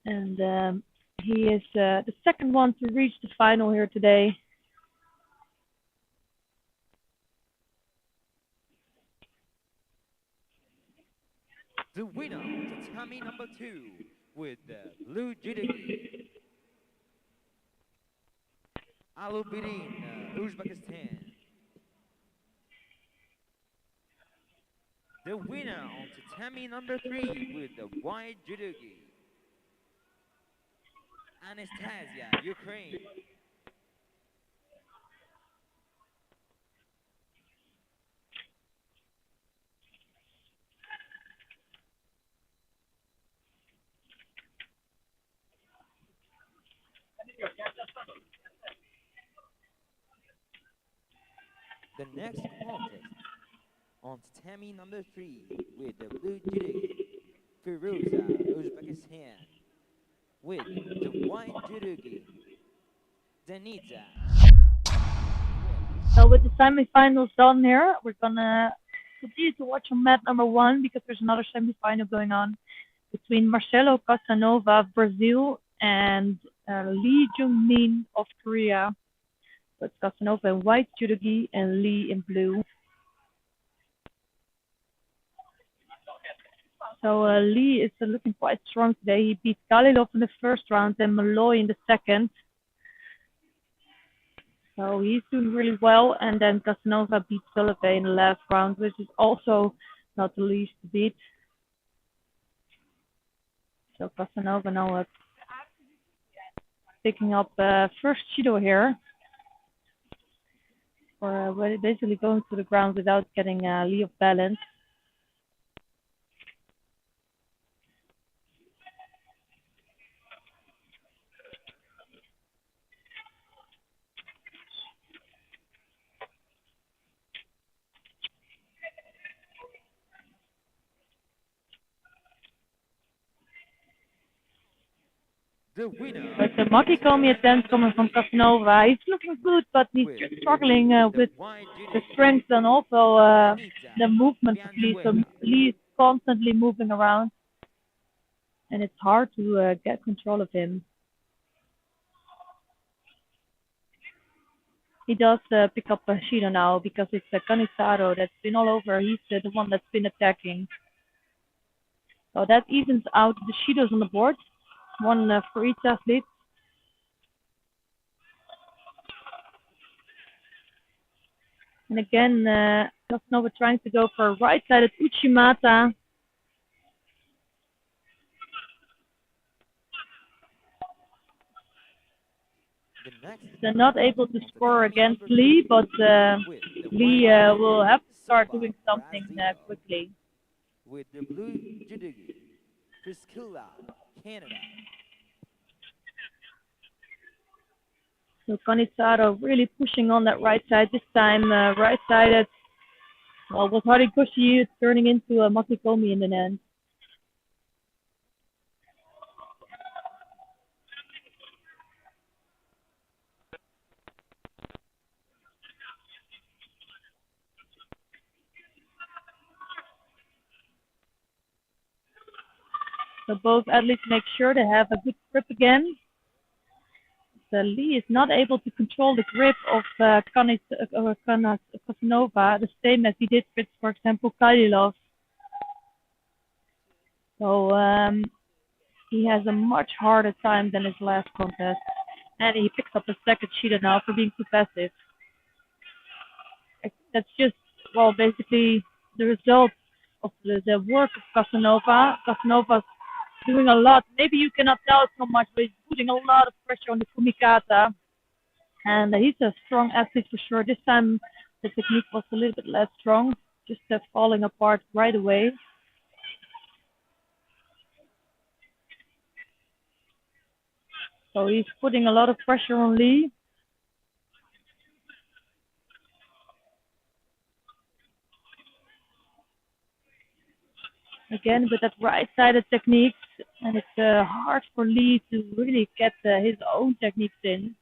And he is the second one to reach the final here today. The winner on tatami number 2 with the blue judogi, Alubidin, Uzbekistan. The winner on tatami number 3 with the white judogi, Anastasia, Ukraine. The next contest on tatami number 3 with the blue judogi, Firuza, Uzbekistan. With the white judogi, Deniza. So with the semifinals done here, we're gonna continue to watch on mat number 1 because there's another semifinal going on between Marcelo Casanova of Brazil and Lee Jung-min of Korea. So it's Casanova in white judogi and Lee in blue. So Lee is looking quite strong today. He beat Galilov in the first round and Malloy in the second. So he's doing really well. And then Casanova beat Sullivan in the last round, which is also not the least to beat. So Casanova now picking up first Judo here. Or basically going to the ground without getting Lee off balance. the winner But the of Makikomi Tammy attempt number coming from 3 Casanova, he's looking good, but he's with just struggling the with white the judogi, strength and also Anita the movement of Lee. So Valenzuela. Lee is constantly moving around, and it's hard to get control of him. He does pick up Shido now because it's Kanisaro that's been all over. He's the one that's been attacking. So that evens out the Shidos on the board. One for each athlete. And again, Casanova trying to go for a right-sided Uchimata. The next They're not able to on score tatami against number Lee, 4 but with the Lee white will judogi, have to start Silva doing something Brazil. quickly. With the blue judogi, Priscilla, Canada. So Kanisaro really pushing on that right side this time. Right-sided. Well, was hardly pushy. It's turning into a Makikomi in the end. So both athletes make sure they have a good grip again. Lee is not able to control the grip of Casanova the same as he did with, for example, Kalilov. So he has a much harder time than his last contest. And he picks up a second Shida now for being too passive. That's just, well, basically the result of the work of Casanova. Casanova's doing a lot. Maybe you cannot tell so much, but he's putting a lot of pressure on the Kumikata. And he's a strong athlete for sure. This time the technique was a little bit less strong, just falling apart right away. So he's putting a lot of pressure on Lee. Again, with that right-sided techniques, and it's hard for Lee to really get his own techniques in.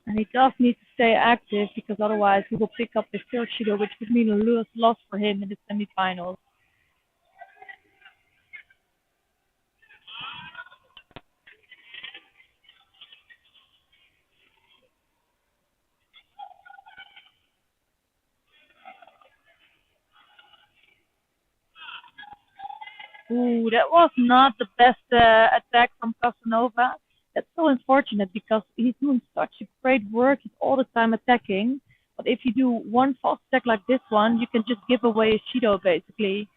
And he does need to stay active because otherwise he will pick up the third Shido, which would mean a loss for him in the semifinals. Ooh, that was not the best attack from Casanova. That's so unfortunate because he's doing such a great work. He's all the time attacking. But if you do one false attack like this one, you can just give away a Shido basically.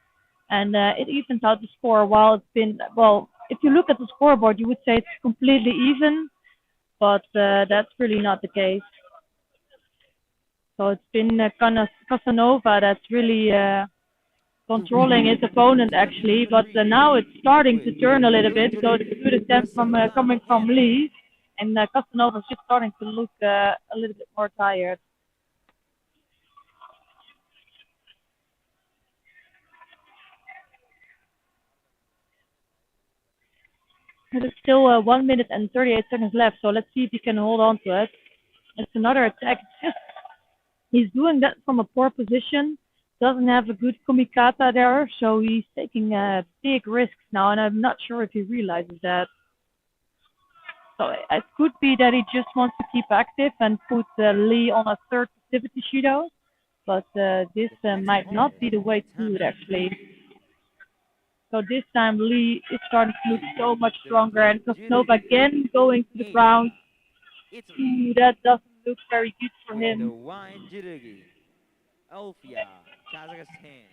And it evens out the score while it's been, well, if you look at the scoreboard, you would say it's completely even. But that's really not the case. So it's been Casanova that's really controlling his opponent actually, but now it's starting to turn a little bit. So the good attempt from coming from Lee, and Casanova's just starting to look a little bit more tired. There's still 1 minute and 38 seconds left, so let's see if he can hold on to it. It's another attack. It's just he's doing that from a poor position. Doesn't have a good Kumikata there, so he's taking big risks now, and I'm not sure if he realizes that. So it could be that he just wants to keep active and put Lee on a third activity Shido, but this might not be the way to do it actually. So this time Lee is starting to look so much stronger, and Casanova again going to the ground. Ooh, that doesn't look very good for him. The white judogi, Alfia, Kazakhstan.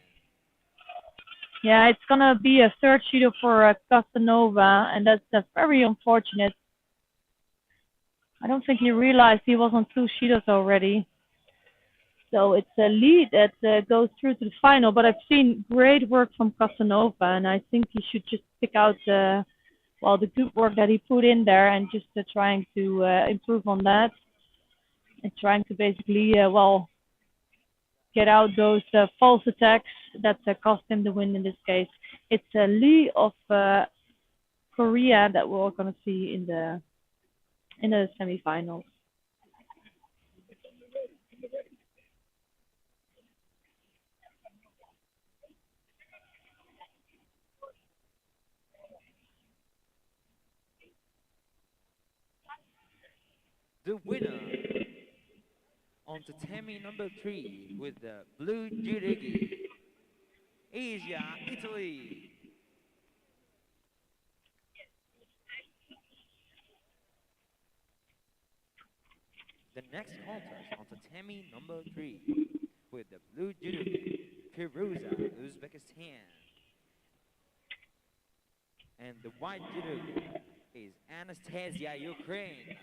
Yeah, it's gonna be a third Shido for Casanova, and that's very unfortunate. I don't think he realized he was on 2 Shidos already. So it's a Lee that goes through to the final, but I've seen great work from Casanova, and I think he should just pick out the good work that he put in there and just trying to improve on that and trying to basically, get out those false attacks that cost him the win in this case. It's Lee of Korea that we're going to see in the semifinals. The winner on tatami number 3 with the blue judogi, Asia, Italy. The next contest on tatami number 3 with the blue judogi, Firuza, Uzbekistan. And the white judogi is Anastasia, Ukraine.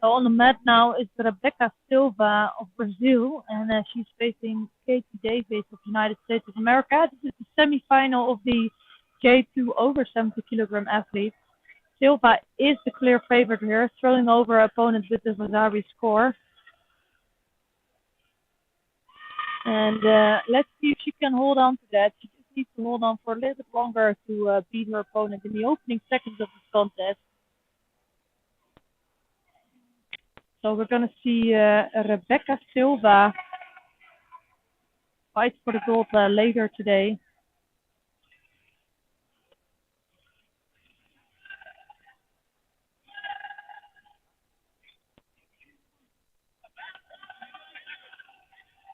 So on the mat now is Rebecca Silva of Brazil, and she's facing Katie Davis of the United States of America. This is the semifinal of the J2 over 70 kilogram athletes. Silva is the clear favorite here, throwing over her opponent with the Vasari score. And let's see if she can hold on to that. She just needs to hold on for a little bit longer to beat her opponent in the opening seconds of this contest. So we're going to see Rebecca Silva fight for the gold later today.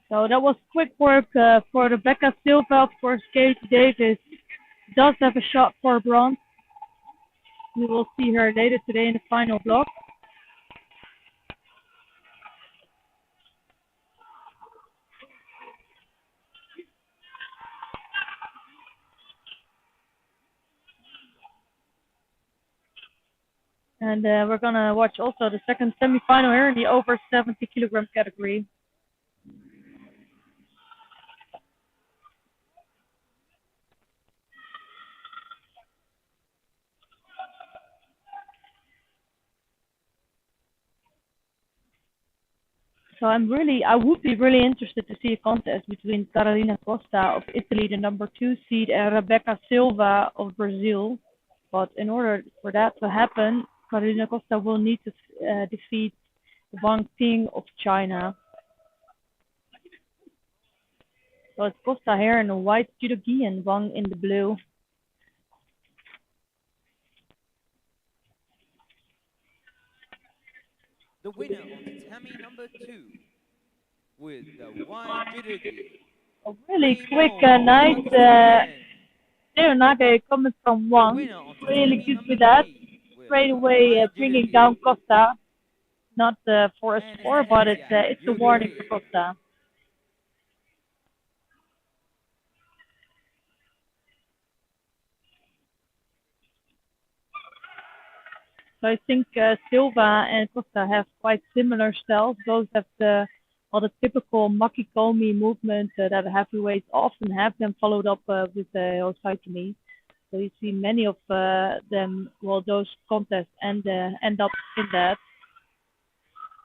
So that was quick work for Rebecca Silva. Of course, Katie Davis does have a shot for bronze. We will see her later today in the final block. And we're going to watch also the second semifinal here in the over 70 kilogram category. So I would be really interested to see a contest between Carolina Costa of Italy, the number 2 seed, and Rebecca Silva of Brazil. But in order for that to happen, Carolina Costa will need to defeat Wang Ping of China. So it's Costa here in the white judogi and Wang in the blue. The winner on tatami number 2 with the white judogi. A really quick, nice Nage coming from Wang. Really good with that. Straight away bringing down Costa. Not for a score, but it's a warning for Costa. So I think Silva and Costa have quite similar styles. Both have the typical makikomi movement that heavyweights often have them followed up with the osaikumi. So you see many of them, those contests end up in that.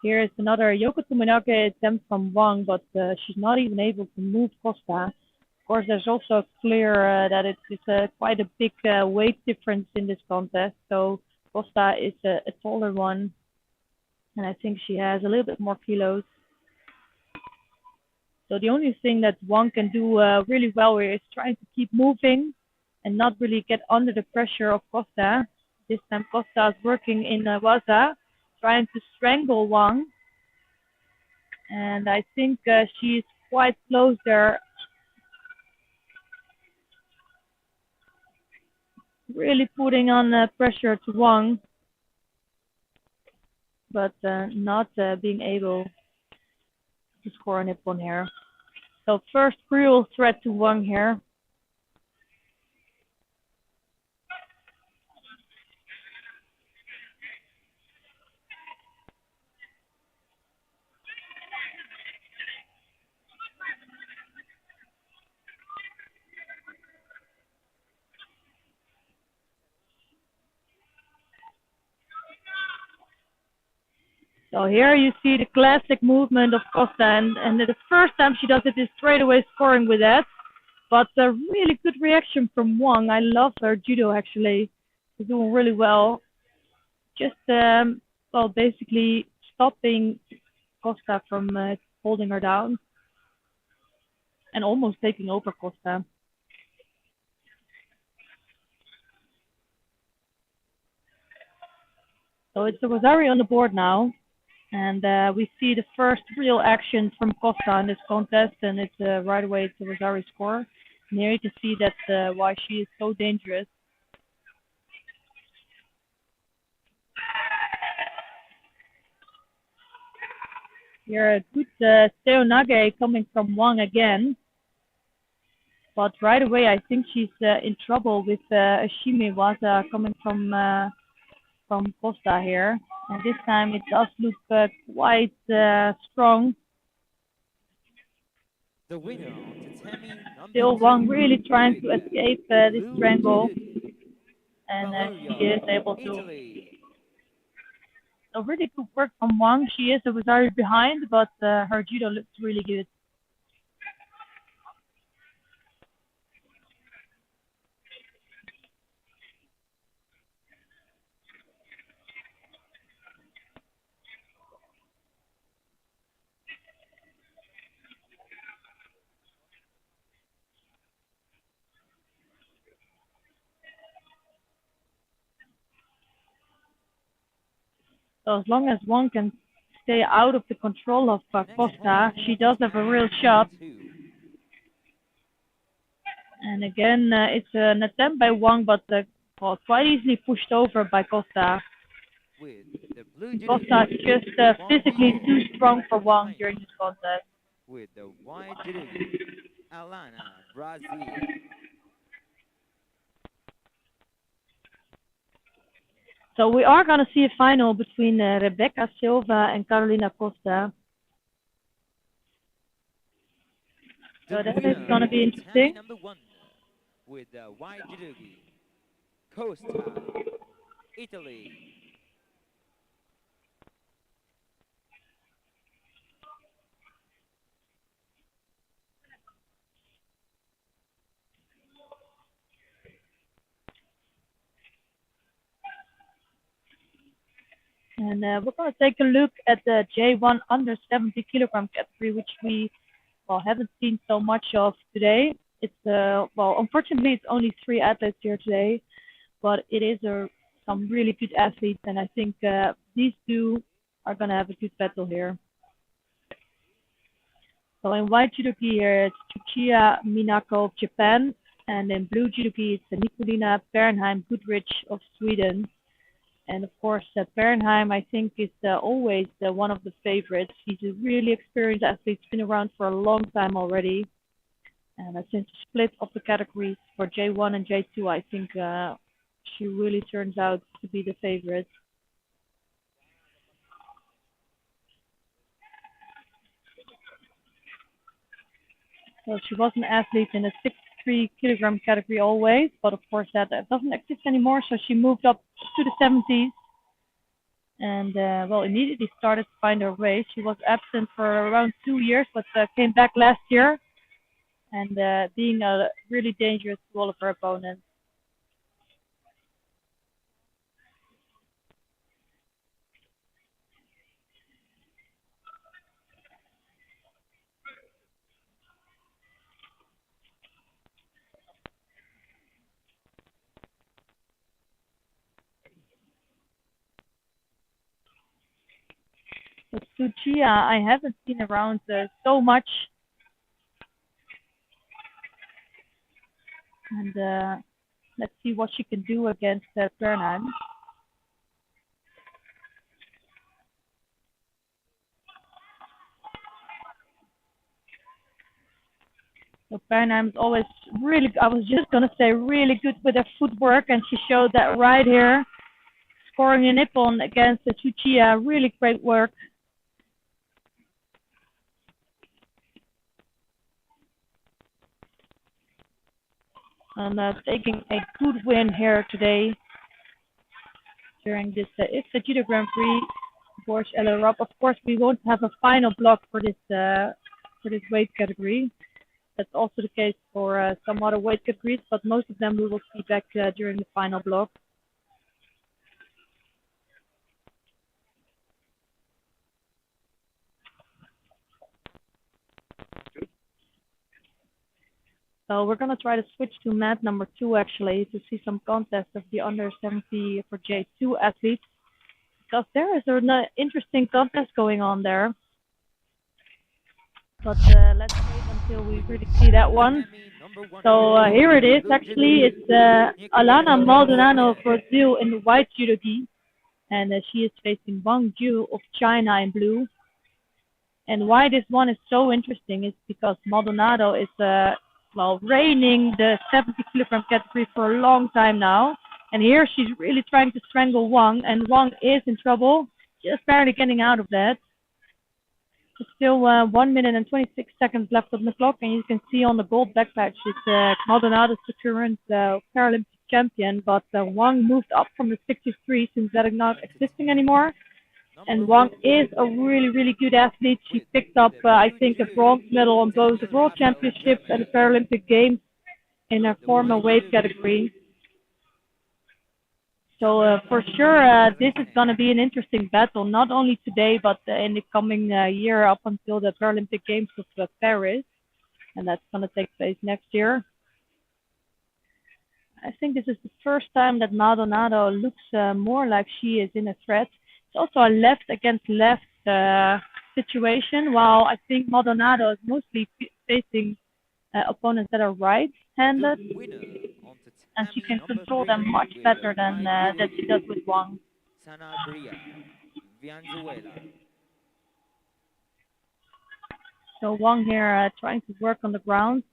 Here is another Yoko Tominake attempt from Wang, but she's not even able to move Costa. Of course, there's also clear that it's quite a big weight difference in this contest. So Costa is a taller one, and I think she has a little bit more kilos. So the only thing that Wang can do really well here is trying to keep moving and not really get under the pressure of Costa. This time Costa is working in waza, trying to strangle Wang. And I think she's quite close there. Really putting on pressure to Wang, but not being able to score a nippon here. So first real threat to Wang here. So here you see the classic movement of Costa, and the first time she does it is straight away scoring with that. But a really good reaction from Wang. I love her judo actually. is doing really well. Just, well, basically stopping Costa from holding her down and almost taking over Costa. So it's a Rosario on the board now, and we see the first real action from Costa in this contest, and it's right away it's a Rosario score. And here you can see that's why she is so dangerous. Here a good Seonage coming from Wang again. But right away I think she's in trouble with Ashimi Waza coming from Costa here. And this time it does look quite strong. The winner of the Tammy number Still 2 Wang really trying to with escape this blue triangle. judo, And she is able to. Italy. So really good work from Wang. She is a Rosario behind, but her judo looks really good. So as long as one can stay out of the control of Costa, she does have a real shot. And again, it's an attempt by Wang, but well, quite easily pushed over by Costa. With the blue Costa is just physically too strong for Wang during this contest. With the white judo, Alana, Brazil. So we are going to see a final between Rebecca Silva and Carolina Costa. So that is going to be interesting. Number 1 with the white judo, Costa, Italy. And we're going to take a look at the J1 under 70 kilogram category, which we haven't seen so much of today. It's unfortunately it's only 3 athletes here today, but it is some really good athletes, and I think these two are going to have a good battle here. So in white judogi here it's Chuchiya Minako of Japan, and in blue judogi it's Nicolina Bernheim Goodrich of Sweden. And of course, Bernheim, I think, is always one of the favorites. She's a really experienced athlete, been around for a long time already. And since the split of the categories for J1 and J2, I think she really turns out to be the favorite. So she was an athlete in the 63 kilogram category always, but of course that doesn't exist anymore. So she moved up to the 70s and immediately started to find her way. She was absent for around 2 years, but came back last year and being really dangerous to all of her opponents. But Suchiya, I haven't seen around so much. And let's see what she can do against Bernheim. So Bernheim is always really, I was just going to say, really good with her footwork, and she showed that right here. Scoring a Nippon against Chuchiya, really great work. And taking a good win here today during this IBDA Judo Grand Prix, Borj Ellerop. Of course, we won't have a final block for this weight category. That's also the case for some other weight categories, but most of them we will see back during the final block. So we're gonna try to switch to mat number 2 actually to see some contests of the under 70 for J2 athletes because there is an interesting contest going on there. But let's wait until we really see that one. So here it is. Actually, it's Alana Maldonado of Brazil in the white judo gi, and she is facing Wang Ju of China in blue. And why this one is so interesting is because Maldonado is reigning the 70 kilogram category for a long time now. And here she's really trying to strangle Wang, and Wang is in trouble, just barely getting out of that. There's still 1 minute and 26 seconds left on the clock, and you can see on the gold back patch it's Maldonado's the current Paralympic champion, but Wang moved up from the 63 since that is not existing anymore. And Wang is a really, really good athlete. She picked up, I think, a bronze medal on both the World Championships and the Paralympic Games in her former weight category. So for sure, this is going to be an interesting battle, not only today, but in the coming year up until the Paralympic Games of Paris. And that's going to take place next year. I think this is the first time that Maldonado looks more like she is in a threat. It's also a left against left situation, while I think Maldonado is mostly facing opponents that are right-handed, and she can control them much better than that she does with Wang. So Wang here trying to work on the ground.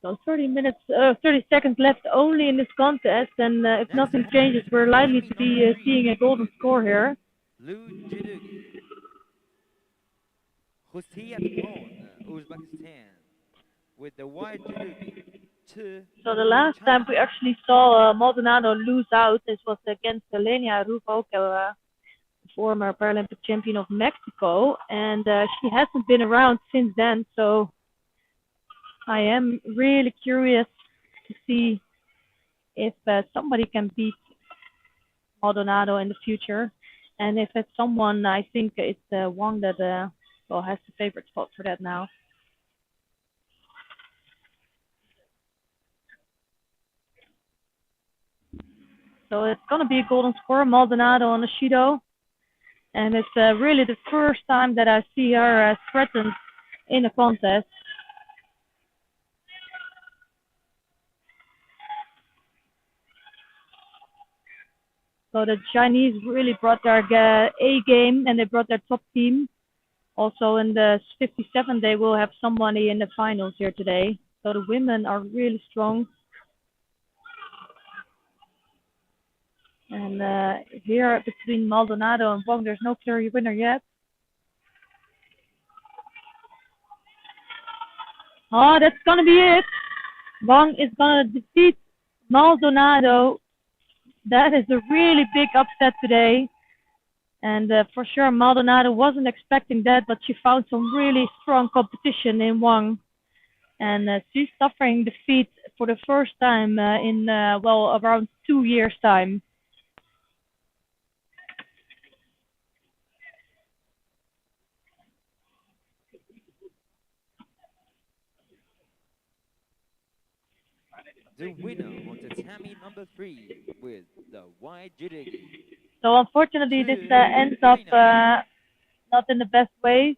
So 30 seconds left only in this contest, and if nothing changes, we're likely to be seeing a golden score here. Blue Judogi. Hossein Khan, Uzbekistan, with the white Judogi. So the last time we actually saw Maldonado lose out, this was against Lenia Ruvalcaba, former Paralympic champion of Mexico, and she hasn't been around since then. So I am really curious to see if somebody can beat Maldonado in the future, and if it's someone, I think it's Wang that has the favorite spot for that now. So it's going to be a golden score, Maldonado on the Judo. And it's really the first time that I see her threatened in a contest. So the Chinese really brought their A game, and they brought their top team. Also in the 57, they will have somebody in the finals here today. So the women are really strong. And here between Maldonado and Wang, there's no clear winner yet. Oh, that's going to be it. Wang is going to defeat Maldonado. That is a really big upset today. And for sure, Maldonado wasn't expecting that, but she found some really strong competition in Wang. And she's suffering defeat for the first time in, around 2 years' time. The winner on tatami number 3 with the white Judogi. So unfortunately, this ends up not in the best way.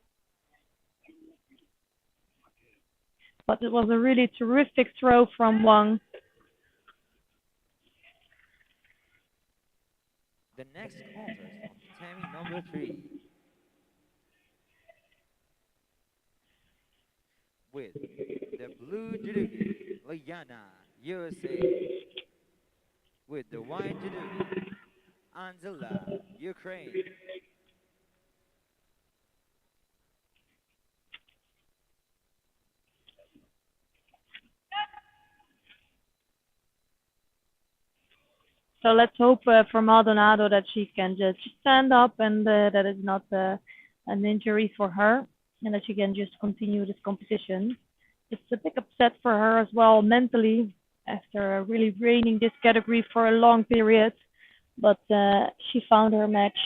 But it was a really terrific throw from Wang. The next contest on tatami number 3 with the blue Judogi, Liana, USA, with the white Judogi, Angela, Ukraine. So let's hope for Maldonado that she can just stand up and that it's not an injury for her and that she can just continue this competition. It's a big upset for her as well mentally after really reigning this category for a long period, but she found her match.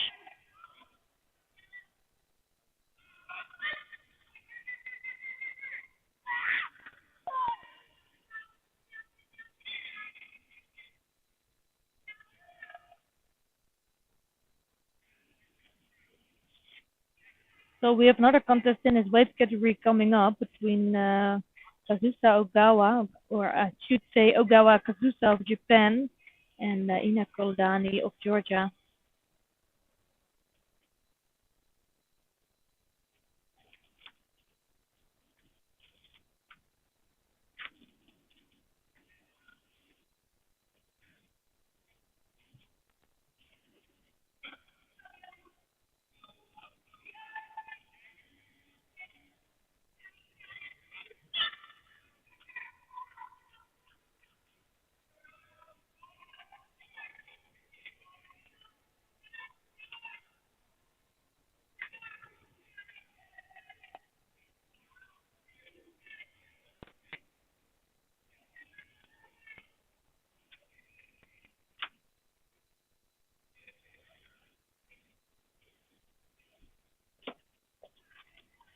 So we have another contest in his weight category coming up between Kazusa Ogawa, or I should say Ogawa Kazusa of Japan, and Ina Koldani of Georgia.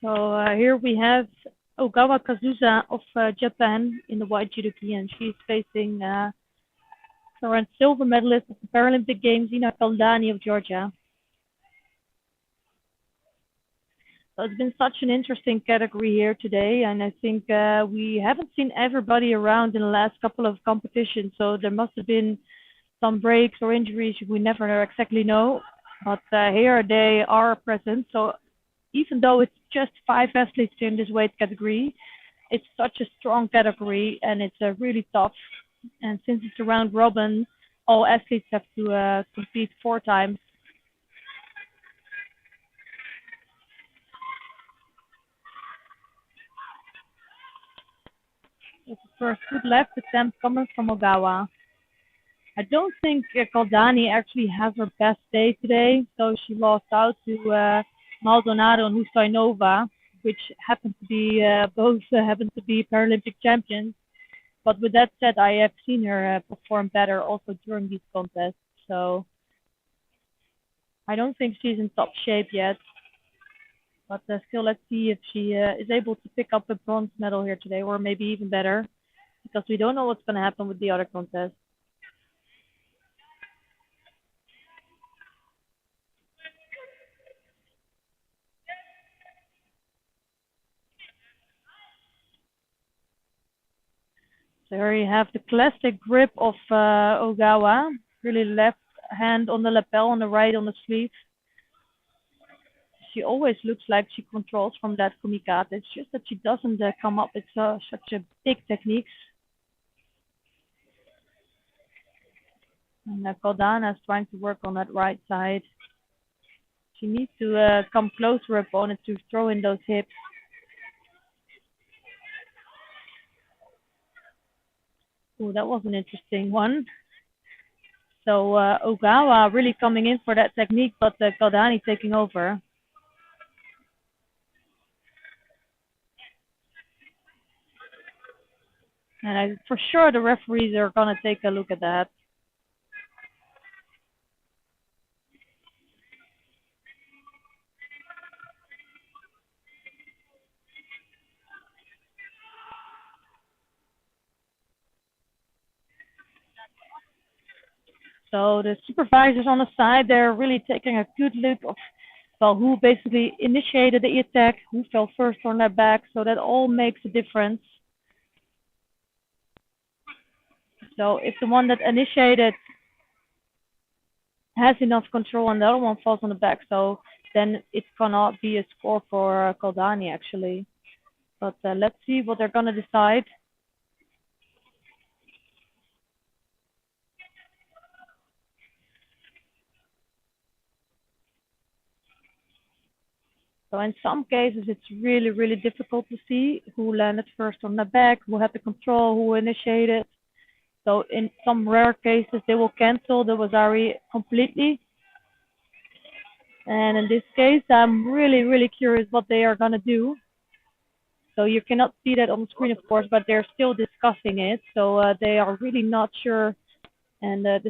So here we have Ogawa Kazusa of Japan in the white judogi, and she's facing current silver medalist of the Paralympic Games, Ina Koldani of Georgia. So it's been such an interesting category here today, and I think we haven't seen everybody around in the last couple of competitions, so there must have been some breaks or injuries we never exactly know. But here they are present, so even though it's just 5 athletes in this weight category, it's such a strong category and it's really tough. And since it's a round robin, all athletes have to compete 4 times. It's the first good left attempt coming from Ogawa. I don't think Koldani actually has her best day today, so she lost out to Maldonado and Husainova, which happen to be both happen to be Paralympic champions. But with that said, I have seen her perform better also during these contests, so I don't think she's in top shape yet. But still, let's see if she is able to pick up a bronze medal here today, or maybe even better, because we don't know what's going to happen with the other contests. So here you have the classic grip of Ogawa, really left hand on the lapel, on the right on the sleeve. She always looks like she controls from that kumikata. It's just that she doesn't come up with such a big techniques. And Koldana is trying to work on that right side. She needs to come close to her opponent to throw in those hips. Oh, that was an interesting one. So Ogawa really coming in for that technique, but Koldani taking over. And for sure the referees are going to take a look at that. So the supervisors on the side, they're really taking a good look of, well, who basically initiated the attack, who fell first on their back. So that all makes a difference. So if the one that initiated has enough control and the other one falls on the back, so then it cannot be a score for Koldani actually. But let's see what they're going to decide. So in some cases, it's really, really difficult to see who landed first on the back, who had the control, who initiated. So in some rare cases, they will cancel the Wazari completely. And in this case, I'm really, really curious what they are going to do. So you cannot see that on the screen, of course, but they're still discussing it. So they are really not sure. And the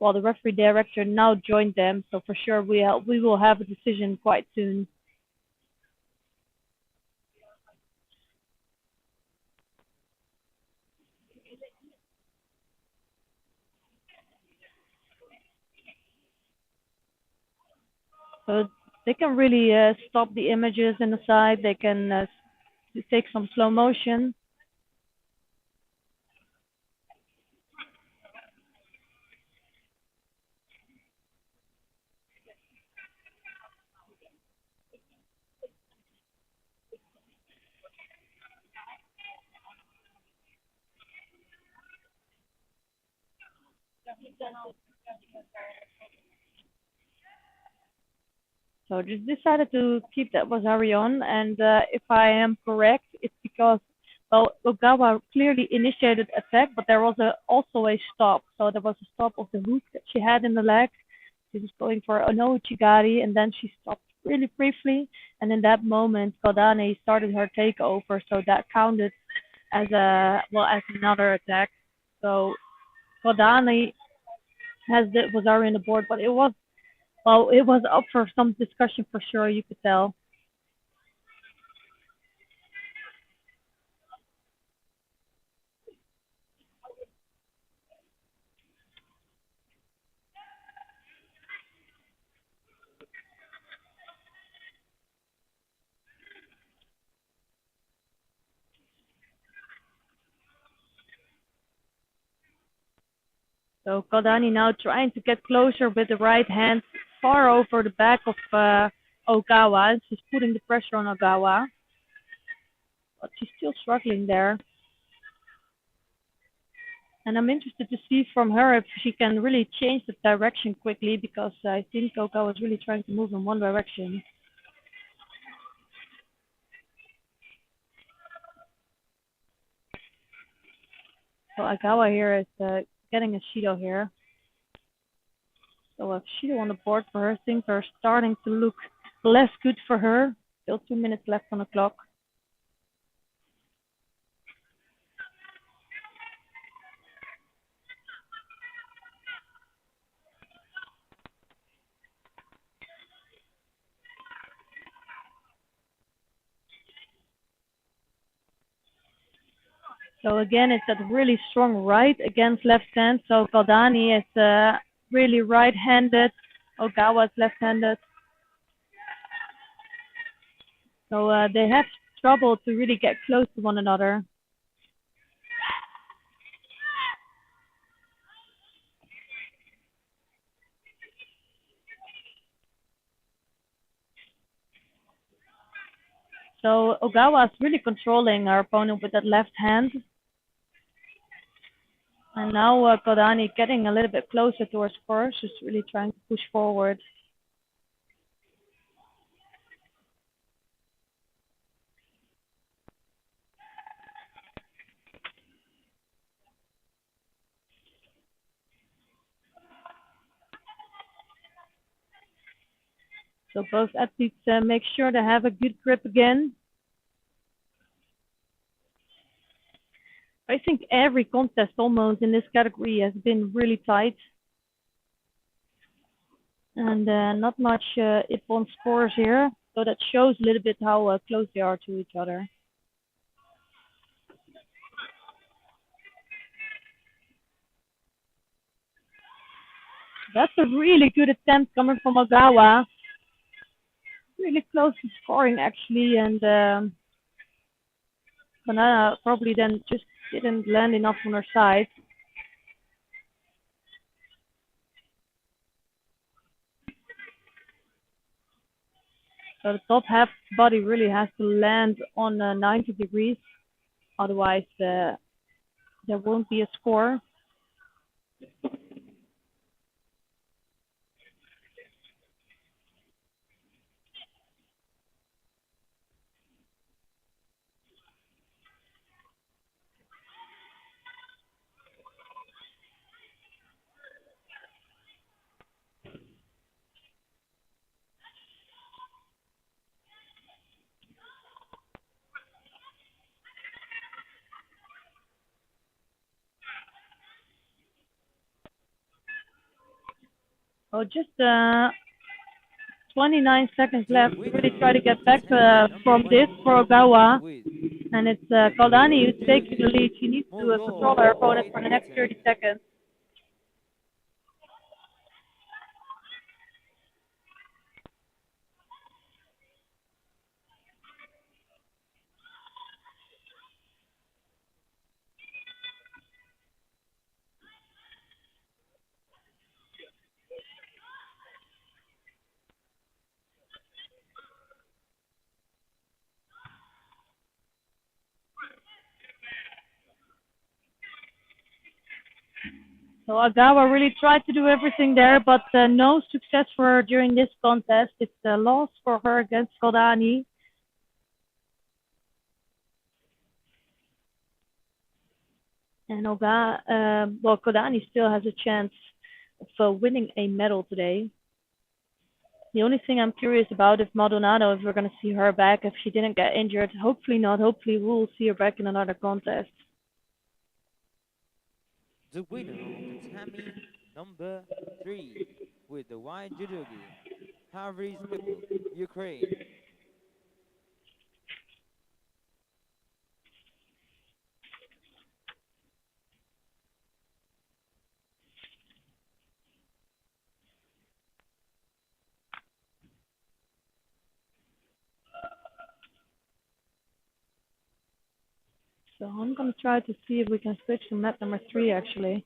referee director now joined them. So for sure, we will have a decision quite soon. So they can really stop the images in the side. They can take some slow motion. So just decided to keep that Wasari on, and if I am correct, it's because Ogawa clearly initiated attack, but there was also a stop. So there was a stop of the hook that she had in the leg. She was going for an Ouchigari, and then she stopped really briefly. And in that moment, Kodani started her takeover, so that counted as as another attack. So Kodani has the Wasari on the board, but it was up for some discussion for sure, you could tell. So Kodani now trying to get closer with the right hand far over the back of Ogawa. She's putting the pressure on Ogawa, but she's still struggling there. And I'm interested to see from her if she can really change the direction quickly, because I think Ogawa is really trying to move in one direction. So Ogawa here is getting a Shido here. So a Shido on the board for her. Things are starting to look less good for her. Still 2 minutes left on the clock. So again, it's a really strong right against left hand. So Kaldani is really right-handed. Ogawa is left-handed. So they have trouble to really get close to one another. So Ogawa is really controlling our opponent with that left hand. And now Kodani getting a little bit closer towards Borj, just really trying to push forward. So both athletes make sure to have a good grip again. I think every contest almost in this category has been really tight. And not much Ippon scores here. So that shows a little bit how close they are to each other. That's a really good attempt coming from Ogawa. Really close to scoring actually, and Banana probably then just didn't land enough on her side. So the top half body really has to land on 90 degrees, otherwise there won't be a score. So just 29 seconds The left to really try to winner get of the back Tammy number from this one for Ogawa. with And it's the Kaldani blue who's taking the judogi, lead. She needs to control her Mongol opponent for the next 30 white seconds. So Agawa really tried to do everything there, but no success for her during this contest. It's a loss for her against Kaldani. And Kaldani still has a chance of winning a medal today. The only thing I'm curious about is Maldonado, if we're going to see her back, if she didn't get injured. Hopefully not. Hopefully we'll see her back in another contest. The winner of the Tammy number 3 with the white judogi, Harvey Spivak, Ukraine. So I'm going to try to see if we can switch to mat number 3 actually.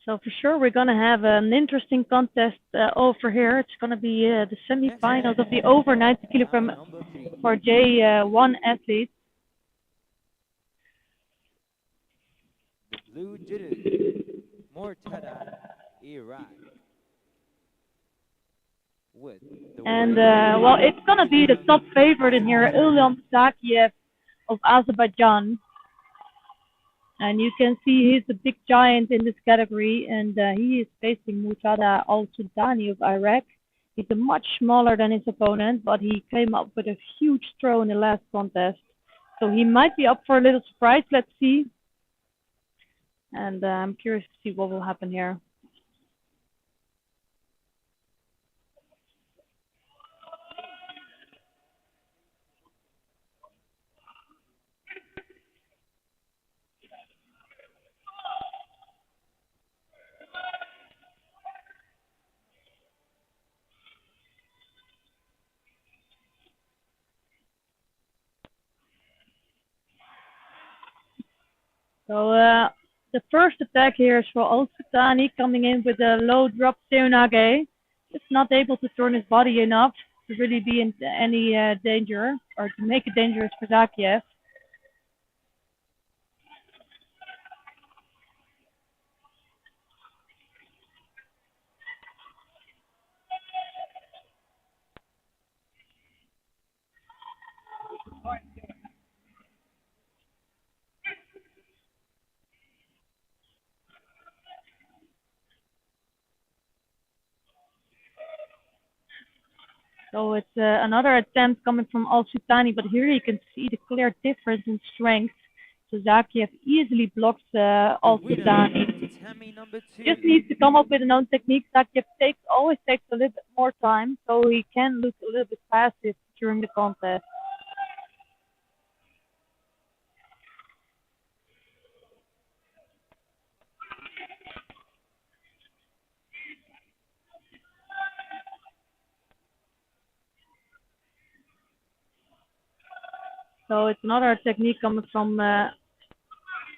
So for sure we're going to have an interesting contest over here. It's going to be the Next semi-finals of the contest, over 90 Tammy kilogram number 3 for J1 athletes. the blue judogi, Mortada, Iraq. With the And white judogi, it's going to be the Ilham top favorite in here, Azerbaijani. Ilham Zakiev of Azerbaijan. And you can see he's a big giant in this category, and he is facing Mutada Al-Sultani of Iraq. He's much smaller than his opponent, but he came up with a huge throw in the last contest. So he might be up for a little surprise. Let's see. And I'm curious to see what will happen here. So the first attack here is for Al-Sultani, coming in with a low drop Seonage. Just not able to turn his body enough to really be in any danger, or to make it dangerous for Zakiev. So it's another attempt coming from Al-Sultani, but here you can see the clear difference in strength. So Zakiev easily blocks The winner of the Al-Sultani. Tammy number Just 2 needs to come up with an own technique. Zakiev always takes a little bit more time, so he can look a little bit passive during the contest. So it's another technique coming from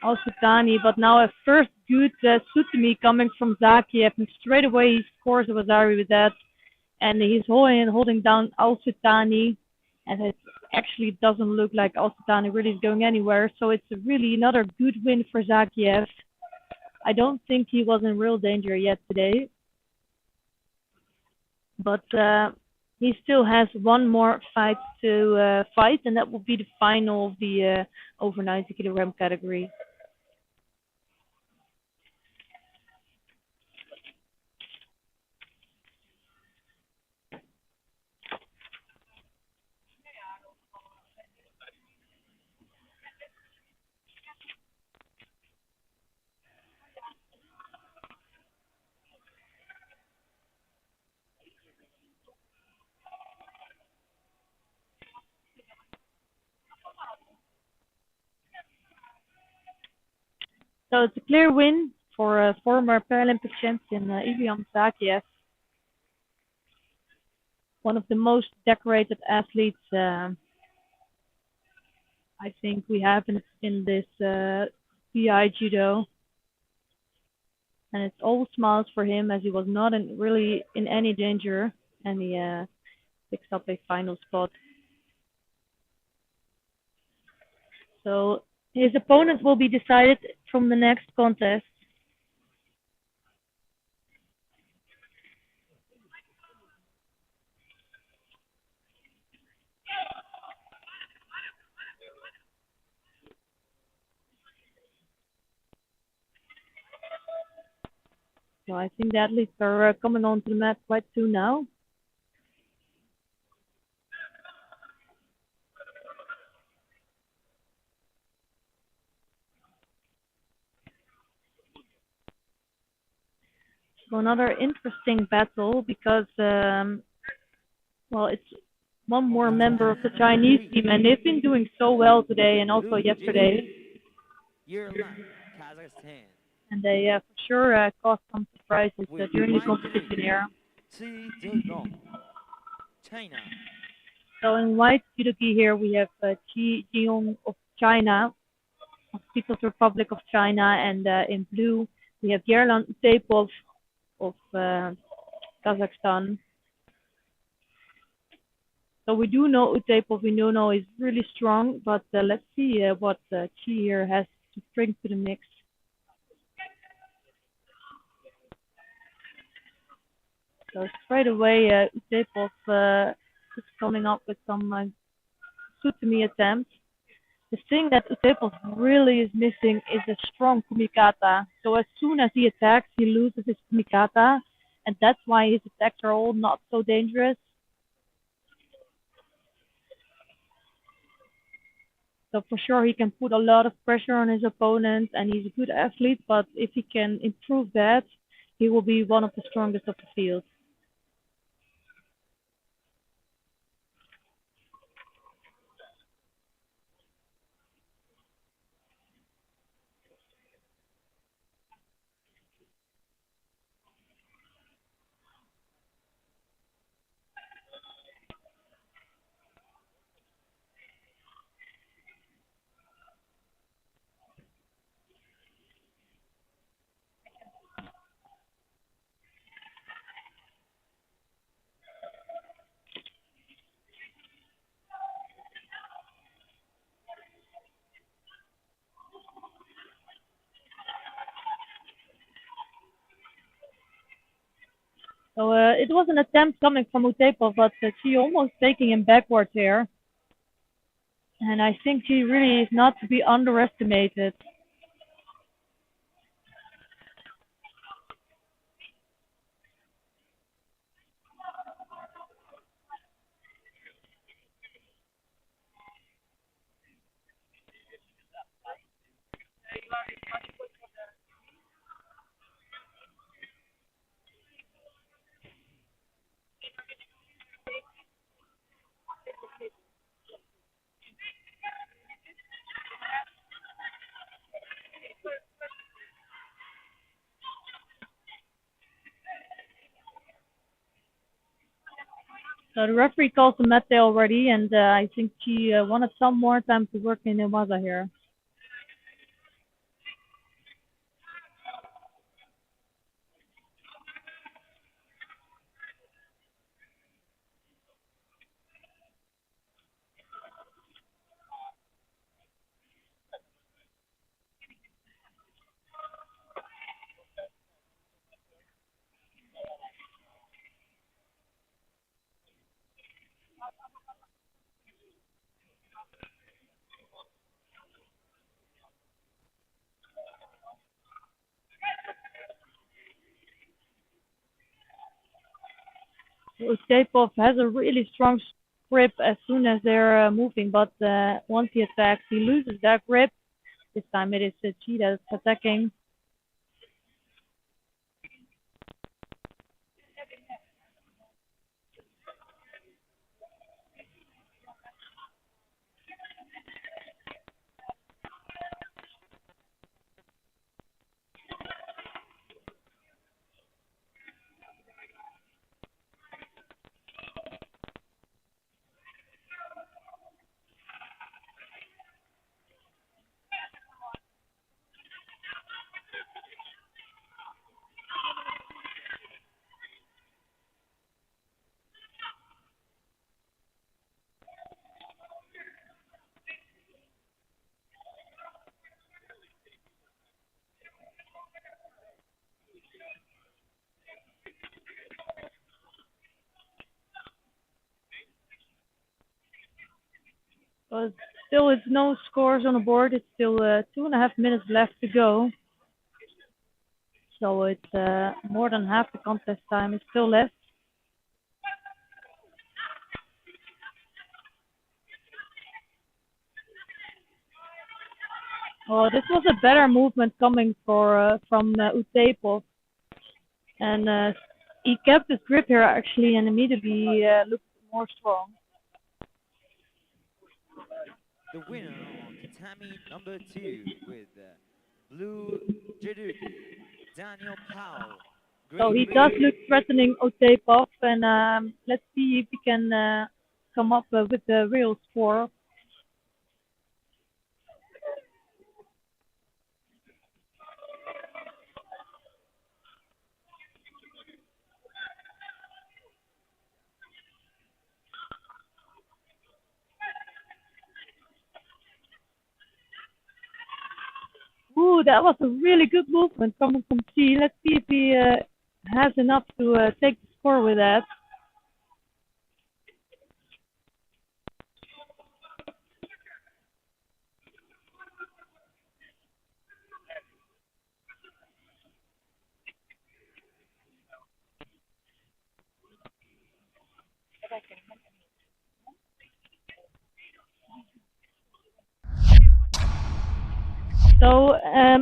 Al-Sultani, but now a first good Sutami coming from Zakiev, and straight away he scores a Wazari with that. And he's holding down Al-Sultani, and it actually doesn't look like Al-Sultani really is going anywhere. So it's really another good win for Zakiev. I don't think he was in real danger yet today, but he still has one more fight to fight, and that will be the final of the over 90 kilogram category. So it's a clear win for former Paralympic champion Iliam Sakiev, one of the most decorated athletes I think we have in this PI Judo. And it's all smiles for him as he was not really in any danger, and he picks up a final spot. So his opponent will be decided from the next contest. So I think the athletes are coming onto the mat quite soon now. So another interesting battle because, well, it's one more member of the Chinese team, and they've been doing so well today and also Blue yesterday. Judo, Yerevan, Kazakhstan. And they for sure caused some surprises With during the white competition judo, here. Zilong, China. So in white judogi here we have Qi Jiong of China, of People's Republic of China, and in blue we have Yerlan Utepov of Kazakhstan. So we do know Utepov, we do know he's really strong, but let's see what Qi here has to bring to the mix. So straight away Utepov is coming up with some Sutami attempts. The thing that Utepov really is missing is a strong kumikata. So as soon as he attacks, he loses his kumikata, and that's why his attacks are all not so dangerous. So for sure he can put a lot of pressure on his opponent, and he's a good athlete, but if he can improve that, he will be one of the strongest of the field. So it was an attempt coming from Utepov, but she almost taking him backwards here. And I think she really is not to be underestimated. So the referee calls the mate already, and I think she wanted some more time to work in Iwaza here. Utepov has a really strong grip as soon as they're moving, but once he attacks, he loses that grip. This time it is Chi that's attacking. But still, it's no scores on the board. It's still 2.5 minutes left to go. So it's more than half the contest time is still left. Oh, this was a better movement coming from Utepov, and he kept his grip here actually, and immediately looked more strong. The winner on tatami number 2 with blue judogi, Daniel Powell, So Great he does Britain. look threatening Utepov, and let's see if he can come up with the real score. Ooh, that was a really good movement coming from C. Let's see if he has enough to take the score with that. So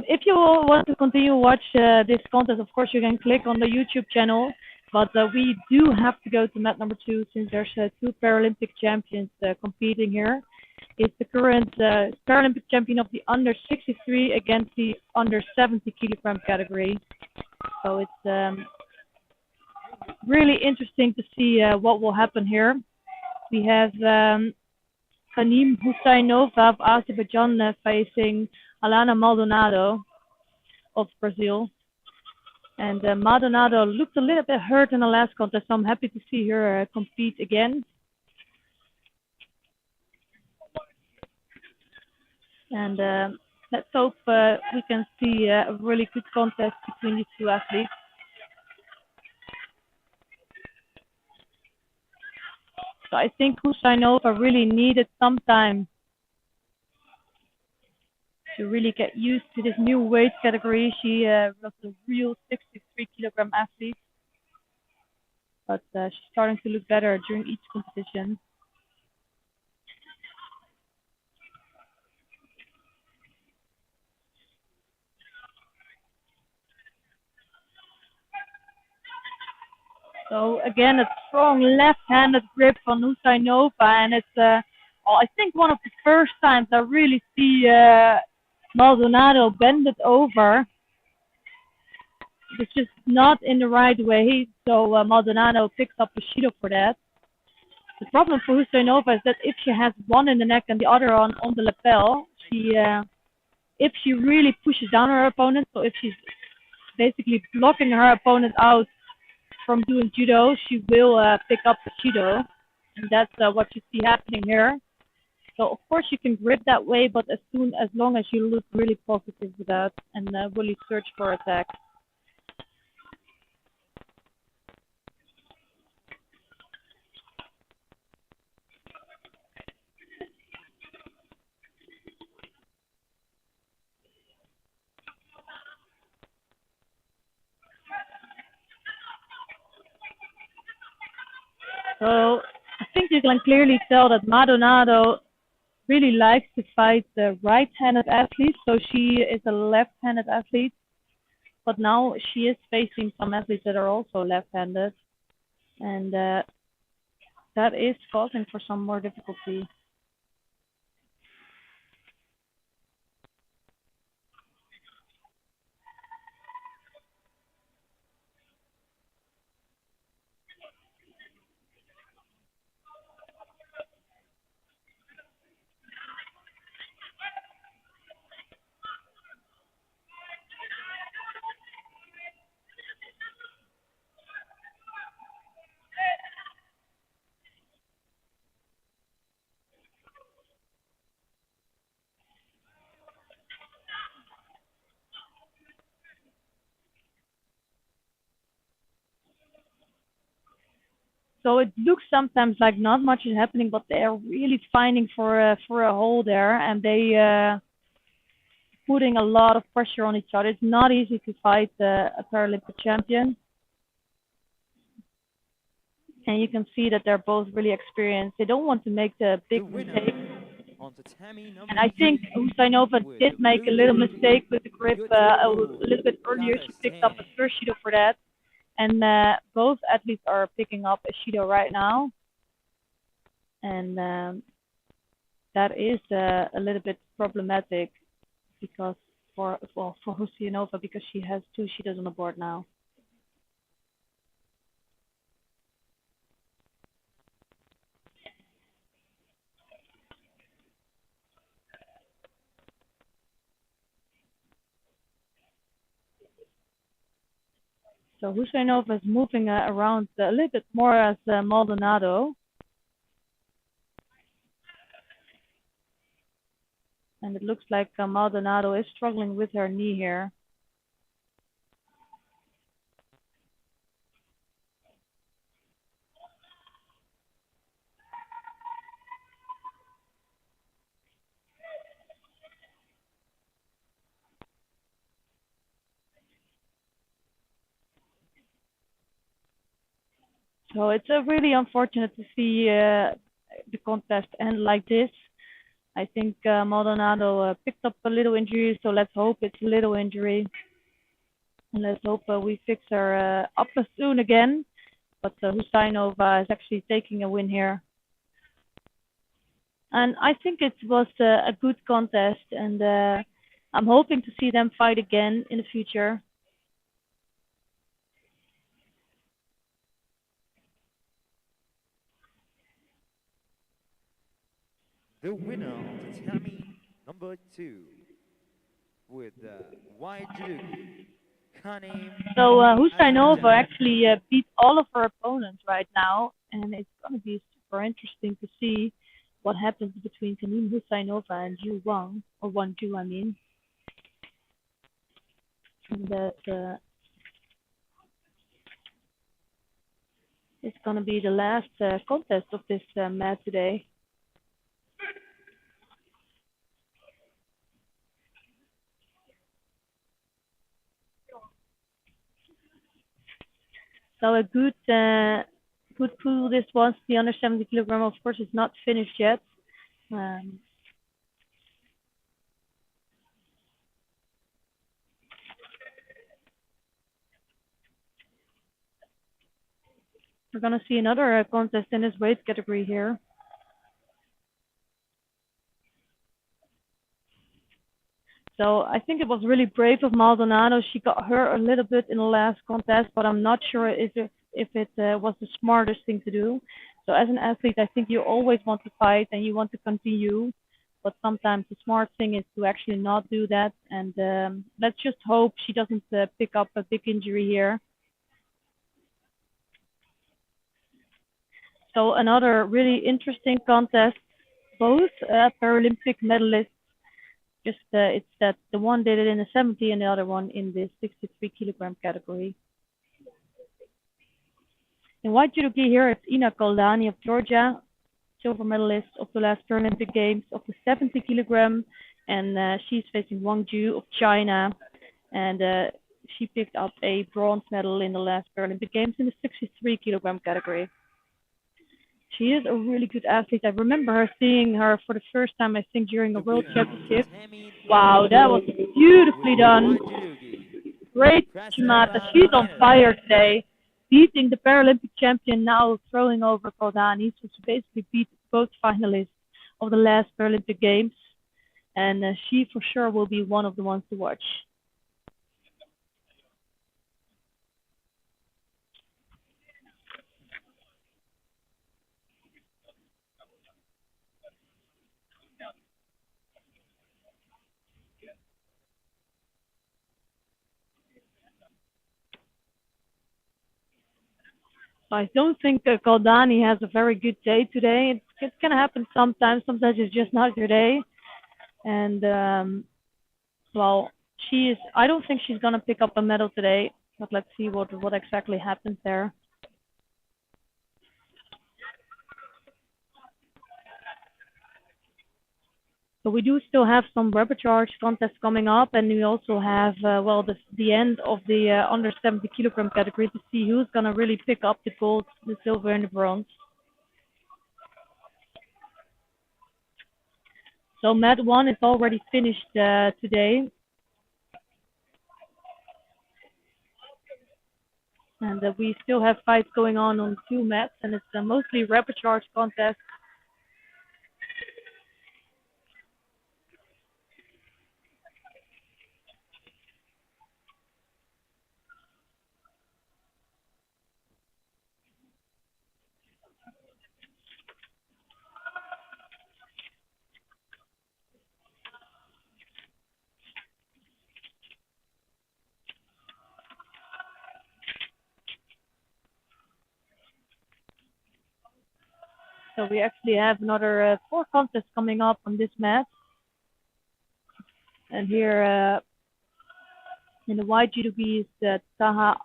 if you want to continue watch this contest, of course you can click on the YouTube channel. But we do have to go to mat number 2 since there's 2 Paralympic champions competing here. It's the current Paralympic champion of the under 63 against the under 70 kilogram category. So it's really interesting to see what will happen here. We have Kanim Husainova of Azerbaijan facing Alana Maldonado of Brazil. And Maldonado looked a little bit hurt in the last contest, so I'm happy to see her compete again. And let's hope we can see a really good contest between these two athletes. So I think Husainova really needed some time to really get used to this new weight category. She was a real 63 kilogram athlete, but she's starting to look better during each competition. So again, a strong left-handed grip on Husainova, and it's I think one of the first times I really see Maldonado bend it over. It's just not in the right way, so Maldonado picks up a Shido for that. The problem for Husainova is that if she has one in the neck and the other on the lapel, if she really pushes down her opponent, so if she's basically blocking her opponent out from doing judo, she will pick up the judo, and that's what you see happening here. So of course you can grip that way, but as long as you look really positive with that and really search for attack. So I think you can clearly tell that Maldonado really likes to fight the right-handed athletes. So she is a left-handed athlete, but now she is facing some athletes that are also left-handed, and that is causing for some more difficulty. So it looks sometimes like not much is happening, but they are really fighting for a hole there, and they putting a lot of pressure on each other. It's not easy to fight a Paralympic champion, and you can see that they're both really experienced. They don't want to make the The big winner mistake. on tatami And number I think 3 Husainova with did the make a blue little judo, mistake with the grip a Judo little bit earlier. She picked up a Kazakhstan. first Shido for that. And both athletes are picking up a Shido right now. And that is a little bit problematic because for Husainova, because she has two Shidos on the board now. So Husainova is moving around a little bit more as Maldonado. And it looks like Maldonado is struggling with her knee here. So it's really unfortunate to see the contest end like this. I think Maldonado picked up a little injury, so let's hope it's a little injury. And let's hope we fix her up soon again. But Husainova is actually taking a win here. And I think it was a good contest, and I'm hoping to see them fight again in the future. The winner on tatami number 2 with the white judogi, Kanim So Husainova Azajan. actually beat all of her opponents right now, and it's going to be super interesting to see what happens between Kanim Husainova and Ju Wang, or Wang Ju, I mean. And that it's going to be the last contest of this match today. So a good pool this was. The under 70 kilogram, of course, is not finished yet. Um, we're going to see another contest in this weight category here. So I think it was really brave of Maldonado. She got hurt a little bit in the last contest, but I'm not sure if it was the smartest thing to do. So as an athlete, I think you always want to fight and you want to continue, but sometimes the smart thing is to actually not do that. And let's just hope she doesn't pick up a big injury here. So another really interesting contest. Both Paralympic medalists. Just it's that the one did it in the 70 and the other one in the 63 kilogram category. In white judogi here, it's Ina Koldani of Georgia, silver medalist of the last Paralympic Games of the 70 kilogram, and she's facing Wang Ju of China, and she picked up a bronze medal in the last Paralympic Games in the 63 kilogram category. She is a really good athlete. I remember seeing her for the first time, I think, during a The World winner on Championship. tatami Wow, number that was 2 beautifully with the done. white judogi, Great, Shimata. Krasnova, She's on Canada. fire today, beating the Paralympic champion, now throwing over Koldani. So she basically beat both finalists of the last Paralympic Games, and she for sure will be one of the ones to watch. I don't think Koldani has a very good day today. It's gonna happen sometimes. Sometimes it's just not your day. And well, she is. I don't think she's gonna pick up a medal today. But let's see what exactly happens there. So we do still have some rubber charge contests coming up, and we also have well the end of the under 70 kilogram category to see who's gonna really pick up the gold, the silver, and the bronze. So mat one is already finished today, and we still have fights going on two mats, and it's mostly rubber charge contests. So we actually have another four contests coming up on this mat. And here in the white judo is Taha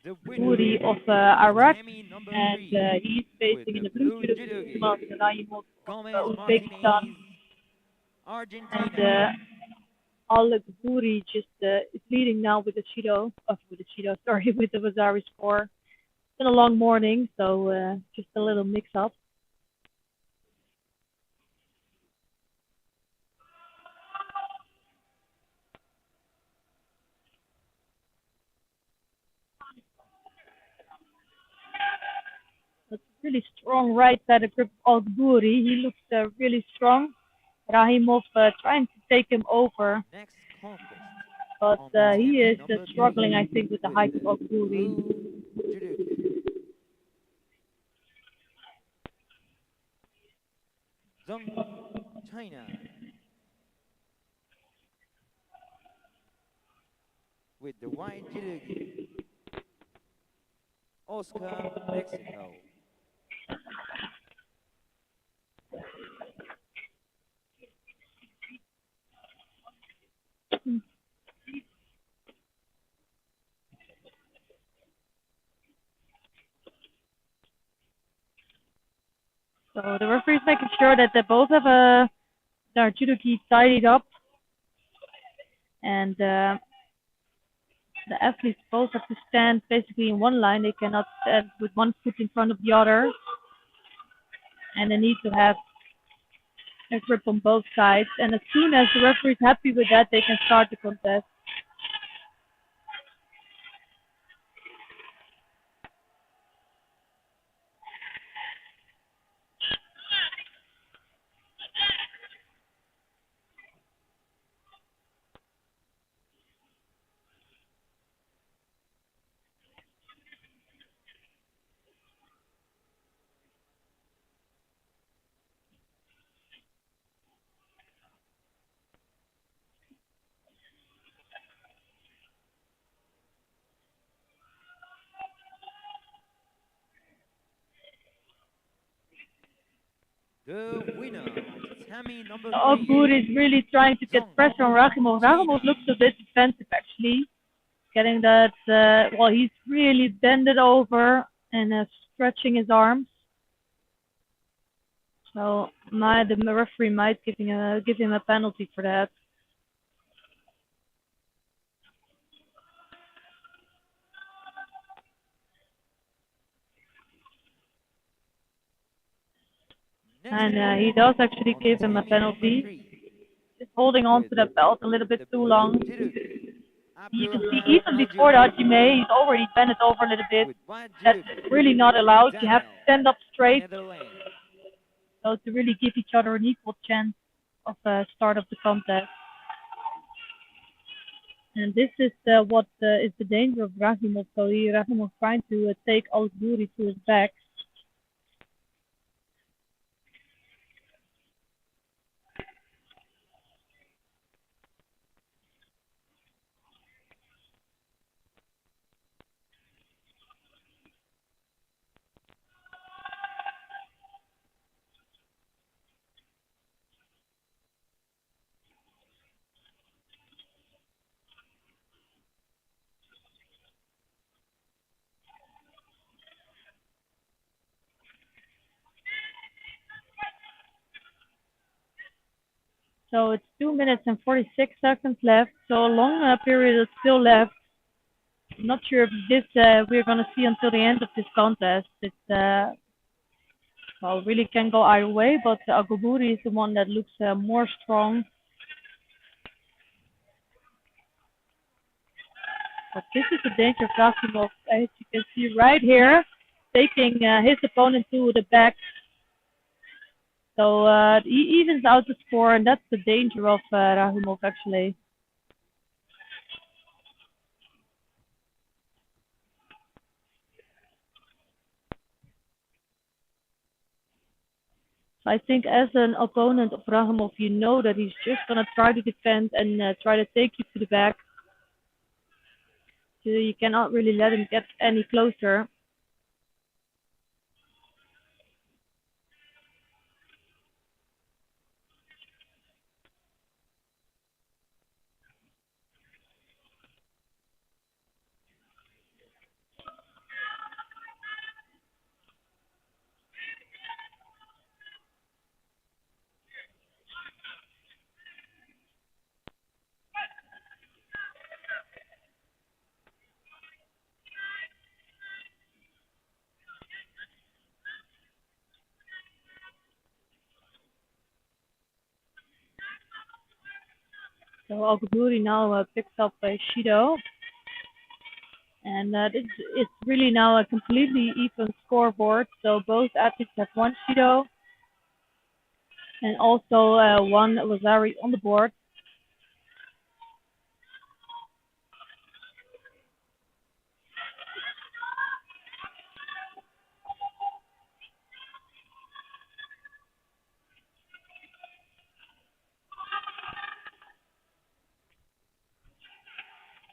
The Al-Buri winner of on Iraq, Tammy number and 3 he's with facing in the the blue blue judo judogi, Raimov of Gomez Uzbekistan. Martinez, And Argentina. Al-Buri just is leading now with the Judo, sorry, with the Vazari score. It's been a long morning, so just a little mix up. That's really strong right side grip of Al-Buri. He looks really strong. Rahimov trying to take him over, Next contest but on the he Tammy is number 3 struggling, I think, with the with height the of Al-Buri. blue judogi, Zheng, China. With the white judogi, Oscar, Mexico. So the referee's making sure that they both have their judogi tidied up, and the athletes both have to stand basically in one line. They cannot stand with one foot in front of the other, and they need to have a grip on both sides. And as soon as the referee is happy with that, they can start the contest. The winner on tatami number Ogur 3, is really trying to get Zheng, pressure on Rachimov. Rachimov China. looks a bit defensive actually, getting that, well, he's really bended over and stretching his arms. So the referee might give him a penalty for that. Next And he does actually on give him a tatami number penalty. 3 Just holding on with to the belt a little bit the too blue long. judogi, You can see Abdurrahman even before the Al-Jumi. Hajime, he's already bent it over a little bit. With white That's judogi, really not allowed. You have to Daniel, stand up straight, Netherlands. so to really give each other an equal chance of start of the contest. And this is what is the danger of Rahimov. So Rahimov trying to take Al-Buri to his back. So it's 2 minutes and 46 seconds left. So a long period is still left. I'm not sure if this we're going to see until the end of this contest. It's well, really can go either way, but Agoburi is the one that looks more strong. But this is the danger of Rasimov, as you can see right here, taking his opponent to the back. So he evens out the score, and that's the danger of Rahimov actually. So I think as an opponent of Rahimov, you know that he's just going to try to defend and try to take you to the back. So you cannot really let him get any closer. So Agoburi now picks up Shido. And it's really now a completely even scoreboard. So both athletes have one Shido and also one Lazari on the board.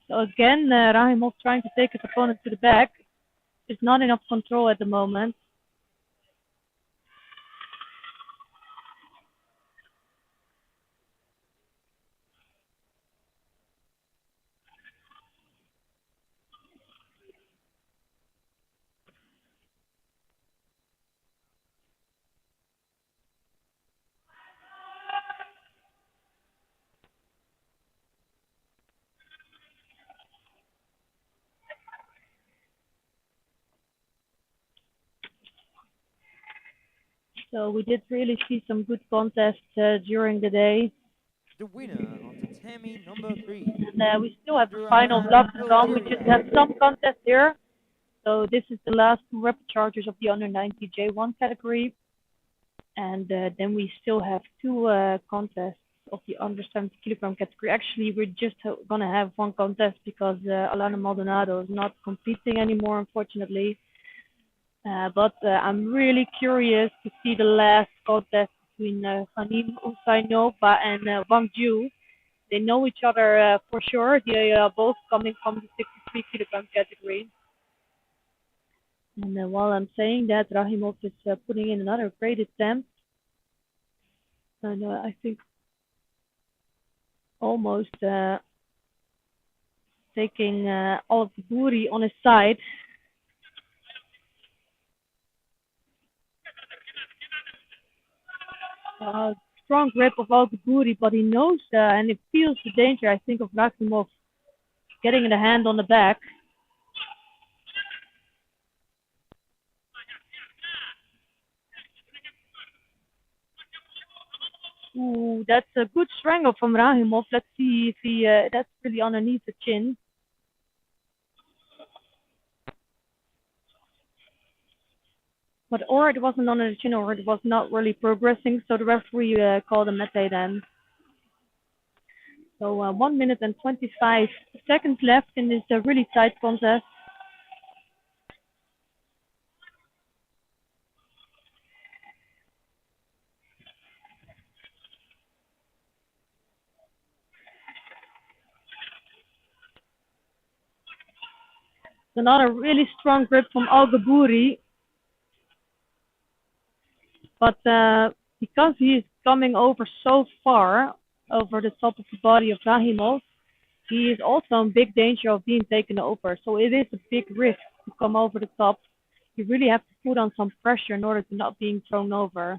So again, Rahimov trying to take his opponent to the back. There's not enough control at the moment. So we did really see some good contests during the day. The winner on tatami number 3. And we still have the final block to come. We just have some contests here. So this is the last two rep chargers of the under 90 J1 category. And then we still have two contests of the under 70 kilogram category. Actually, we're just going to have one contest because Alana Maldonado is not competing anymore, unfortunately. But I'm really curious to see the last contest between Hanim Usainova and Wang Ju. They know each other for sure. They are both coming from the 63 kilogram category. And while I'm saying that, Rahimov is putting in another great attempt. And I think almost taking all of the booty on his side. Strong grip of all the booty, but he knows and he feels the danger, I think, of Rahimov getting the hand on the back. Ooh, that's a good strangle from Rahimov. Let's see if he that's really underneath the chin. But or it wasn't under the chin, or it was not really progressing. So the referee called a mete then. So 1 minute and 25 seconds left in this really tight contest. Another really strong grip from Al-Gaburi. But because he is coming over so far over the top of the body of Rahimov, he is also in big danger of being taken over. So it is a big risk to come over the top. You really have to put on some pressure in order to not being thrown over.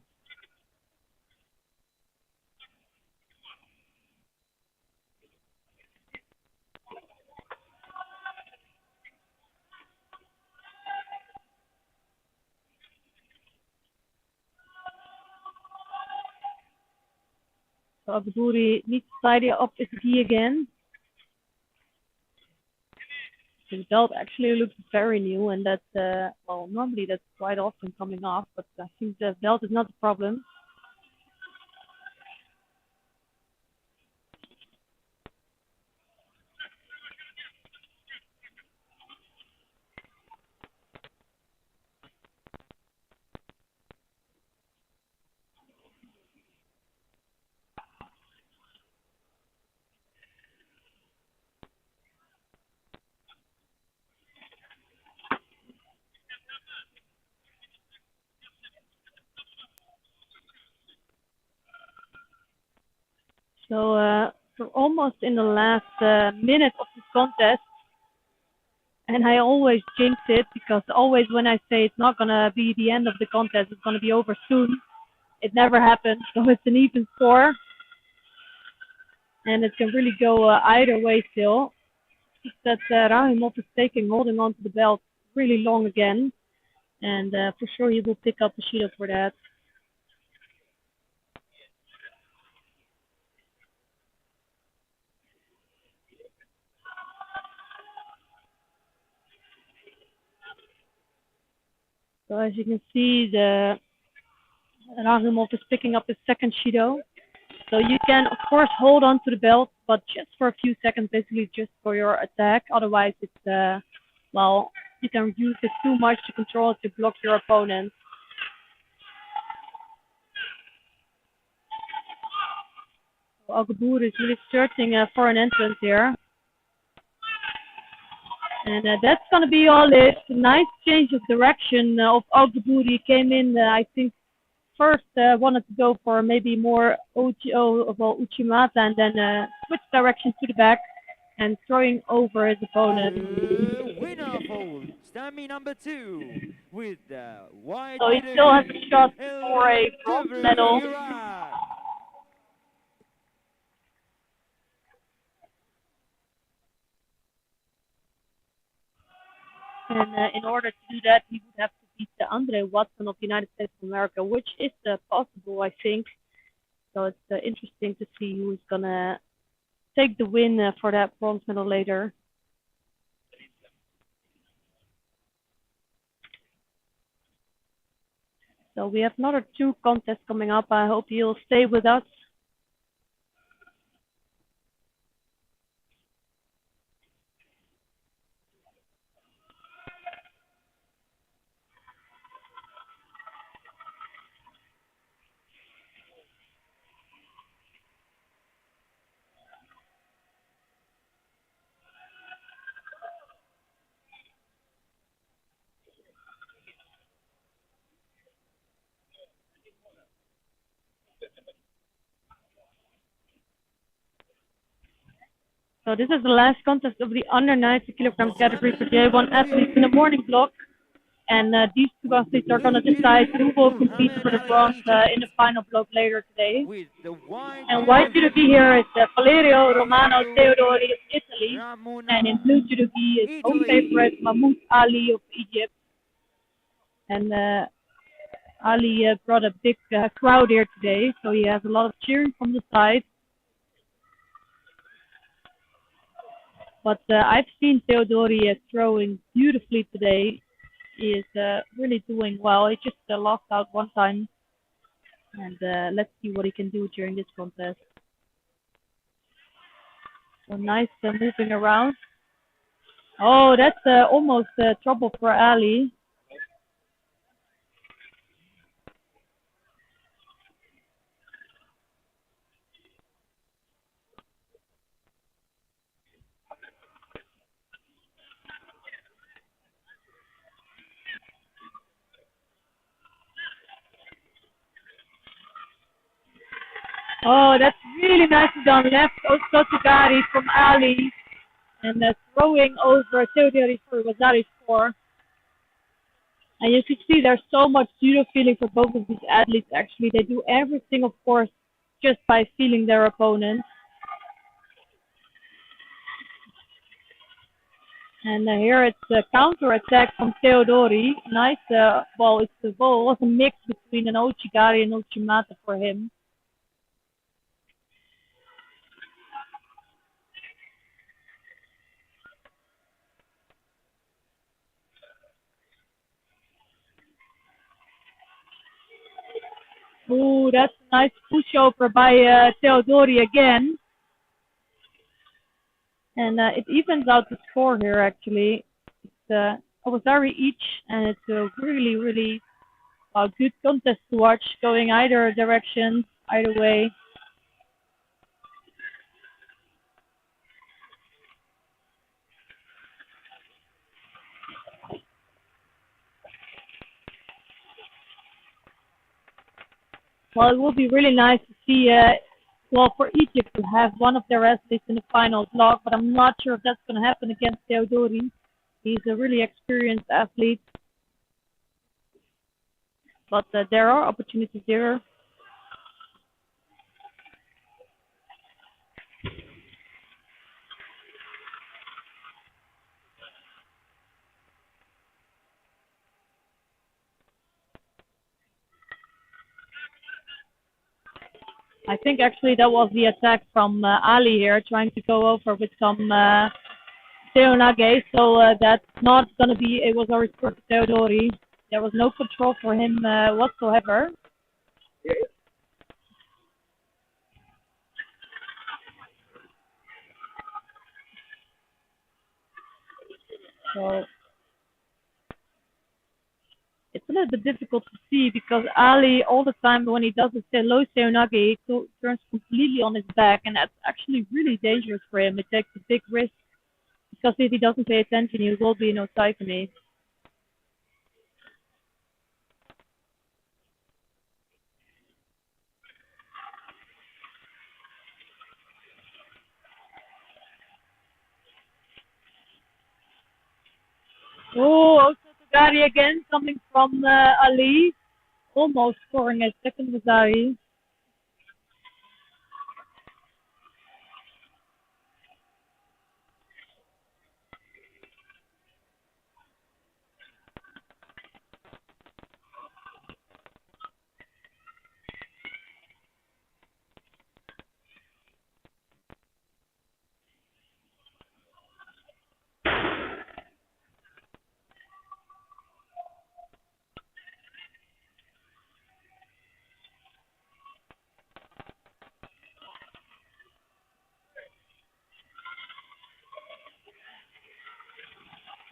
So Abduri needs to tidy up his gi again. His belt actually looks very new, and that's, well, normally that's quite often coming off, but I think the belt is not the problem. So we're almost in the last minute of this contest, and I always jinx it because always when I say it's not gonna be the end of the contest, it's gonna be over soon. It never happens, so it's an even score, and it can really go either way still. That Rahimov is holding on to the belt really long again, and for sure he will pick up the Shido for that. So as you can see, the Rahimov is picking up his second Shido. So you can, of course, hold on to the belt, but just for a few seconds, basically just for your attack. Otherwise, it's, well, you can use it too much to control it to block your opponent. So Agabur is really searching for an entrance here. And that's going to be all it. A nice change of direction of Agabur. He came in, I think, first wanted to go for maybe more Uchimata and then switch direction to the back and throwing over his opponent. Winner for Stammy number 2 with the white. So he still has a shot for a bronze medal. And in order to do that, he would have to beat the Andre Watson of the United States of America, which is possible, I think. So it's interesting to see who's going to take the win for that bronze medal later. So we have another 2 contests coming up. I hope you'll stay with us. So this is the last contest of the under 90 kilograms category for J1 athletes in the morning block. And these 2 athletes are going to decide who will compete for the bronze in the final block later today. And white judogi here is Valerio Romano Teodori of Italy. And in blue judogi is home favorite Mahmoud Ali of Egypt. And Ali brought a big crowd here today, so he has a lot of cheering from the side. But I've seen Teodori throwing beautifully today. He is really doing well. He just lost out one time. And let's see what he can do during this contest. So nice moving around. Oh, that's almost trouble for Ali. Oh, that's really nicely done. Left Osotogari from Ali. And throwing over Teodori for Wazari's score. And you can see there's so much judo feeling for both of these athletes, actually. They do everything, of course, just by feeling their opponent. And here it's a counter-attack from Teodori. Nice ball. The ball was a mix between an Ochigari and Ochimata for him. Ooh, that's a nice pushover by Theodori again. And it evens out the score here, actually. It's Awazari each, and it's a really, really good contest to watch, going either direction, either way. Well, it would be really nice to see, well, for Egypt to have one of their athletes in the final block, but I'm not sure if that's going to happen against Theodori. He's a really experienced athlete, but there are opportunities there. I think actually that was the attack from Ali here, trying to go over with some Seonage, so that's not going to be, it was already for Theodori. There was no control for him whatsoever. So it's a little bit difficult to see because Ali, all the time when he does a low Seonage, he turns completely on his back, and that's actually really dangerous for him. It takes a big risk because if he doesn't pay attention, he will be in Osaikane. Oh, Osotogari again, coming from Ali, almost scoring a second Wazari.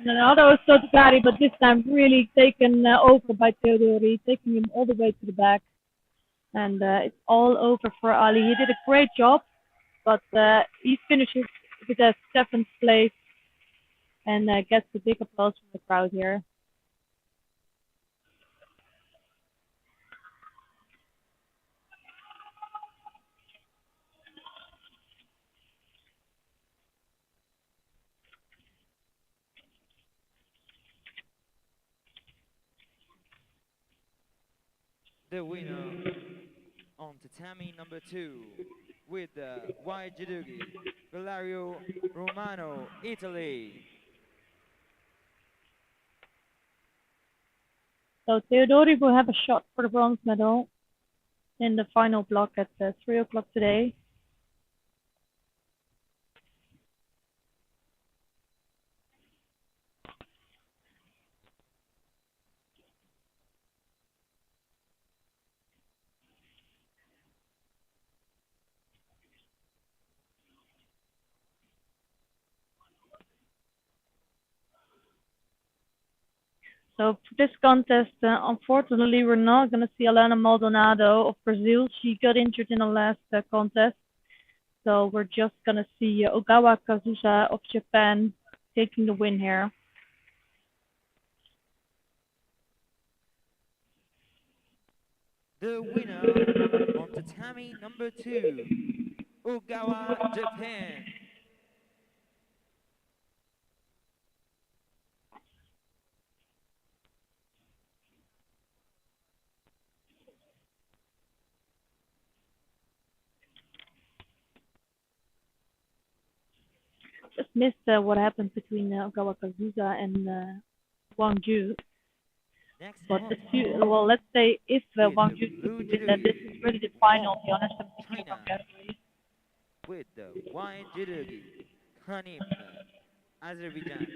And another Osotogari, but this time really taken over by Theodori, taking him all the way to the back. And it's all over for Ali. He did a great job, but he finishes with a 7th place and gets a big applause from the crowd here. The winner on tatami number 2 with the white judogi, Valerio Romano, Italy. So Theodori will have a shot for the bronze medal in the final block at 3 o'clock today. So for this contest, unfortunately, we're not going to see Alana Maldonado of Brazil. She got injured in the last contest. So we're just going to see Ogawa Kazusa of Japan taking the win here. The winner on tatami number 2, Ogawa, Japan. Just missed what happened between Ogawa Kazusa and Wang Ju. Next But one, well, let's say if with Wang the Ju blue wins, then this judogi, is really the final, Borj, the honest China, category. with the white judogi, Kanim, Azerbaijan.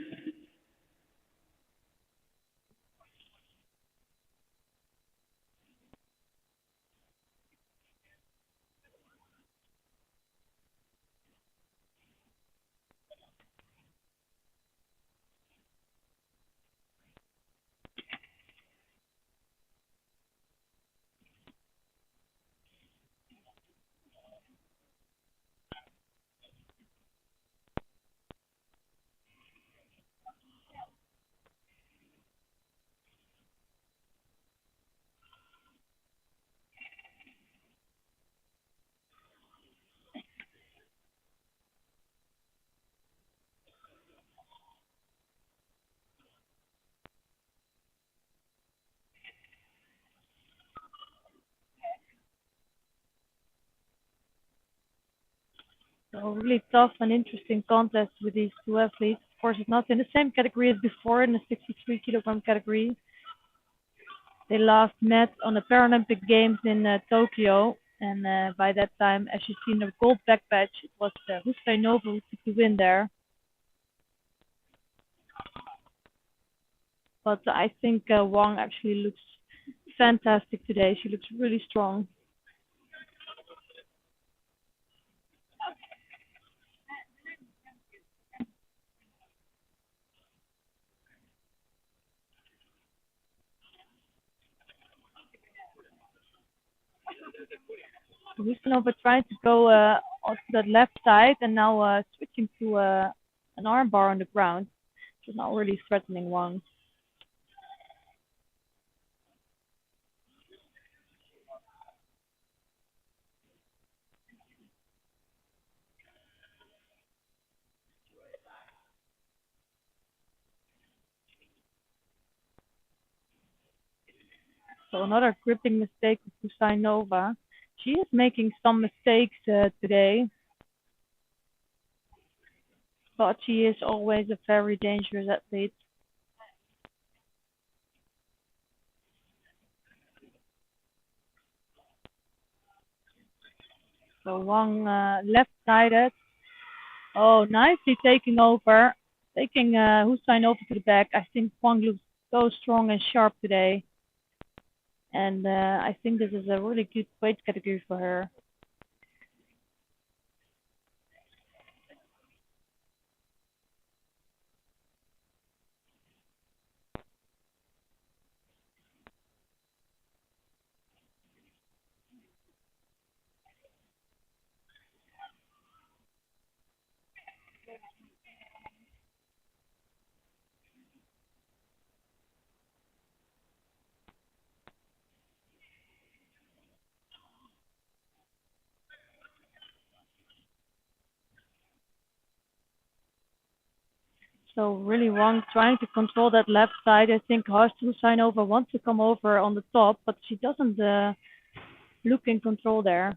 So really tough and interesting contest with these two athletes. Of course, it's not in the same category as before in the 63 kilogram category. They last met on the Paralympic Games in Tokyo, and by that time, as you see in the gold back patch, it was Husainova who took the win there. But I think Wang actually looks fantastic today. She looks really strong. Husainova trying to go on that left side and now switching to an armbar on the ground, which is not really threatening Wang. So another gripping mistake of Husainova. She is making some mistakes today, but she is always a very dangerous athlete. So Wang left-sided. Oh, nicely taking over, taking Husainova to the back. I think Wang looks so strong and sharp today, and I think this is a really good weight category for her. So really Wang trying to control that left side. I think Husainova wants to come over on the top, but she doesn't look in control there.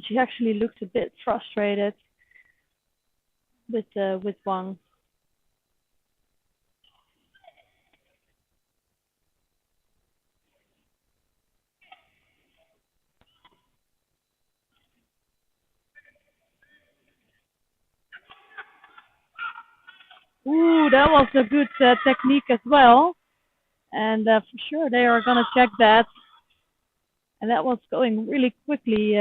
She actually looks a bit frustrated with Wang. Ooh, that was a good technique as well, and for sure they are gonna check that. And that was going really quickly.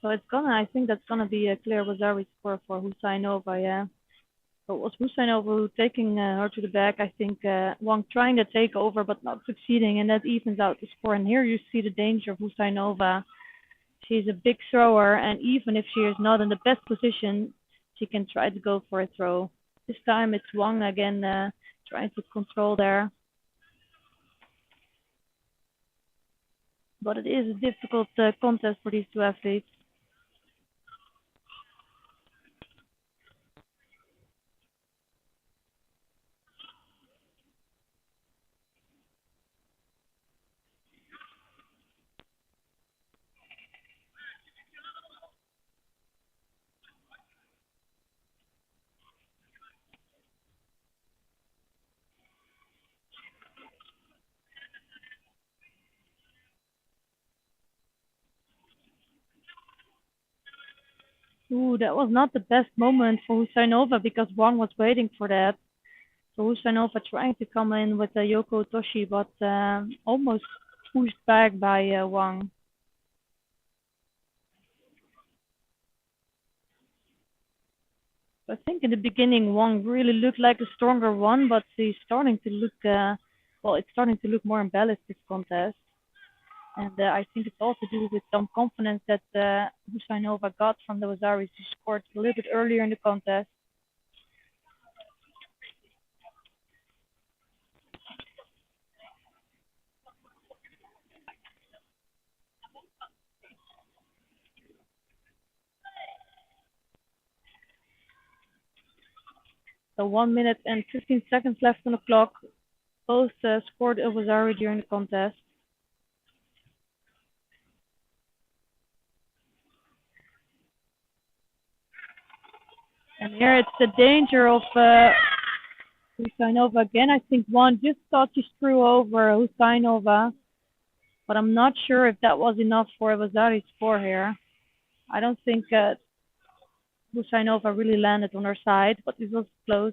So it's gonna, I think that's gonna be a clear Wazari score for Husainova, yeah. So it was Husainova who taking her to the back. I think Wang trying to take over but not succeeding, and that evens out the score. And here you see the danger of Husainova. She's a big thrower, and even if she is not in the best position, she can try to go for a throw. This time it's Wang again trying to control there. But it is a difficult contest for these two athletes. Ooh, that was not the best moment for Husainova because Wang was waiting for that. So Husainova trying to come in with Yoko Toshi, but almost pushed back by Wang. I think in the beginning Wang really looked like a stronger one, but he's starting to look, well, it's starting to look more imbalanced this contest. And I think it's also due with some confidence that Husainova got from the Wazaris who scored a little bit earlier in the contest. So 1 minute and 15 seconds left on the clock. Both scored Ilvazari during the contest. And here it's the danger of Husainova again. I think one just thought she threw over Husainova, but I'm not sure if that was enough for Ilvazari's score here. I don't think Husainova really landed on her side, but it was close.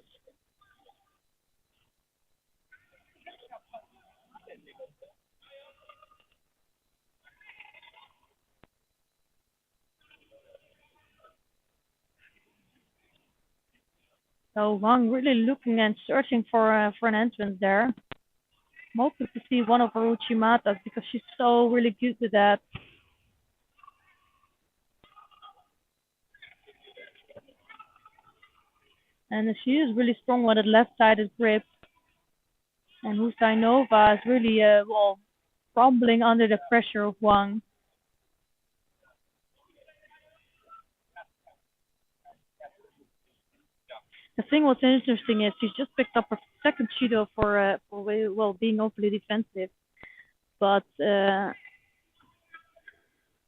So Wang really looking and searching for an entrance there. I'm hoping to see one of her Uchimatas because she's so really good at that. And she is really strong with that left-sided grip. And Husainova is really crumbling under the pressure of Wang. The thing what's interesting is she's just picked up her second Judo for being overly defensive, but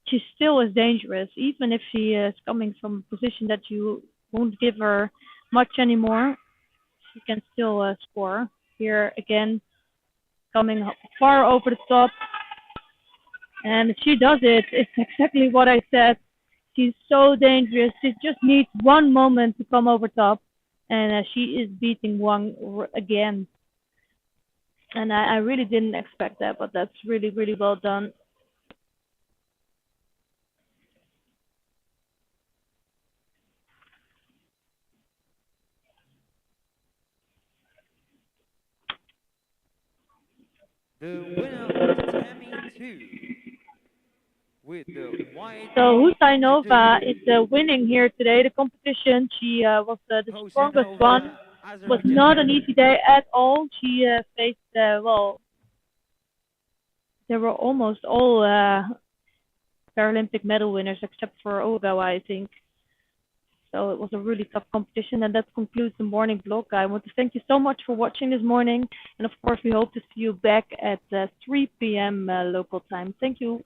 she still is dangerous, even if she is coming from a position that you won't give her much anymore. She can still score. Here again, coming far over the top, and if she does it, it's exactly what I said. She's so dangerous. She just needs one moment to come over top, and she is beating Wang again. And I really didn't expect that, but that's really, really well done. The winner of the Tammy 2 with the white So Husainova Judo. is winning here today the competition. She was the strongest one. Husainova, Was not an Azerbaijan. easy day at all. She faced they were almost all Paralympic medal winners except for Ogawa, I think. So it was a really tough competition, and that concludes the morning vlog. I want to thank you so much for watching this morning, and of course we hope to see you back at 3 p.m. Local time. Thank you.